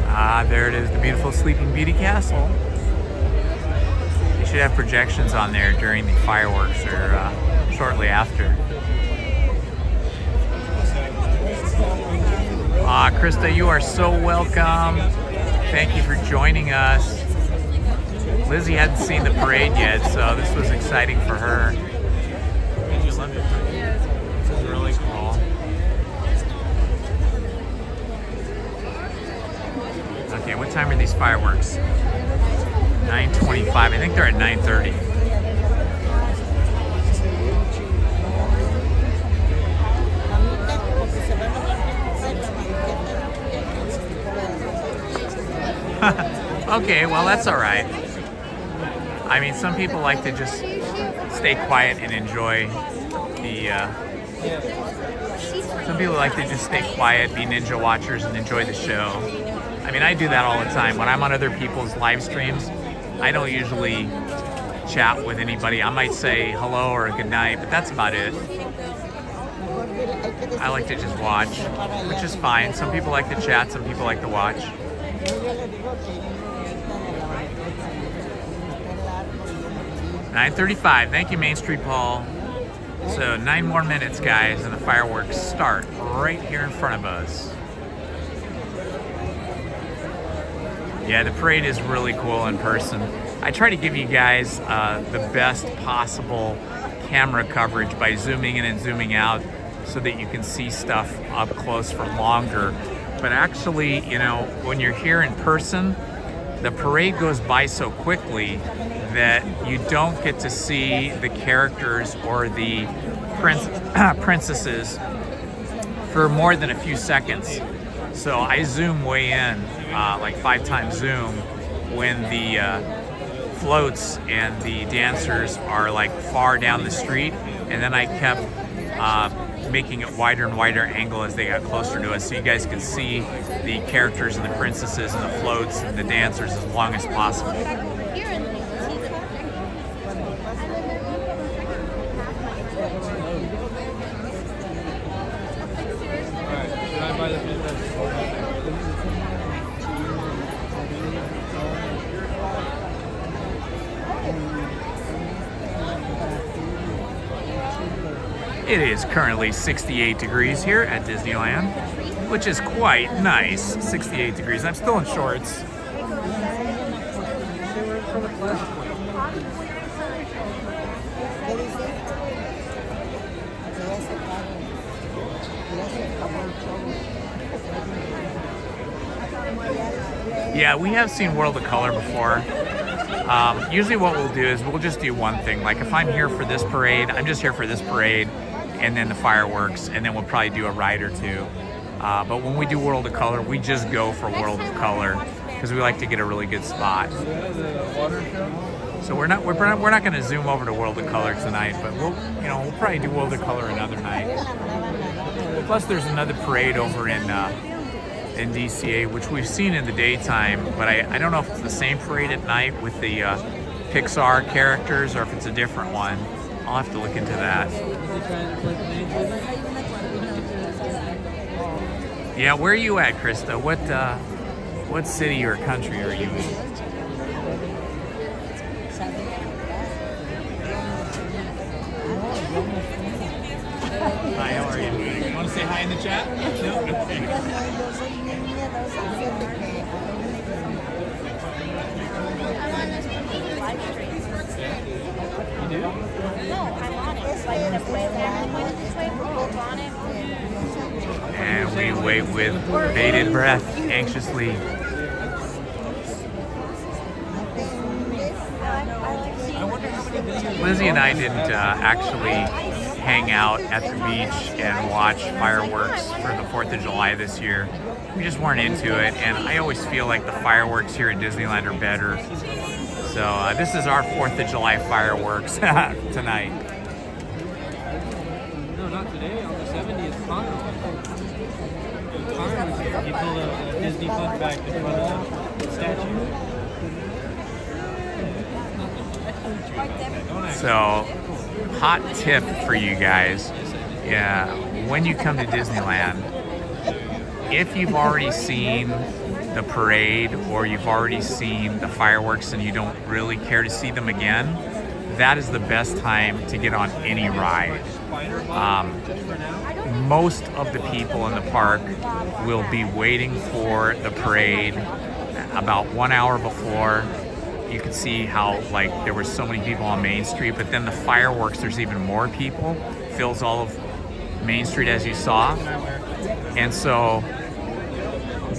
Ah, there it is, the beautiful Sleeping Beauty Castle. They should have projections on there during the fireworks or shortly after. Ah, Krista, you are so welcome. Thank you for joining us. Lizzie hadn't seen the parade yet, so this was exciting for her. Did you love it? This is really cool. Okay, what time are these fireworks? 9:25. I think they're at 9:30. Okay, well, that's all right. I mean, some people like to just stay quiet and enjoy the some people like to just stay quiet, be ninja watchers, and enjoy the show. I mean, I do that all the time. When I'm on other people's live streams, I don't usually chat with anybody. I might say hello or good night, but that's about it. I like to just watch, which is fine. Some people like to chat, some people like to watch. $9:35. Thank you, Main Street Paul. So 9 more minutes, guys, and the fireworks start right here in front of us. Yeah, the parade is really cool in person. I try to give you guys the best possible camera coverage by zooming in and zooming out so that you can see stuff up close for longer. But actually, you know, when you're here in person, the parade goes by so quickly that you don't get to see the characters or the princesses for more than a few seconds. So I zoom way in, like 5 times zoom, when the floats and the dancers are like far down the street, and then I kept making it wider and wider angle as they got closer to us, so you guys could see the characters and the princesses and the floats and the dancers as long as possible. It is currently 68 degrees here at Disneyland, which is quite nice. 68 degrees. I'm still in shorts. Yeah, we have seen World of Color before. Usually what we'll do is we'll just do one thing. Like if I'm here for this parade, I'm just here for this parade, and then the fireworks, and then we'll probably do a ride or two. But when we do World of Color, we just go for World of Color because we like to get a really good spot. So we're not going to zoom over to World of Color tonight, but we'll probably do World of Color another night. Plus, there's another parade over in DCA, which we've seen in the daytime, but I don't know if it's the same parade at night with the Pixar characters or if it's a different one. I'll have to look into that. Yeah, where are you at, Krista? What city or country are you in? Hi, how are you? You want to say hi in the chat? No? Okay. You do? No, I'm on it. It's like the way that I'm this way, we're both on it. And we wait with bated breath, anxiously. Lizzie and I didn't actually hang out at the beach and watch fireworks for the 4th of July this year. We just weren't into it, and I always feel like the fireworks here at Disneyland are better. So this is our 4th of July fireworks tonight. No, not today. On the 70th, Connor he pulled a Disney fun fact in front of the statue. So, hot tip for you guys. Yeah, when you come to Disneyland, if you've already seen the parade or you've already seen the fireworks and you don't really care to see them again, that is the best time to get on any ride. Most of the people in the park will be waiting for the parade about 1 hour before. You can see how like there were so many people on Main Street, but then the fireworks, there's even more people. Fills all of Main Street as you saw. And so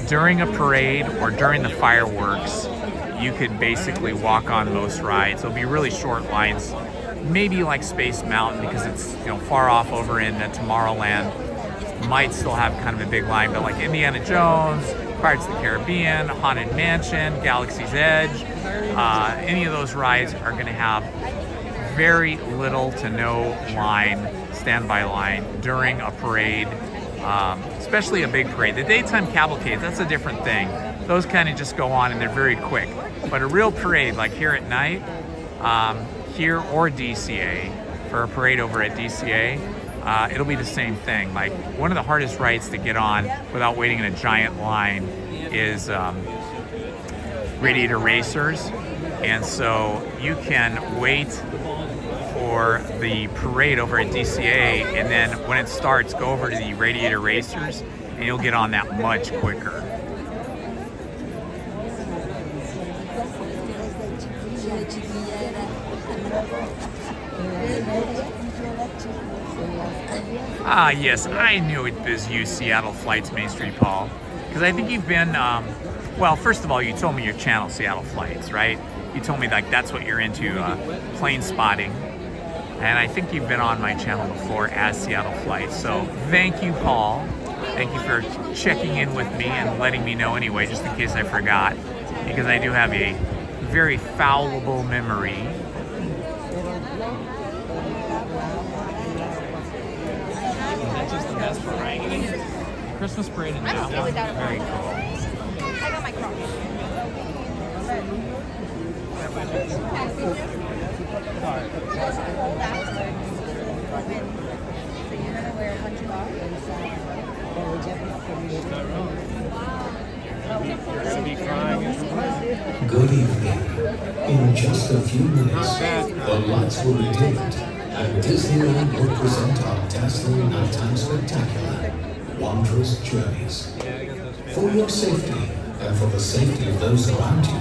during a parade or during the fireworks, you could basically walk on most rides. There'll be really short lines, maybe like Space Mountain because it's far off over in Tomorrowland. Might still have kind of a big line, but like Indiana Jones, Pirates of the Caribbean, Haunted Mansion, Galaxy's Edge, any of those rides are going to have very little to no line, standby line during a parade, especially a big parade. The daytime cavalcades, that's a different thing. Those kind of just go on and they're very quick. But a real parade, like here at night, here or DCA, for a parade over at DCA, it'll be the same thing. Like one of the hardest rides to get on without waiting in a giant line is Radiator Racers. And so you can wait for the parade over at DCA, and then when it starts, go over to the Radiator Racers, and you'll get on that much quicker. Ah, yes, I knew it was you, Seattle Flights Main Street Paul, because I think you've been, well, first of all, you told me your channel, Seattle Flights, right? You told me like that's what you're into, plane spotting. And I think you've been on my channel before as Seattle Flights. So thank you, Paul. Thank you for checking in with me and letting me know anyway, just in case I forgot, because I do have a very fallible memory. That's just the best variety. Christmas parade in that one. Very cool. I got my Crocs. Good evening. In just a few minutes, the lights will be dimmed and Disneyland will present our dazzling nighttime spectacular, Wondrous Journeys. For your safety and for the safety of those around you,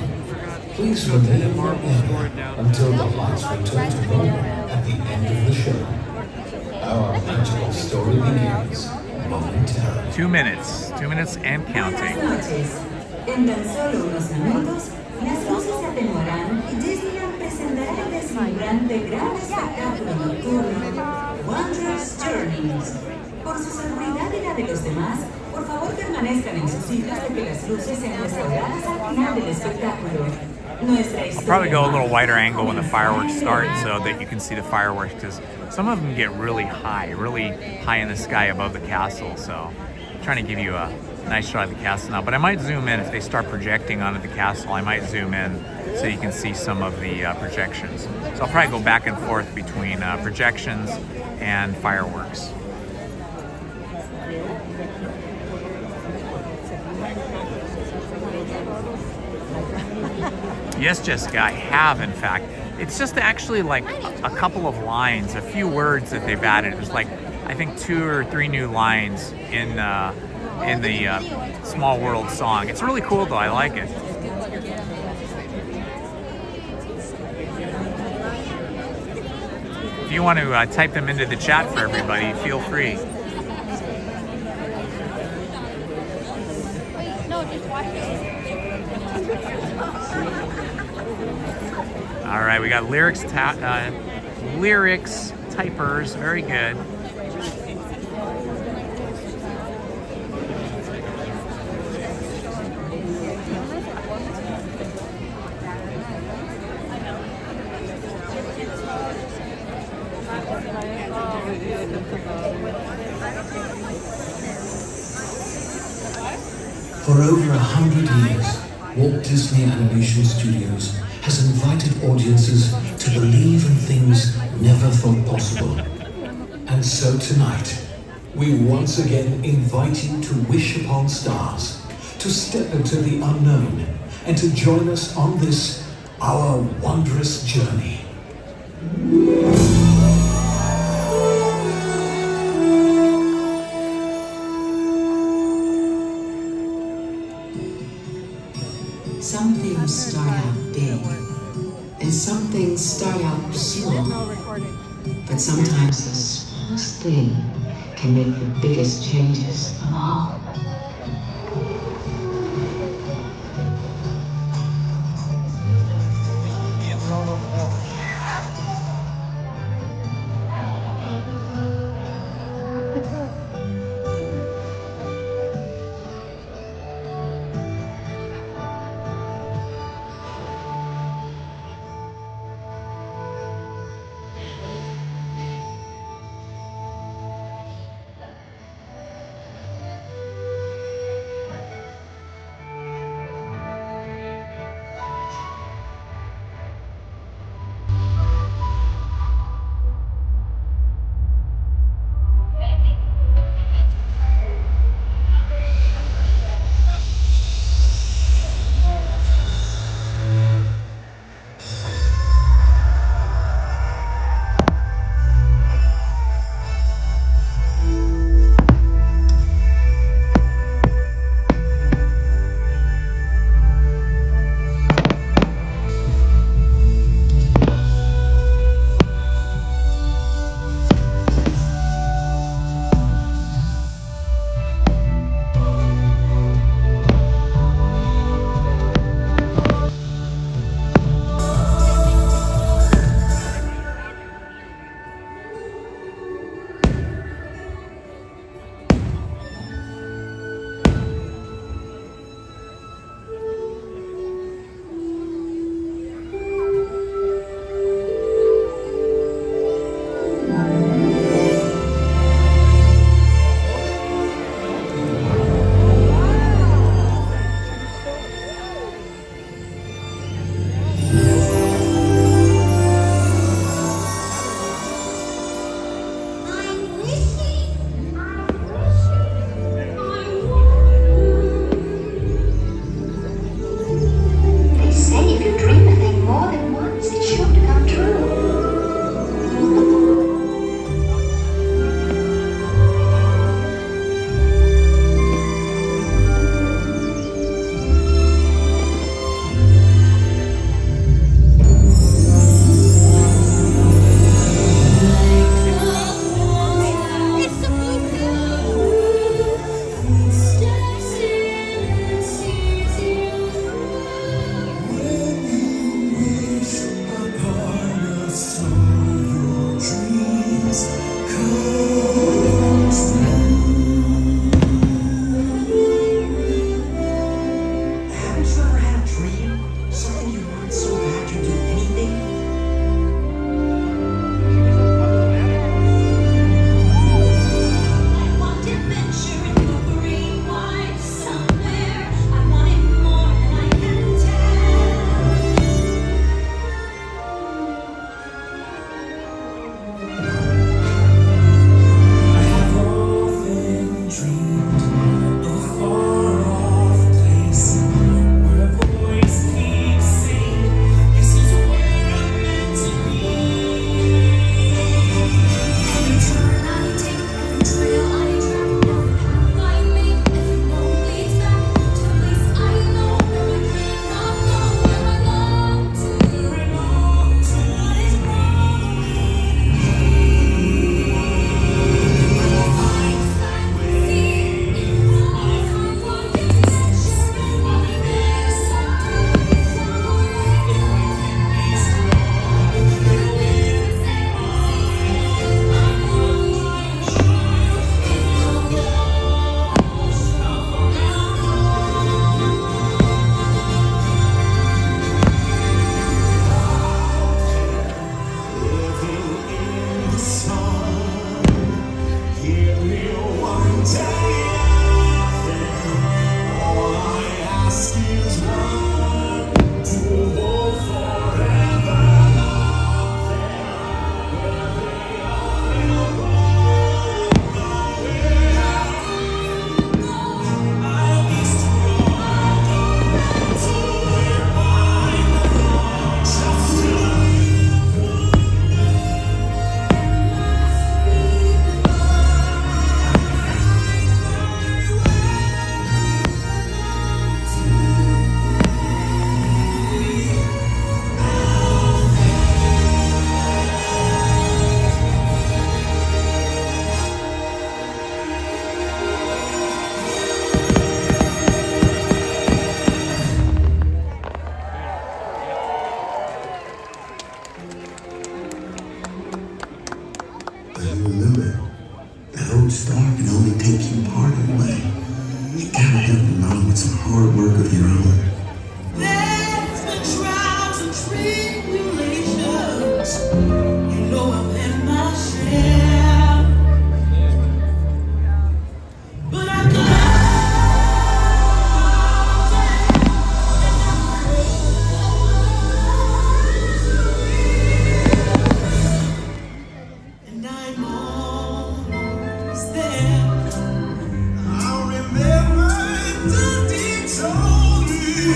please remain in your area until the lights return to normal at the end of the show. Our magical story begins momentarily. 2 minutes and counting. Buenas noches. En tan solo unos minutos, las luces se atenuarán y Disneyland presentará el deslumbrante gran espectáculo nocturno Wondrous Journeys. Por su seguridad y la de los demás, por favor permanezcan en sus sillas de que las luces sean restauradas al final del espectáculo. I'll probably go a little wider angle when the fireworks start so that you can see the fireworks, because some of them get really high in the sky above the castle. So I'm trying to give you a nice shot of the castle now, but I might zoom in if they start projecting onto the castle. I might zoom in so you can see some of the projections. So I'll probably go back and forth between projections and fireworks. Yes, Jessica, I have, in fact. It's just actually like a couple of lines, a few words that they've added. There's like, I think 2 or 3 new lines in the Small World song. It's really cool though, I like it. If you want to type them into the chat for everybody, feel free. No, just watch it. All right, we got lyrics typers, very good. For over 100 years, Walt Disney Animation Studios has invited audiences to believe in things never thought possible. And so tonight, we once again invite you to wish upon stars, to step into the unknown, and to join us on this, our wondrous journey. Some things start out big, and some things start out small. But sometimes the smallest thing can make the biggest changes of all. Remember, that old star can only take you part of the way. You gotta help them along with some hard work of your own. There's been trials and tribulations. You know I've had my share. But I and I'm almost there. I remember the detour.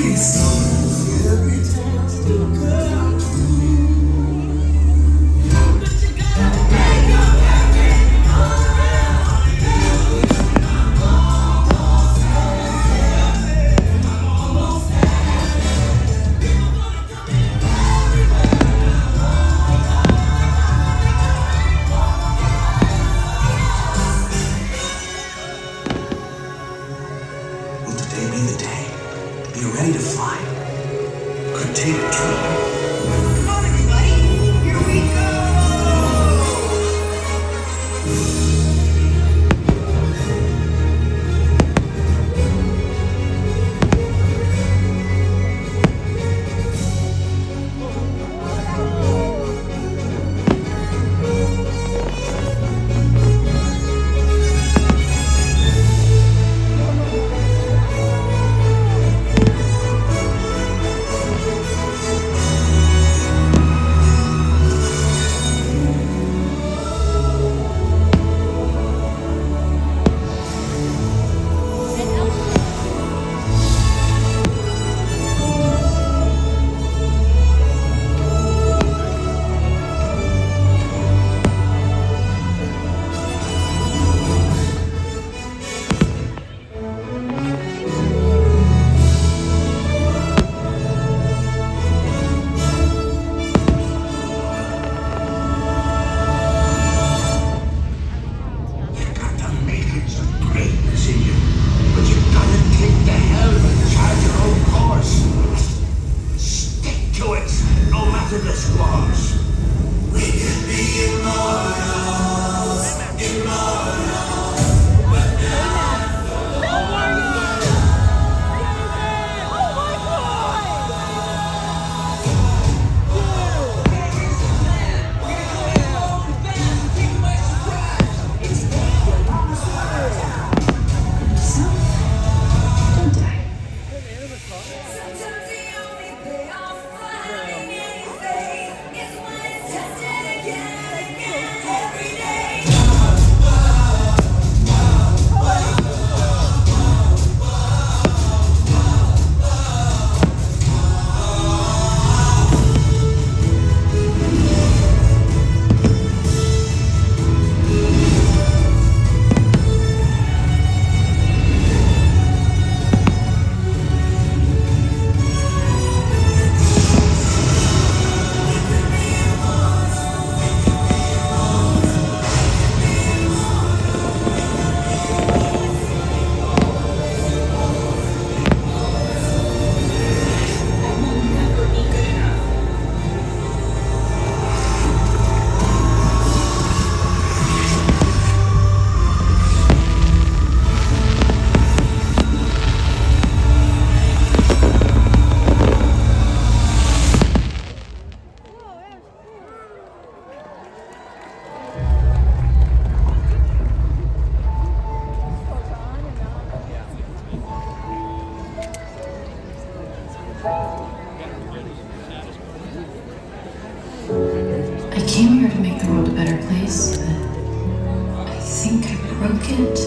the world a better place, but I think I broke it.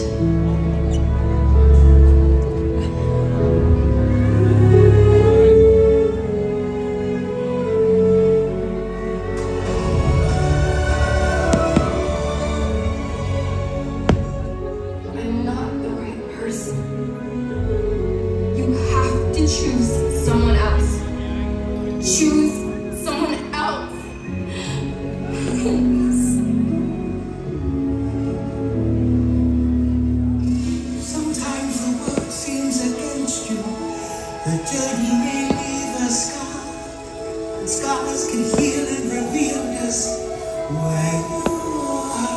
I'm not the right person. You have to choose someone else. Choose someone else. Please. Sometimes the world seems against you. The journey may leave a scar. And scars can heal and reveal just where you are.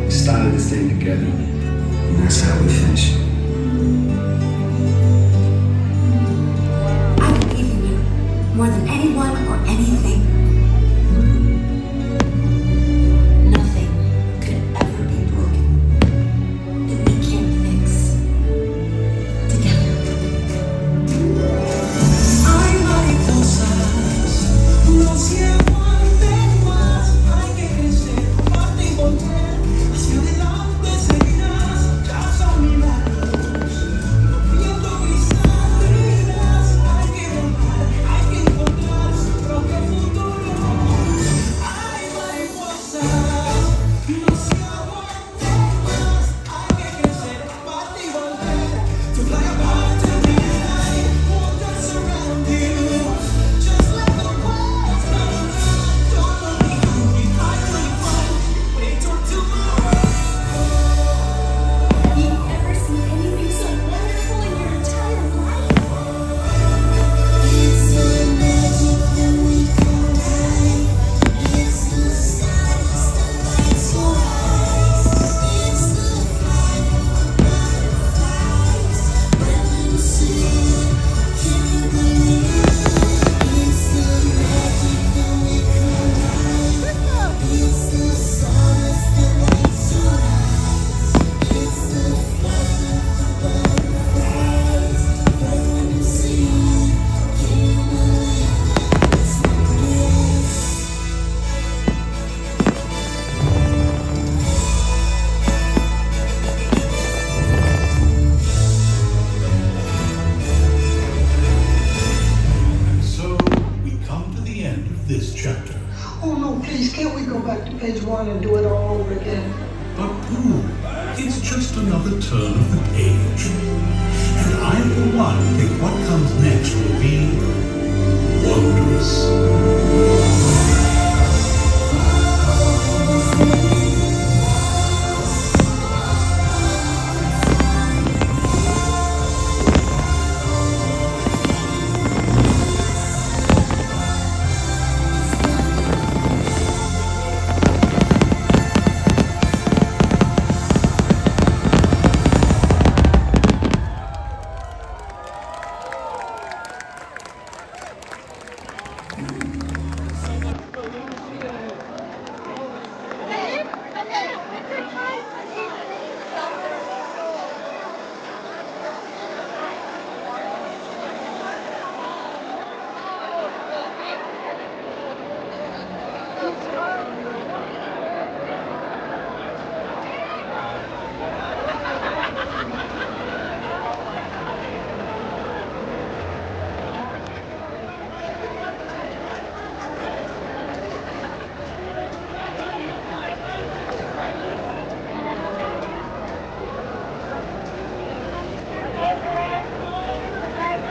Started this thing together, and that's how we finish. I believe in you more than anyone or anything. Nothing could ever be broken that we can't fix together. Ay, mariposas, no siempre más. Hay que crecer, parte y volver. Hacia adelante seguirás, ya son milagros. Viendo cristales, hay que volar, hay que encontrar su propio futuro. Ay, mariposas, no se aguante más. Hay que crecer, parte y volver. To fly apart, to reunite, waters around you. Just let the words come alive. Don't look behind you, fight till you find. Wait till tomorrow. You've never seen anything so wonderful in your entire life. It's the magic that we call life. It's the silence that lights your eyes. It's the flight of the butterflies. When you see it, can you believe it? It's the magic that we call life. It's the silence that lights your eyes. It's the flight of the butterflies. When you see it, can you believe it? It's what it is. And so we come to the end of this chapter. Oh no, please, can't we go back to page 1 and do it all over again? But ooh, it's just another turn of the page. And I, for one, think what comes next will be wondrous.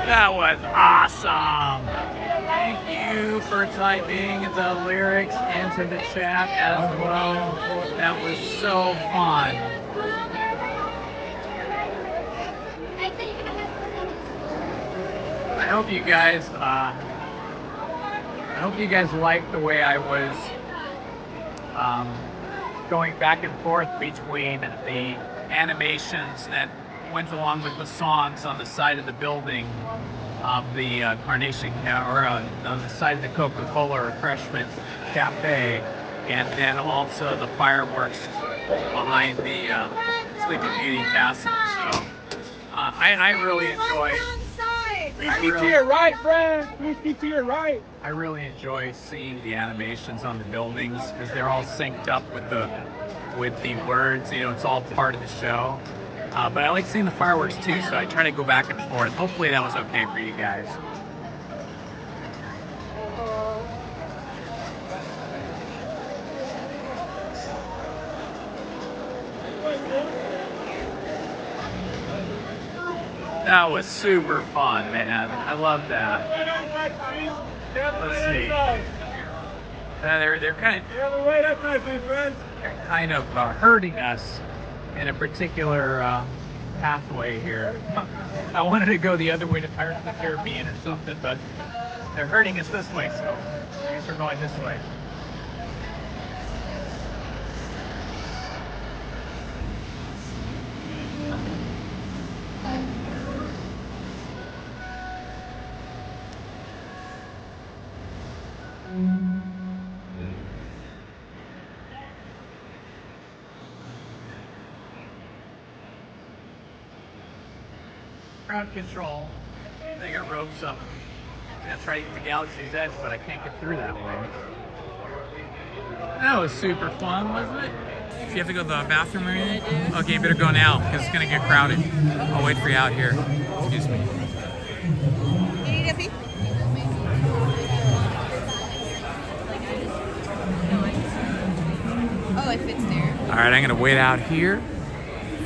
That was awesome. Thank you for typing the lyrics into the chat as well. That was so fun. I hope you guys liked the way I was going back and forth between the animations that went along with the songs on the side of the building of the Carnation, or on the side of the Coca-Cola Refreshment Cafe, and then also the fireworks behind the Sleeping Beauty castle. So I really enjoy. To your right, Brad. To your right. I really enjoy seeing the animations on the buildings because they're all synced up with the words. You know, it's all part of the show. But I like seeing the fireworks too, so I try to go back and forth. Hopefully that was okay for you guys. That was super fun, man. I love that. Let's see. They're kind of herding us in a particular pathway here. I wanted to go the other way to Pirates of the Caribbean or something, but they're herding us this way, so I guess we're going this way. Ground control. They got ropes up. I'm gonna try to get the Galaxy's Edge, but I can't get through that way. That was super fun, wasn't it? If you have to go to the bathroom or anything? Okay, you better go now, because it's gonna get crowded. I'll wait for you out here. Excuse me. You need a pee? Oh, it fits there. All right, I'm gonna wait out here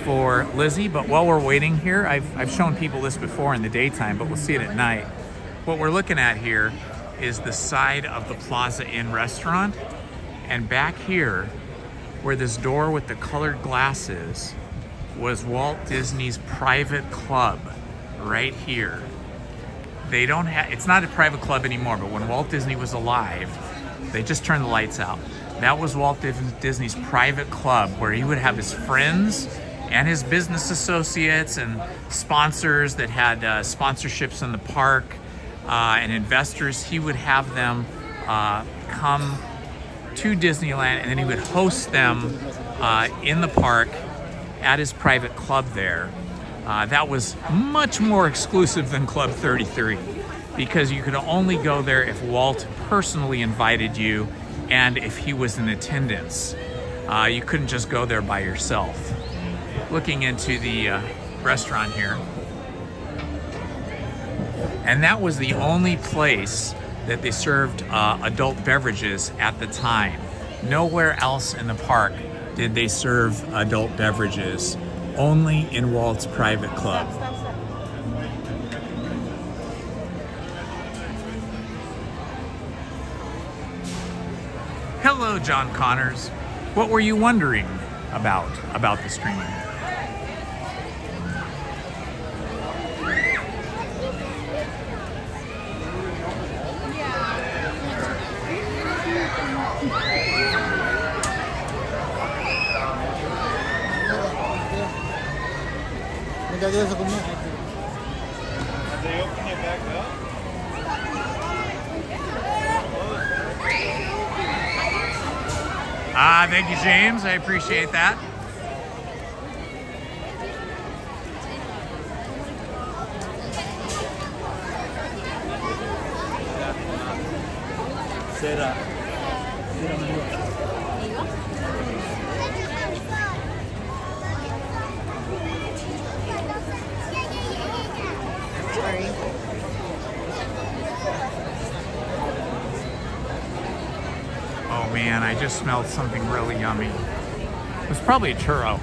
for Lizzie, but while we're waiting here, I've shown people this before in the daytime, but we'll see it at night. What we're looking at here is the side of the Plaza Inn restaurant, and back here, where this door with the colored glass is, was Walt Disney's private club, right here. They don't have, it's not a private club anymore, but when Walt Disney was alive, they just turned the lights out. That was Walt Disney's private club where he would have his friends and his business associates and sponsors that had sponsorships in the park and investors. He would have them come to Disneyland, and then he would host them in the park at his private club there. That was much more exclusive than Club 33 because you could only go there if Walt personally invited you and if he was in attendance. You couldn't just go there by yourself. Looking into the restaurant here. And that was the only place that they served adult beverages at the time. Nowhere else in the park did they serve adult beverages, only in Walt's private club. Hello, John Connors. What were you wondering about the streaming? Are they opening it back up? Thank you, James. I appreciate that. Será. Oh man, I just smelled something really yummy. It was probably a churro.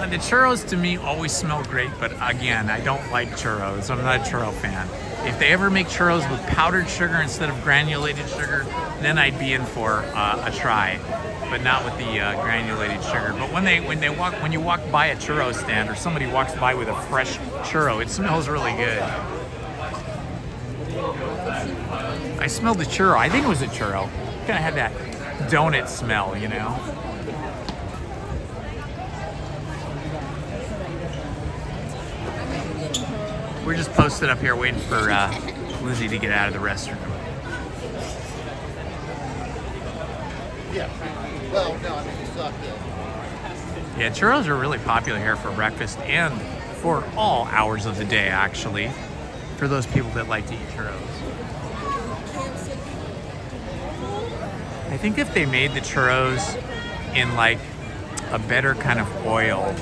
The churros to me always smell great, but again, I don't like churros. I'm not a churro fan. If they ever make churros with powdered sugar instead of granulated sugar, then I'd be in for a try, but not with the granulated sugar. But when you walk by a churro stand or somebody walks by with a fresh churro, it smells really good. I smelled the churro. I think it was a churro. Kind of had that donut smell, you know? We're just posted up here waiting for Lizzie to get out of the restroom. Yeah. Well, no, I mean, Yeah, churros are really popular here for breakfast and for all hours of the day, actually, for those people that like to eat churros. I think if they made the churros in like a better kind of oil,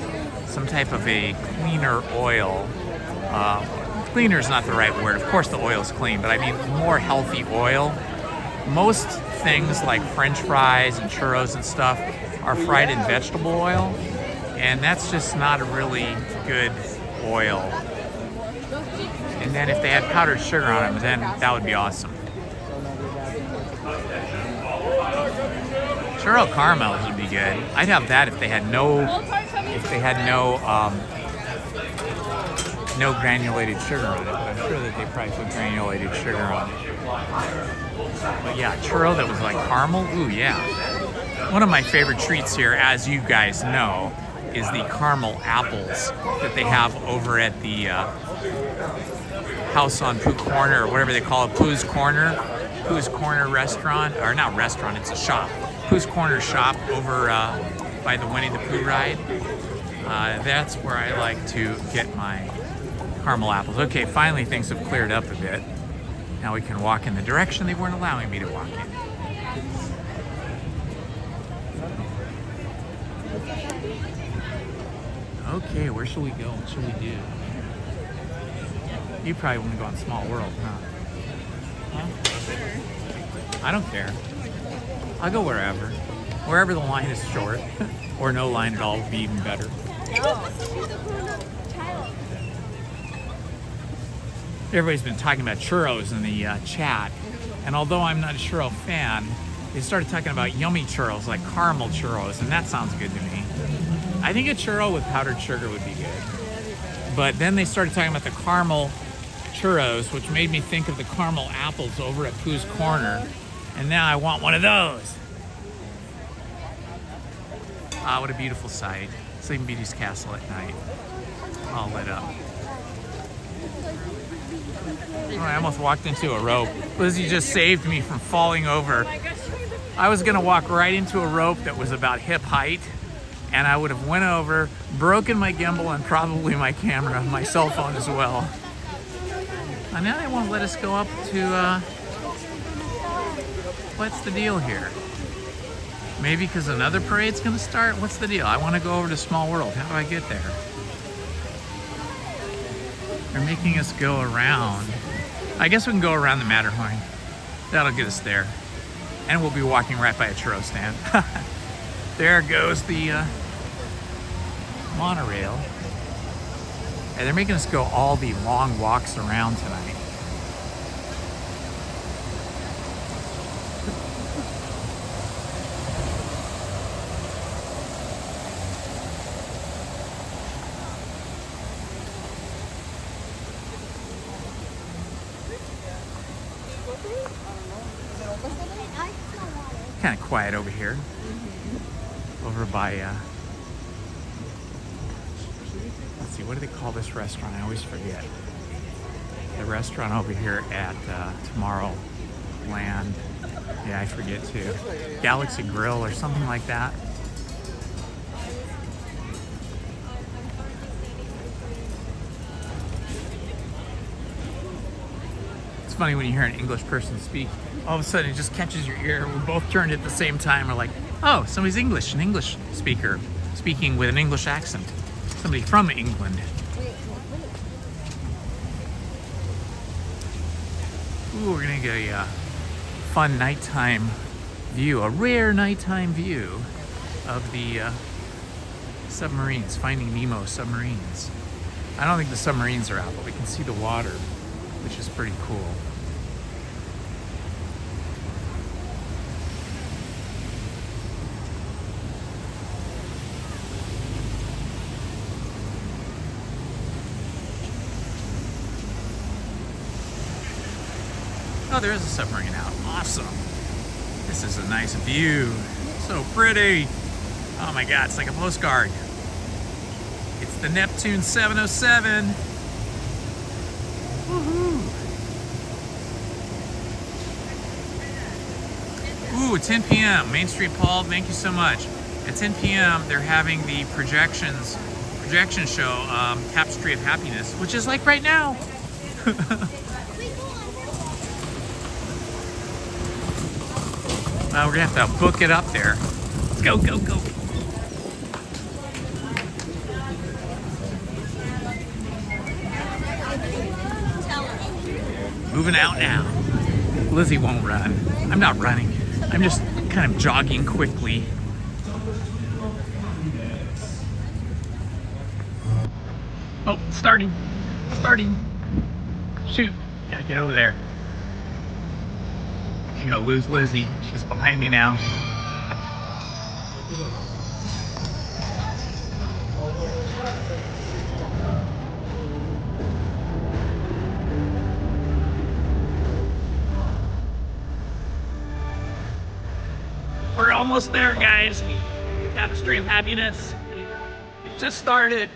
some type of a cleaner oil, cleaner is not the right word. Of course the oil is clean, but I mean more healthy oil. Most things like French fries and churros and stuff are fried in vegetable oil, and that's just not a really good oil. And then if they had powdered sugar on them, then that would be awesome. Churro caramels would be good. I'd have that if they had no no granulated sugar on it, but I'm sure that they probably put granulated sugar on it. But yeah, churro that was like caramel, ooh yeah. One of my favorite treats here, as you guys know, is the caramel apples that they have over at the house on Pooh Corner, or whatever they call it, Pooh's Corner restaurant, or not restaurant, it's a shop. Pooh's Corner shop over by the Winnie the Pooh ride. That's where I like to get my caramel apples. Okay, finally things have cleared up a bit. Now we can walk in the direction they weren't allowing me to walk in. Okay, where shall we go? What shall we do? You probably want to go on Small World, huh? I don't care. I'll go wherever. Wherever the line is short, or no line at all would be even better. Everybody's been talking about churros in the chat, and although I'm not a churro fan, they started talking about yummy churros, like caramel churros, and that sounds good to me. I think a churro with powdered sugar would be good. But then they started talking about the caramel churros, which made me think of the caramel apples over at Pooh's Corner, and now I want one of those. Ah, what a beautiful sight. Sleeping Beauty's castle at night, all lit up. Oh, I almost walked into a rope. Lizzie just saved me from falling over. I was gonna walk right into a rope that was about hip height, and I would have went over, broken my gimbal and probably my camera, my cell phone as well. And now they won't let us go up to, what's the deal here? Maybe because another parade's gonna start? What's the deal? I wanna go over to Small World. How do I get there? They're making us go around. I guess we can go around the Matterhorn. That'll get us there. And we'll be walking right by a churro stand. There goes the monorail. And they're making us go all the long walks around tonight. Kind of quiet over here. Over by, let's see, what do they call this restaurant? I always forget. The restaurant over here at Tomorrowland. Yeah, I forget too. Galaxy Grill or something like that. It's funny when you hear an English person speak, all of a sudden it just catches your ear. We both turned at the same time. We're like, oh, somebody's English, an English speaker, speaking with an English accent. Somebody from England. Ooh, we're gonna get a fun nighttime view, a rare nighttime view of the submarines, Finding Nemo submarines. I don't think the submarines are out, but we can see the water, which is pretty cool. Oh, there is a submarine out. Awesome. This is a nice view. So pretty. Oh my God, it's like a postcard. It's the Neptune 707. Woohoo. Ooh, 10 p.m. Main Street Paul, thank you so much. At 10 p.m. they're having the projection show, Tapestry of Happiness, which is like right now. We're gonna have to book it up there. Let's go, go, go. Moving out now. Lizzie won't run. I'm not running. I'm just kind of jogging quickly. Oh, starting. Shoot, gotta get over there. I'm gonna lose Lizzie. She's behind me now. We're almost there, guys. Tapestry of Happiness. It just started.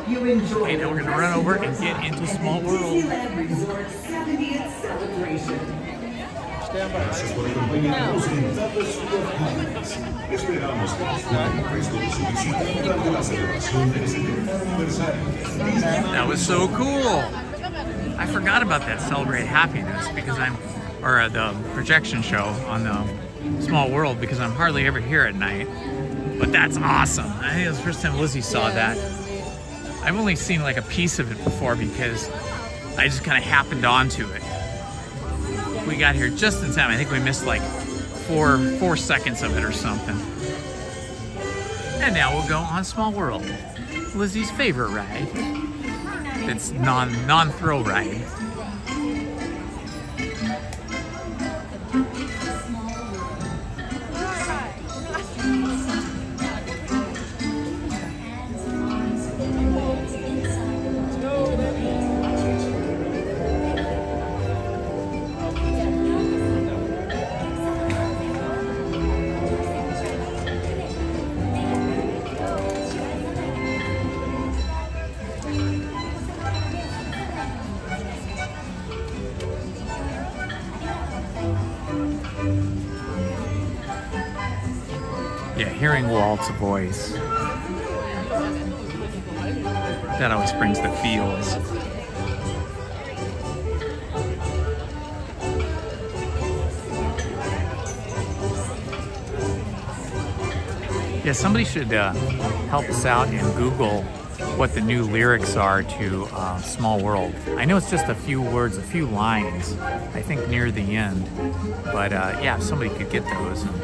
you enjoy. Okay, now we're gonna run over and get into Small World. Disneyland Resort's 70th celebration. Gracias por acompañarnos en Tapestry of Happiness. Esperamos que disfruten el resto de su visita durante la celebración del 70 aniversario. That was so cool. I forgot about that Celebrate Happiness because or the projection show on the Small World because I'm hardly ever here at night. But that's awesome. I think it was the first time Lizzie saw that. I've only seen like a piece of it before because I just kind of happened onto it. We got here just in time. I think we missed like four seconds of it or something. And now we'll go on Small World, Lizzie's favorite ride. It's non-thrill ride. Yeah, hearing Walt's voice, that always brings the feels. Yeah, somebody should help us out and Google what the new lyrics are to Small World. I know it's just a few words, a few lines, I think near the end. But yeah, if somebody could get those and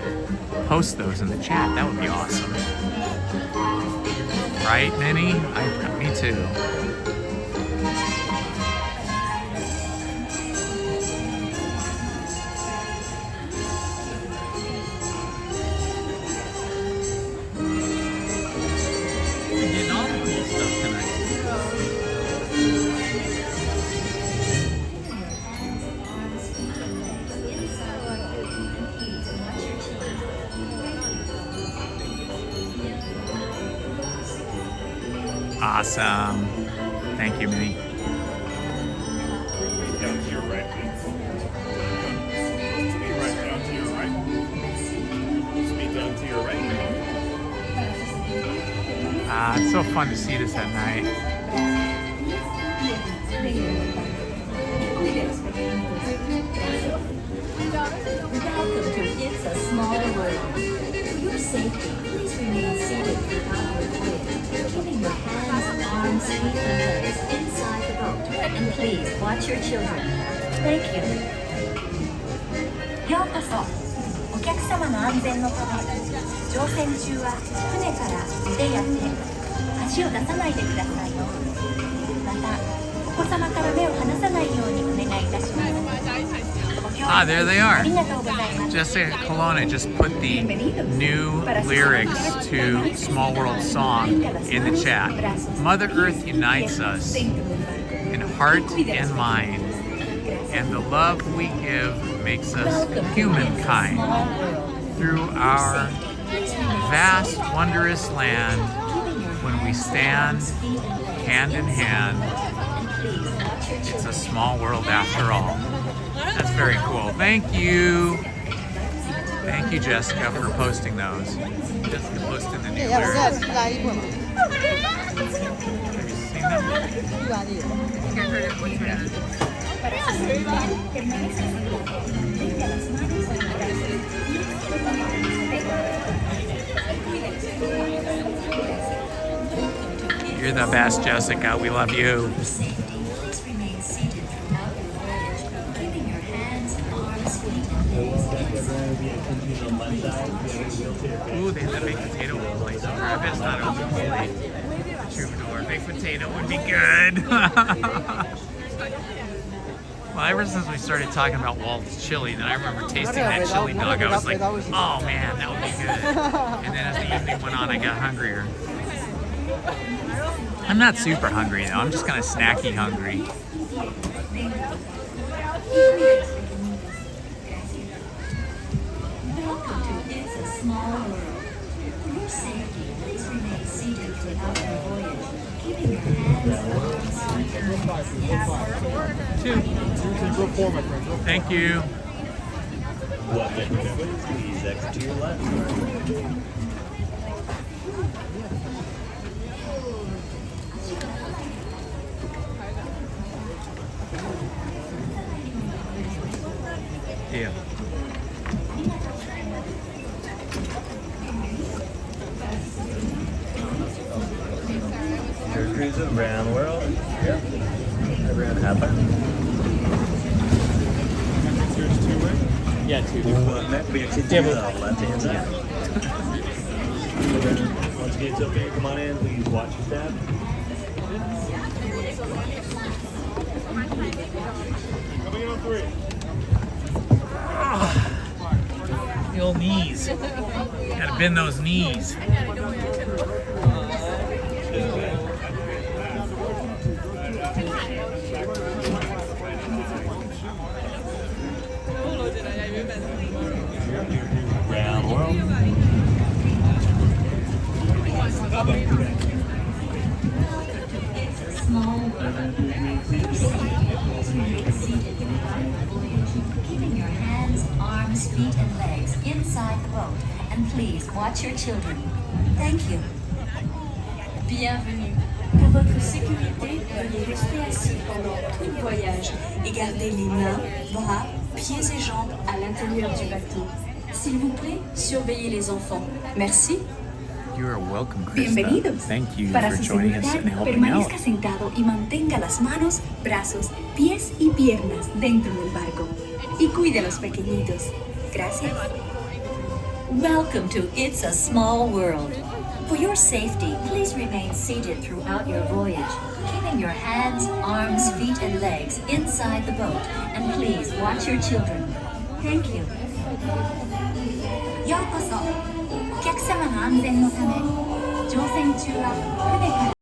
post those in the chat, that would be awesome. Right, Minnie? Me too. We're getting all the cool stuff tonight. Awesome. Thank you, Minnie. Down to your right, please. Speed right down to your right. Speed down to your right. It's so fun to see this at night. Welcome to It's a Small World. For your safety, please remain seated throughout your voyage, keeping your hands, arms, feet, and legs inside the boat. And please watch your children. Thank you. ようこそ。お客様の安全のため、乗船中は船から腕や手、足を出さないでください。また、お子様から目を離さないようにお願いいたします。Ah, there they are. Jessica Colonna just put the new lyrics to Small World song in the chat. Mother Earth unites us in heart and mind, and the love we give makes us humankind. Through our vast, wondrous land, when we stand hand in hand, it's a small world after all. That's very cool. Thank you. Thank you, Jessica, for posting those. Jessica posted the new lyrics. Have you seen them? You're the best, Jessica. We love you. Ooh, they have the baked potato place over. I bet it's not open too late. The troubadour baked potato would be good. Well, ever since we started talking about Walt's chili, then I remember tasting that chili dog. I was like, oh man, that would be good. And then as the evening went on, I got hungrier. I'm not super hungry though. I'm just kind of snacky hungry. Welcome to It's a Small World. For your safety, please remain seated throughout your voyage, Two. Thank you. What next? Please exit to your left. Yeah. Here's cruising around the world. Yep. Around happen. Yeah, two. What next? We exit to the left-hand side. Once again, it's okay. Come on in. Please watch your step. Coming in on 3. The old knees. Gotta bend those knees. Round the world. Keeping your hands, arms, feet, and legs inside the boat. And please watch your children. Thank you. Bienvenue. Pour votre sécurité, veuillez rester assis pendant tout le voyage et garder les mains, bras, pieds et jambes à l'intérieur du bateau. S'il vous plaît, surveillez les enfants. Merci. You are welcome, Krista. Bienvenidos. Thank you Para for su joining us seguridad, and helping out. permanezca sentado y mantenga las manos, brazos, pies y piernas dentro del barco. Y cuide a los pequeñitos. Gracias. Welcome to It's a Small World. For your safety, please remain seated throughout your voyage, keeping your hands, arms, feet, and legs inside the boat. And please watch your children. Thank you. ようこそ。お客様の安全のため、乗船中は船から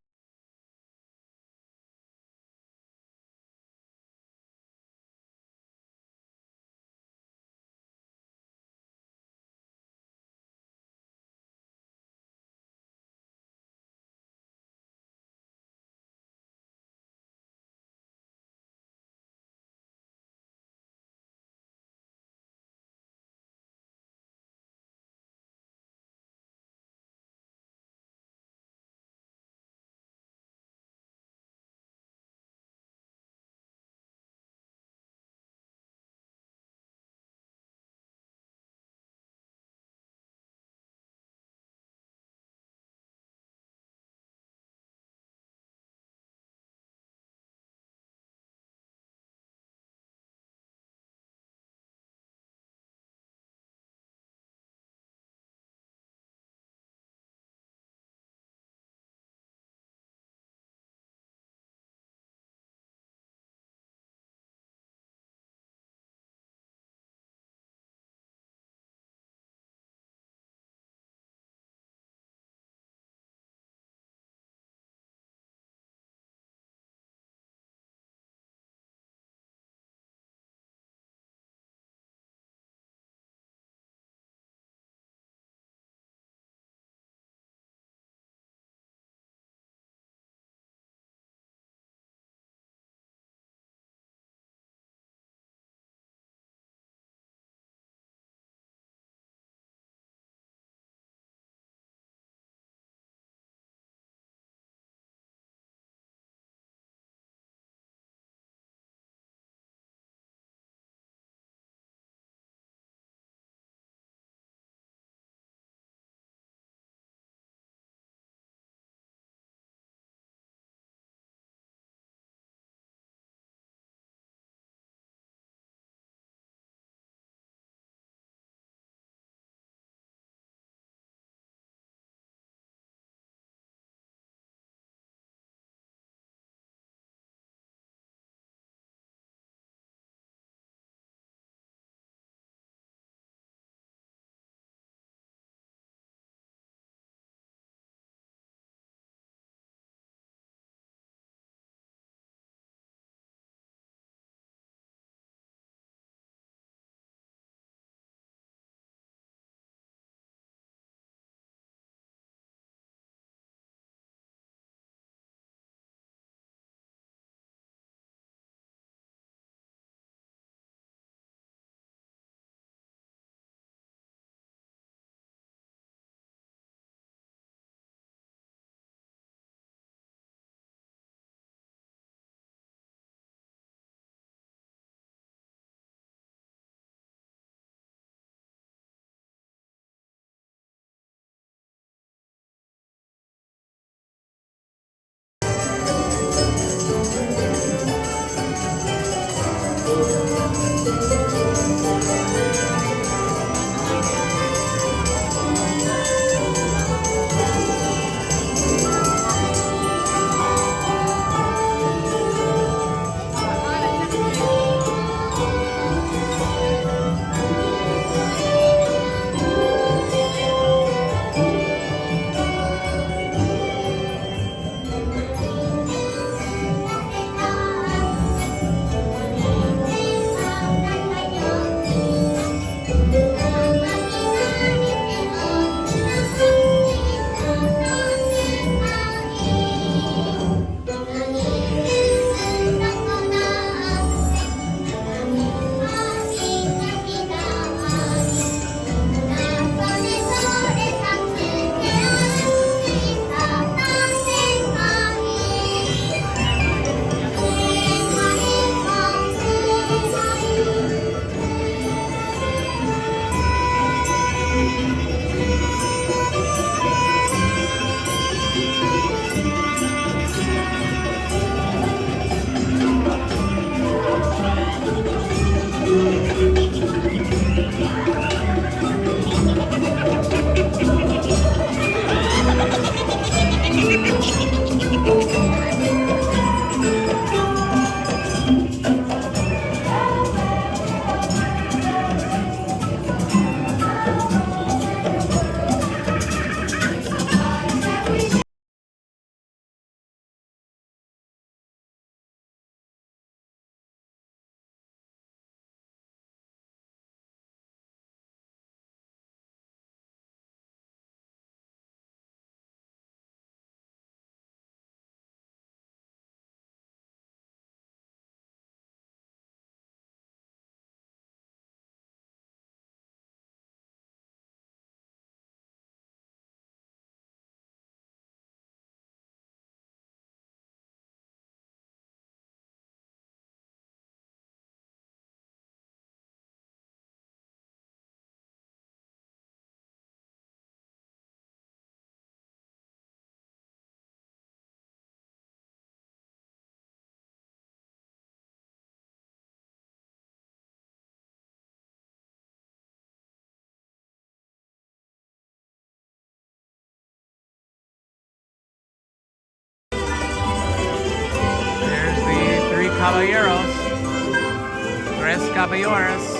caballeros. Tres caballeros.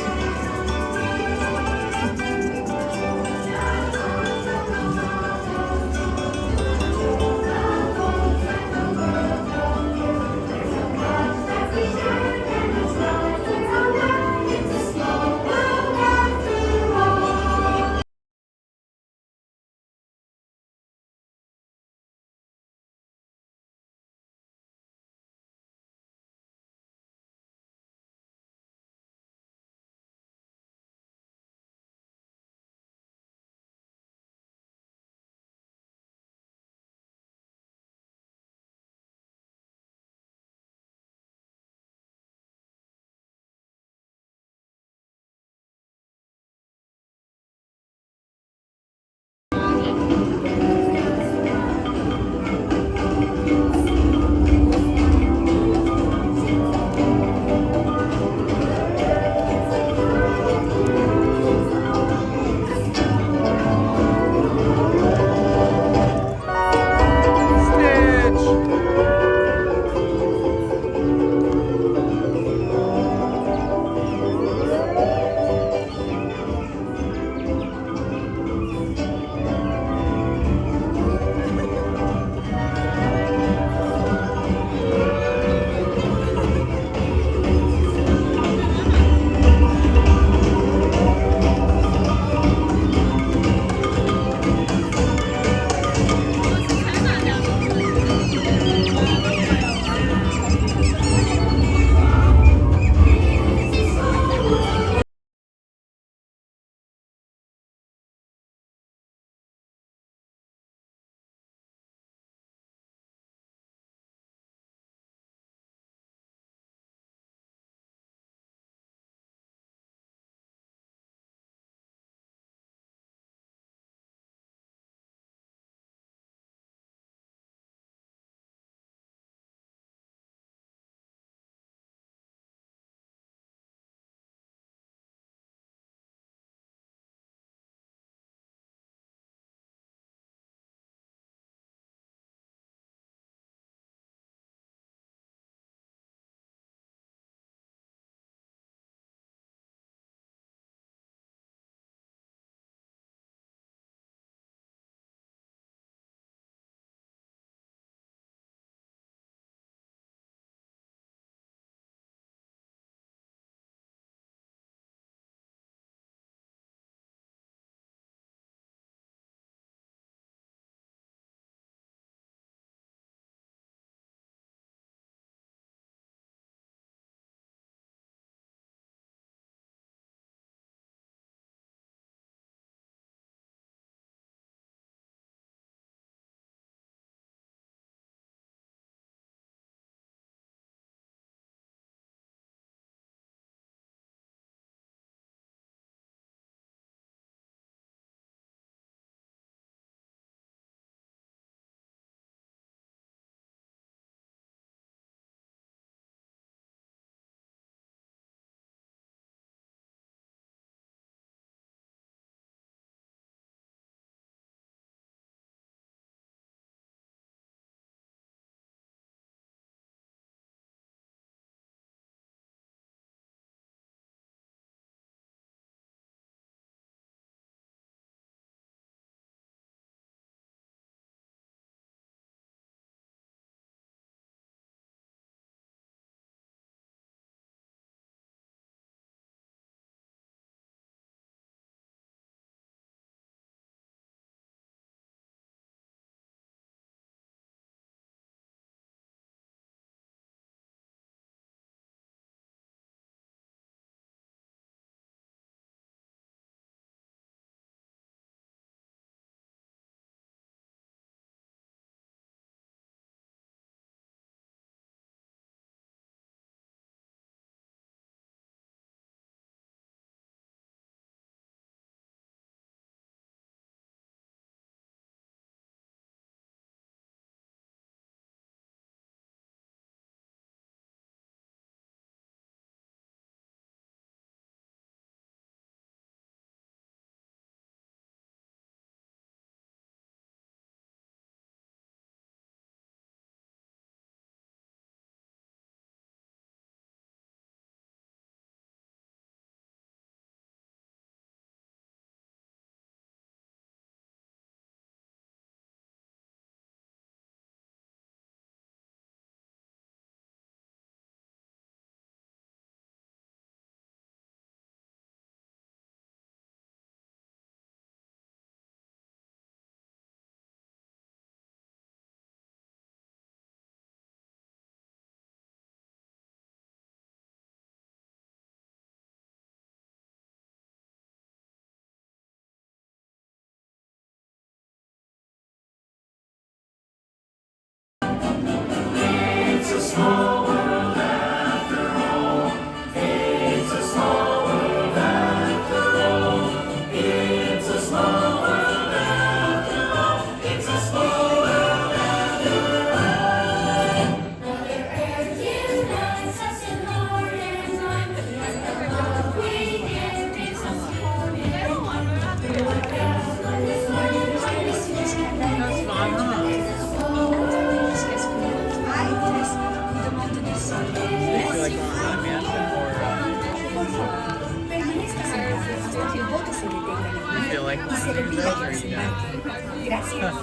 like y se le pida que desembarque. Gracias.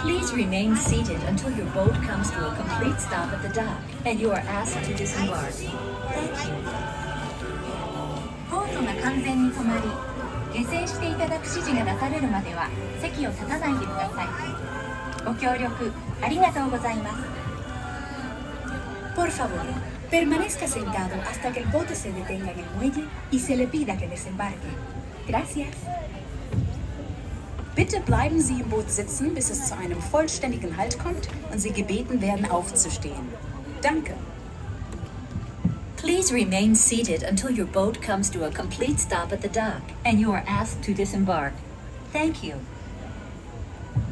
Please remain seated until your boat comes to a complete stop at the dock and you are asked to disembark. Thank you. ボートが完全に止まり、下船していただく指示が出されるまでは席を立たないでください。ご協力ありがとうございます。Por favor, permanezca sentado hasta que el bote se detenga en el muelle y se le pida que desembarque. Gracias. Bitte bleiben Sie im Boot sitzen, bis es zu einem vollständigen Halt kommt und Sie gebeten werden, aufzustehen. Danke. Please remain seated until your boat comes to a complete stop at the dock and you are asked to disembark. Thank you.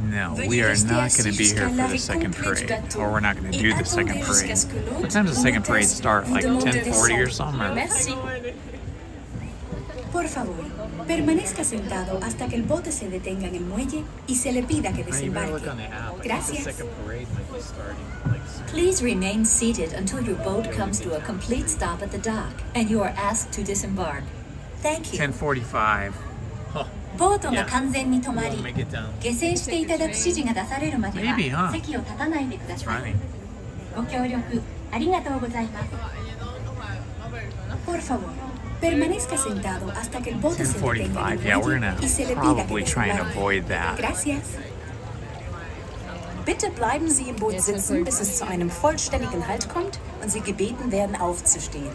No, we are not going to be here for the second parade, or we're not going to do the second parade. What time does the second parade start? Like 10:40 or something? Or... Merci. Por favor, permanezca sentado hasta que el bote se detenga en el muelle y se le pida que desembarque. Gracias. Please remain seated until your boat comes to a complete stop at the dock and you are asked to disembark. Thank you. 10:45. ボートが完全に止まり、 We'll make it down. 下船していただく指示が出されるまで Maybe, huh? は席を立たないでくだ It's さい。 running. ご協力ありがとうございます。Por favor, permanezca sentado hasta que el bote se detenga en 10:45. el Yeah, we're muelle going y se to le pida que probably try and desembarque. avoid that. Gracias. Bitte bleiben Sie im Boot sitzen, bis es zu einem vollständigen Halt kommt und Sie gebeten werden, aufzustehen.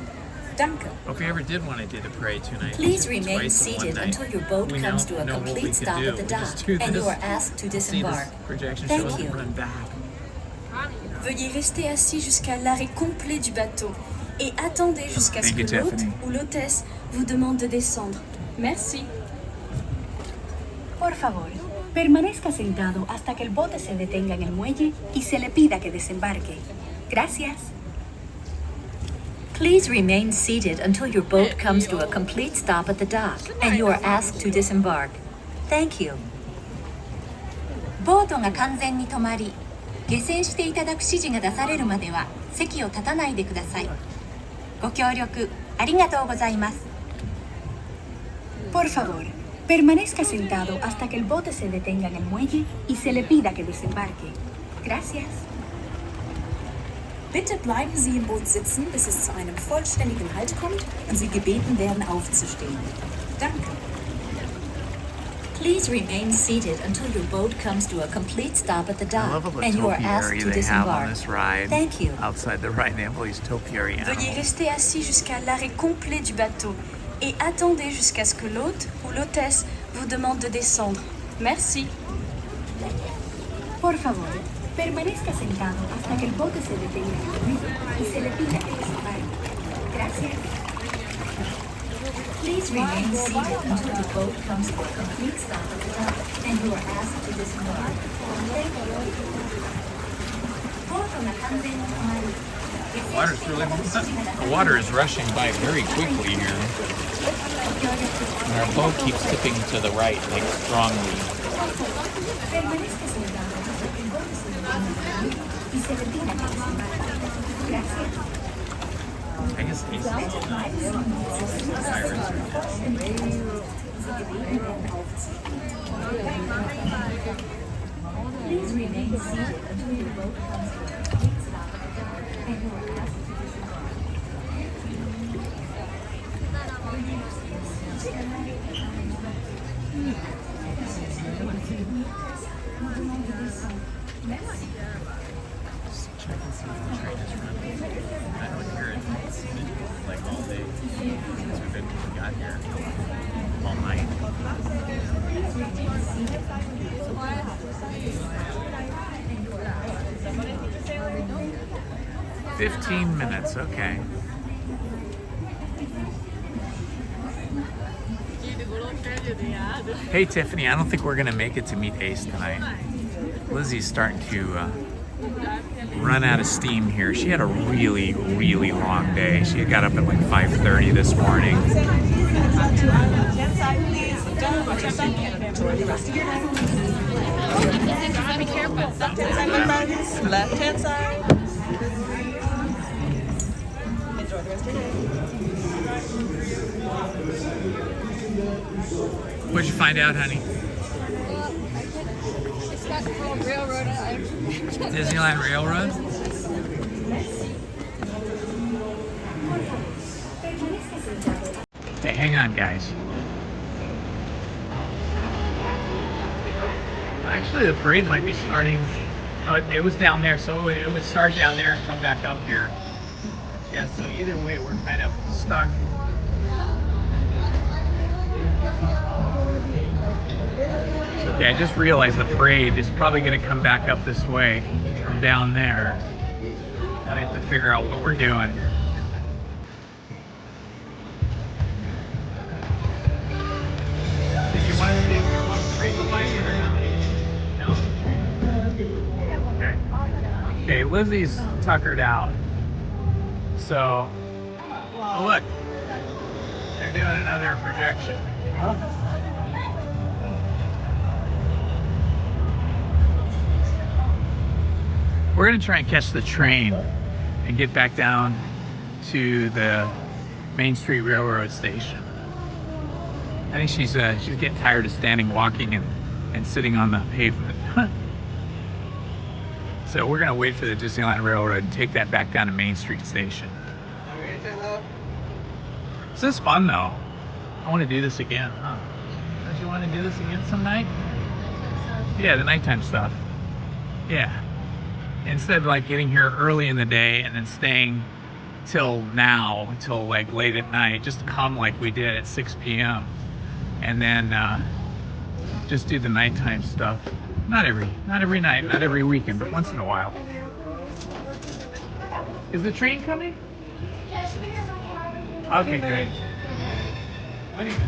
Danke. If we ever did want to do the parade tonight, Please we did remain twice in one seated night. until your boat We comes now to a know what we complete could stop do. at the We dock just do and this, you are asked to see this disembark. projection Thank show you. and run back. Veuillez rester assis jusqu'à l'arrêt complet du bateau et attendez jusqu'à ce Thank que you, l'hôte Tiffany. ou l'hôtesse vous demande de descendre. Merci. Por favor, permanezca sentado hasta que el bote se detenga en el muelle y se le pida que desembarque. Gracias. Please remain seated until your boat comes to a complete stop at the dock and you are asked to disembark. Thank you. ボートが完全に止まり、下船していただく指示が出されるまでは席を立たないでください。ご協力ありがとうございます。Por favor, permanezca sentado hasta que el bote se detenga en el muelle y se le pida que desembarque. Gracias. Bitte bleiben Sie im Boot sitzen, bis es zu einem vollständigen Halt kommt und Sie gebeten werden, aufzustehen. Danke. Please remain seated until your boat comes to a complete stop at the I love dock all the and you are asked topiary to they have on disembark. this ride. Thank you. Outside the ride, they have all these topiary Veuillez animals. rester assis jusqu'à l'arrêt complet du bateau et attendez jusqu'à ce que l'hôte ou l'hôtesse vous demande de descendre. Merci. Por favor, permanezca sentado hasta que el bote se detenga en el muelle y se le pida que desembarque. Gracias. Please remain seated until the boat comes to a complete stop at the dock and you are asked to disembark. Thank you. ボートが完全に止まり、 Water's really, the water is rushing by very quickly here. And our boat keeps tipping to the right, like strongly. Permanezca sentado hasta que el bote se detenga en el muelle y se le pida que desembarque. Gracias. I guess he's sirens Please remain seated until your boat comes to a complete stop at the dock and you are asked to Check and see if the train is running. I don't hear it. It's been like all day since we got here. All night. 15 minutes, okay. Hey Tiffany, I don't think we're gonna make it to meet Ace tonight. Lizzie's starting to run out of steam here. She had a really, really long day. She got up at like 5:30 this morning. Be careful. Left hand side. Enjoy the rest of your day. What'd you find out, honey? It's got called Railroad. Disneyland Railroad? Hey, hang on, guys. Actually, the parade might be starting. It was down there, so it would start down there and come back up here. Yeah, so either way, we're kind of stuck. Okay, I just realized the parade is probably going to come back up this way from down there. I have to figure out what we're doing. Did you want to see what parade behind you or no? No? Okay. Okay, Lizzie's tuckered out. So, oh look, they're doing another projection. We're gonna try and catch the train and get back down to the Main Street Railroad station. I think she's getting tired of standing, walking, and sitting on the pavement. So we're gonna wait for the Disneyland Railroad and take that back down to Main Street Station. This is fun though. I want to do this again, huh? Don't you want to do this again some night? Yeah, the nighttime stuff. Yeah. Instead of like getting here early in the day and then staying till now, until like late at night, just come like we did at 6 p.m. and then just do the nighttime stuff. Not every night, not every weekend, but once in a while. Is the train coming? Okay, great. Wait a minute.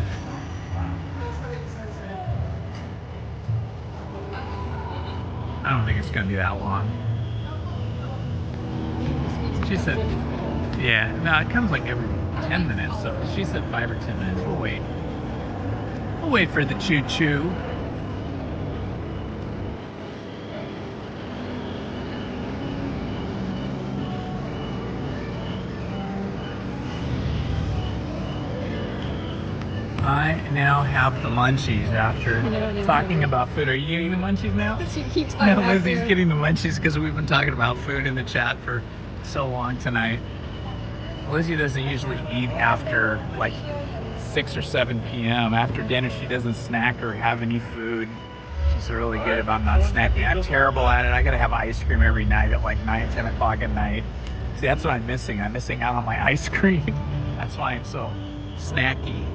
I don't think it's gonna be that long. She said, yeah, no, it comes like every 10 minutes, so she said 5 or 10 minutes. We'll wait. We'll wait for the choo-choo. I now have the munchies after talking about food. Are you getting the munchies now? You keep talking No, Lizzie's getting the munchies because we've been talking about food in the chat for so long tonight. Lizzie doesn't usually eat after like 6 or 7 p.m. After dinner, she doesn't snack or have any food. She's really good about not snacking. I'm terrible at it. I gotta have ice cream every night at like 9, 10 o'clock at night. See, that's what I'm missing. I'm missing out on my ice cream. That's why I'm so snacky.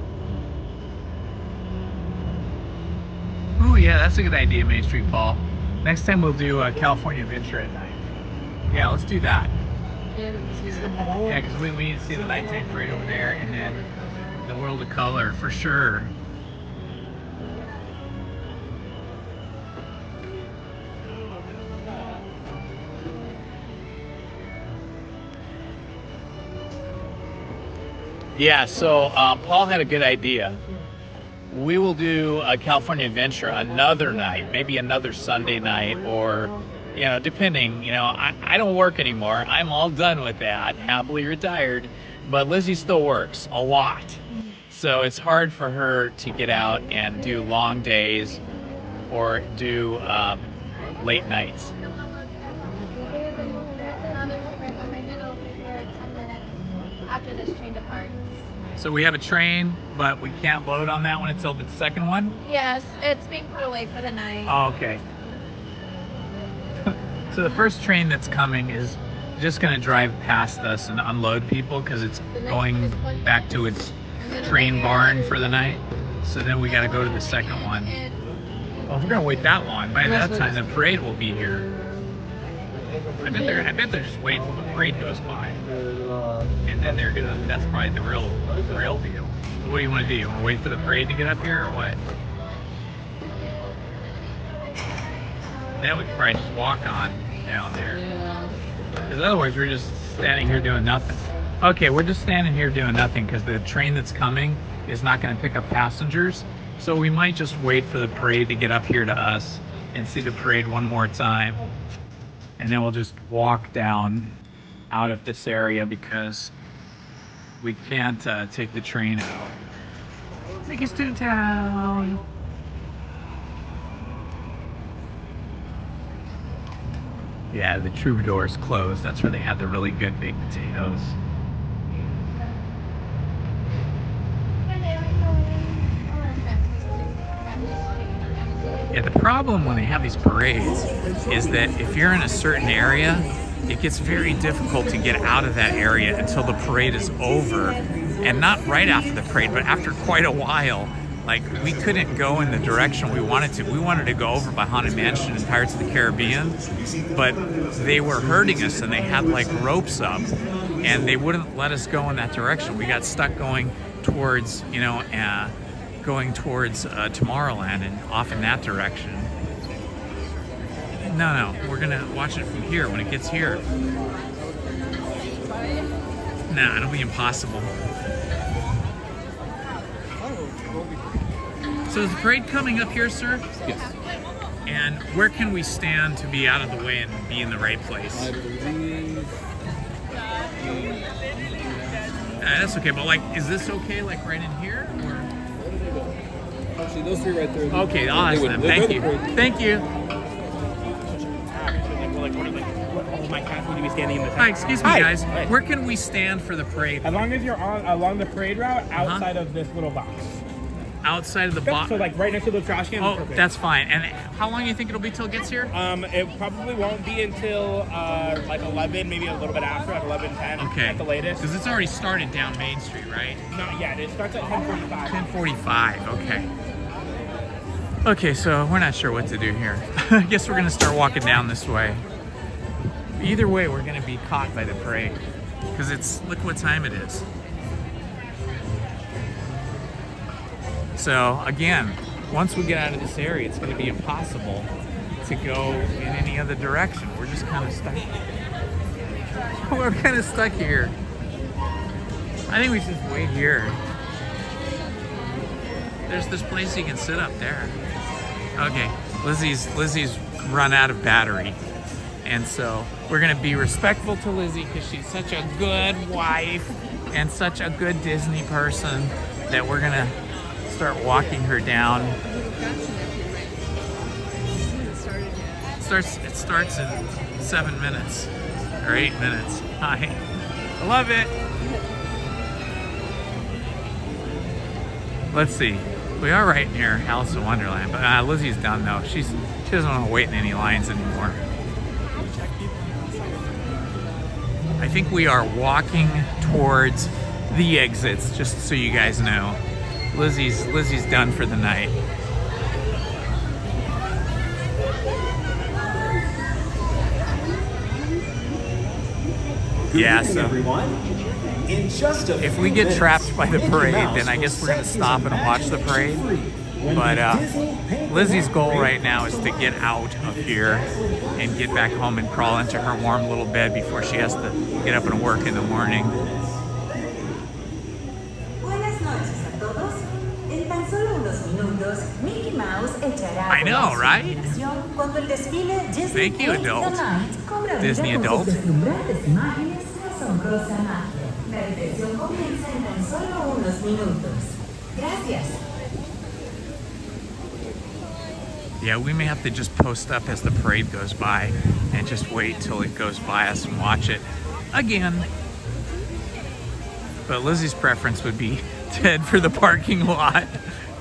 Oh yeah, that's a good idea, Main Street Paul. Next time we'll do California Adventure at night. Yeah, let's do that. Yeah, because we need to see the nighttime parade over there, and then the World of Color for sure. Yeah, so Paul had a good idea. We will do a California Adventure another night, maybe another Sunday night, or, you know, depending. You know, I don't work anymore. I'm all done with that, happily retired. But Lizzie still works a lot. So it's hard for her to get out and do long days or do late nights. After this train departs. So we have a train, but we can't load on that one until the second one? Yes, it's being put away for the night. Oh, okay. So the first train that's coming is just going to drive past us and unload people because it's going back to its train barn for the night. So then we got to go to the second one. Well, if we're going to wait that long, by that time the parade will be here. I bet they're just waiting till the parade goes by. And then they're gonna, that's probably the real deal. What do you want to do? You want to wait for the parade to get up here or what? Then we could probably just walk on down there. Because otherwise we're just standing here doing nothing. Okay, we're just standing here doing nothing because the train that's coming is not going to pick up passengers. So we might just wait for the parade to get up here to us and see the parade one more time. And then we'll just walk down out of this area because we can't take the train out. Take us to town. Yeah, the Troubadour's closed. That's where they had the really good baked potatoes. Yeah, the problem when they have these parades is that if you're in a certain area, it gets very difficult to get out of that area until the parade is over. And not right after the parade, but after quite a while. Like, we couldn't go in the direction we wanted to. We wanted to go over by Haunted Mansion and Pirates of the Caribbean, but they were hurting us and they had like ropes up and they wouldn't let us go in that direction. We got stuck going towards, you know, Tomorrowland and off in that direction. No, we're gonna watch it from here when it gets here. Nah, it'll be impossible. So is the parade coming up here, sir? Yes. And where can we stand to be out of the way and be in the right place? I believe... That's okay, but like, is this okay, like right in here? Or? Actually, those three right there. Okay, I'll ask them. Thank you. Thank you. Hi, excuse me, guys. Hi. Where can we stand for the parade? As long as you're on along the parade route, outside of this little box. Outside of the box? So like right next to the trash can. Oh, perfect. that's fine. And how long do you think it'll be till it gets here? It probably won't be until like 11, maybe a little bit after, at 11:10 Okay. at the latest. Because it's already started down Main Street, right? Not yet. It starts at 10:45. 10:45. Okay. Okay, so we're not sure what to do here. I guess we're gonna start walking down this way. Either way, we're gonna be caught by the parade because look what time it is. So again, once we get out of this area, it's gonna be impossible to go in any other direction. We're just kind of stuck. We're kind of stuck here. I think we should just wait here. There's this place you can sit up there. Okay, Lizzie's run out of battery. And so we're gonna be respectful to Lizzie because she's such a good wife and such a good Disney person that we're gonna start walking her down. It starts in 7 minutes or 8 minutes. Hi, I love it. Let's see. We are right near Alice in Wonderland, but Lizzie's done though. She doesn't want to wait in any lines anymore. I think we are walking towards the exits, just so you guys know. Lizzie's done for the night. Yeah, so In just a if few we get minutes, trapped by the Mickey parade, Mouse then I guess will we're gonna set stop his and watch the parade. But Lizzie's goal right now is to get out of here and get back home and crawl into her warm little bed before she has to get up and work in the morning. Buenas noches a todos. En tan solo unos minutos, Mickey Mouse echará I know, right? cuando el desfile Disney Thank you, adult. cobra Disney vida con adult. sus deslumbrantes imágenes y asombrosa magia. La diversión comienza en tan solo unos minutos. Gracias. Yeah, we may have to just post up as the parade goes by and just wait till it goes by us and watch it again. But Lizzie's preference would be to head for the parking lot.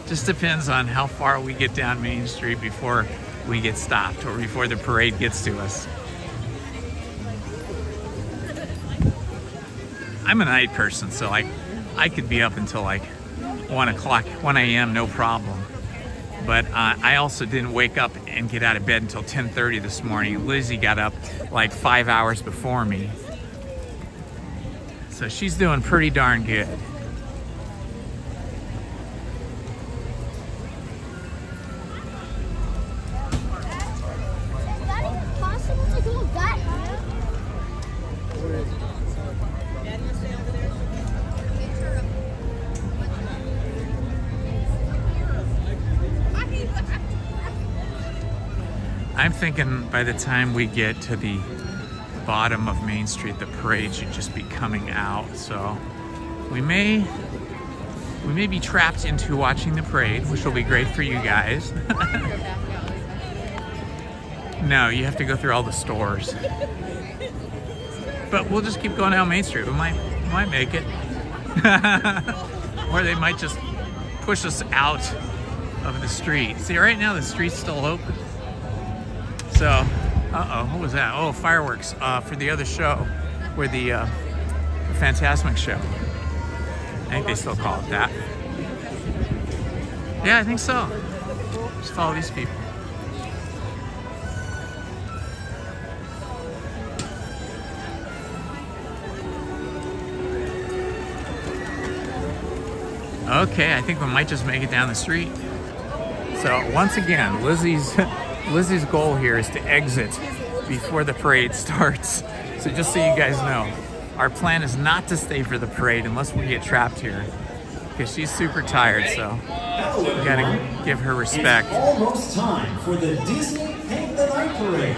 Just depends on how far we get down Main Street before we get stopped or before the parade gets to us. I'm a night person, so I could be up until like 1 a.m., no problem. But I also didn't wake up and get out of bed until 10:30 this morning. Lizzie got up like 5 hours before me. So she's doing pretty darn good. Is that possible to go that high? I'm thinking by the time we get to the bottom of Main Street, the parade should just be coming out. So we may we may be trapped into watching the parade, which will be great for you guys. No, you have to go through all the stores. But we'll just keep going down Main Street. We might make it. Or they might just push us out of the street. See, right now the street's still open. So, uh-oh, what was that? Oh, fireworks for the other show, where the Fantasmic show. I think they still call it that. Yeah, I think so. Just follow these people. Okay, I think we might just make it down the street. So once again, Lizzie's goal here is to exit before the parade starts. So just so you guys know, our plan is not to stay for the parade unless we get trapped here, because she's super tired, so we gotta give her respect. It's almost time for the Disney Paint the Night Parade.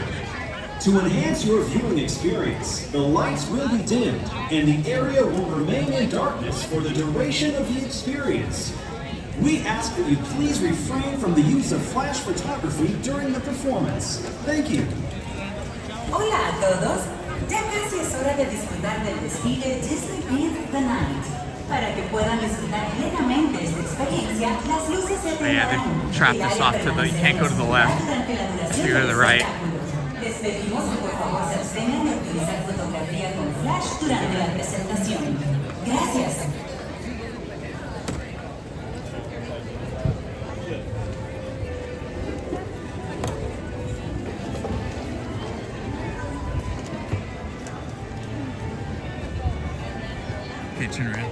To enhance your viewing experience, the lights will be dimmed and the area will remain in darkness for the duration of the experience. We ask that you please refrain from the use of flash photography during the performance. Thank you. Hola a todos. Ya casi es hora de disfrutar del desfile Disney Paint the Night. Para que puedan disfrutar plenamente esta experiencia, las luces se Yeah, they trapped us off to the, you can't go to the left. You go to the right. Les pedimos que por favor se abstengan de utilizar fotografía con flash durante la presentación. Gracias. Okay, turn around.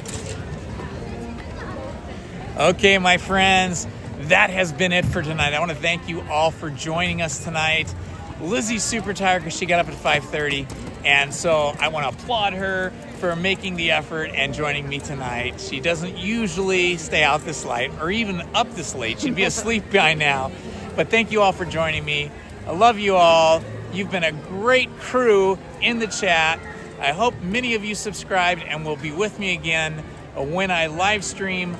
Okay, my friends, that has been it for tonight. I want to thank you all for joining us tonight. Lizzie's super tired because she got up at 5:30, and so I want to applaud her for making the effort and joining me tonight. She doesn't usually stay out this late or even up this late. She'd be asleep by now. But thank you all for joining me. I love you all. You've been a great crew in the chat. I hope many of you subscribed and will be with me again when I live stream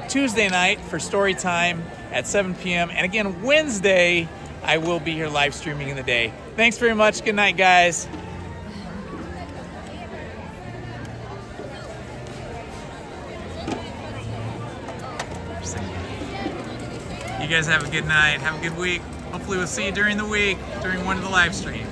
Tuesday night for story time at 7 p.m. And again, Wednesday, I will be here live streaming in the day. Thanks very much. Good night, guys. You guys have a good night. Have a good week. Hopefully we'll see you during the week, during one of the live streams.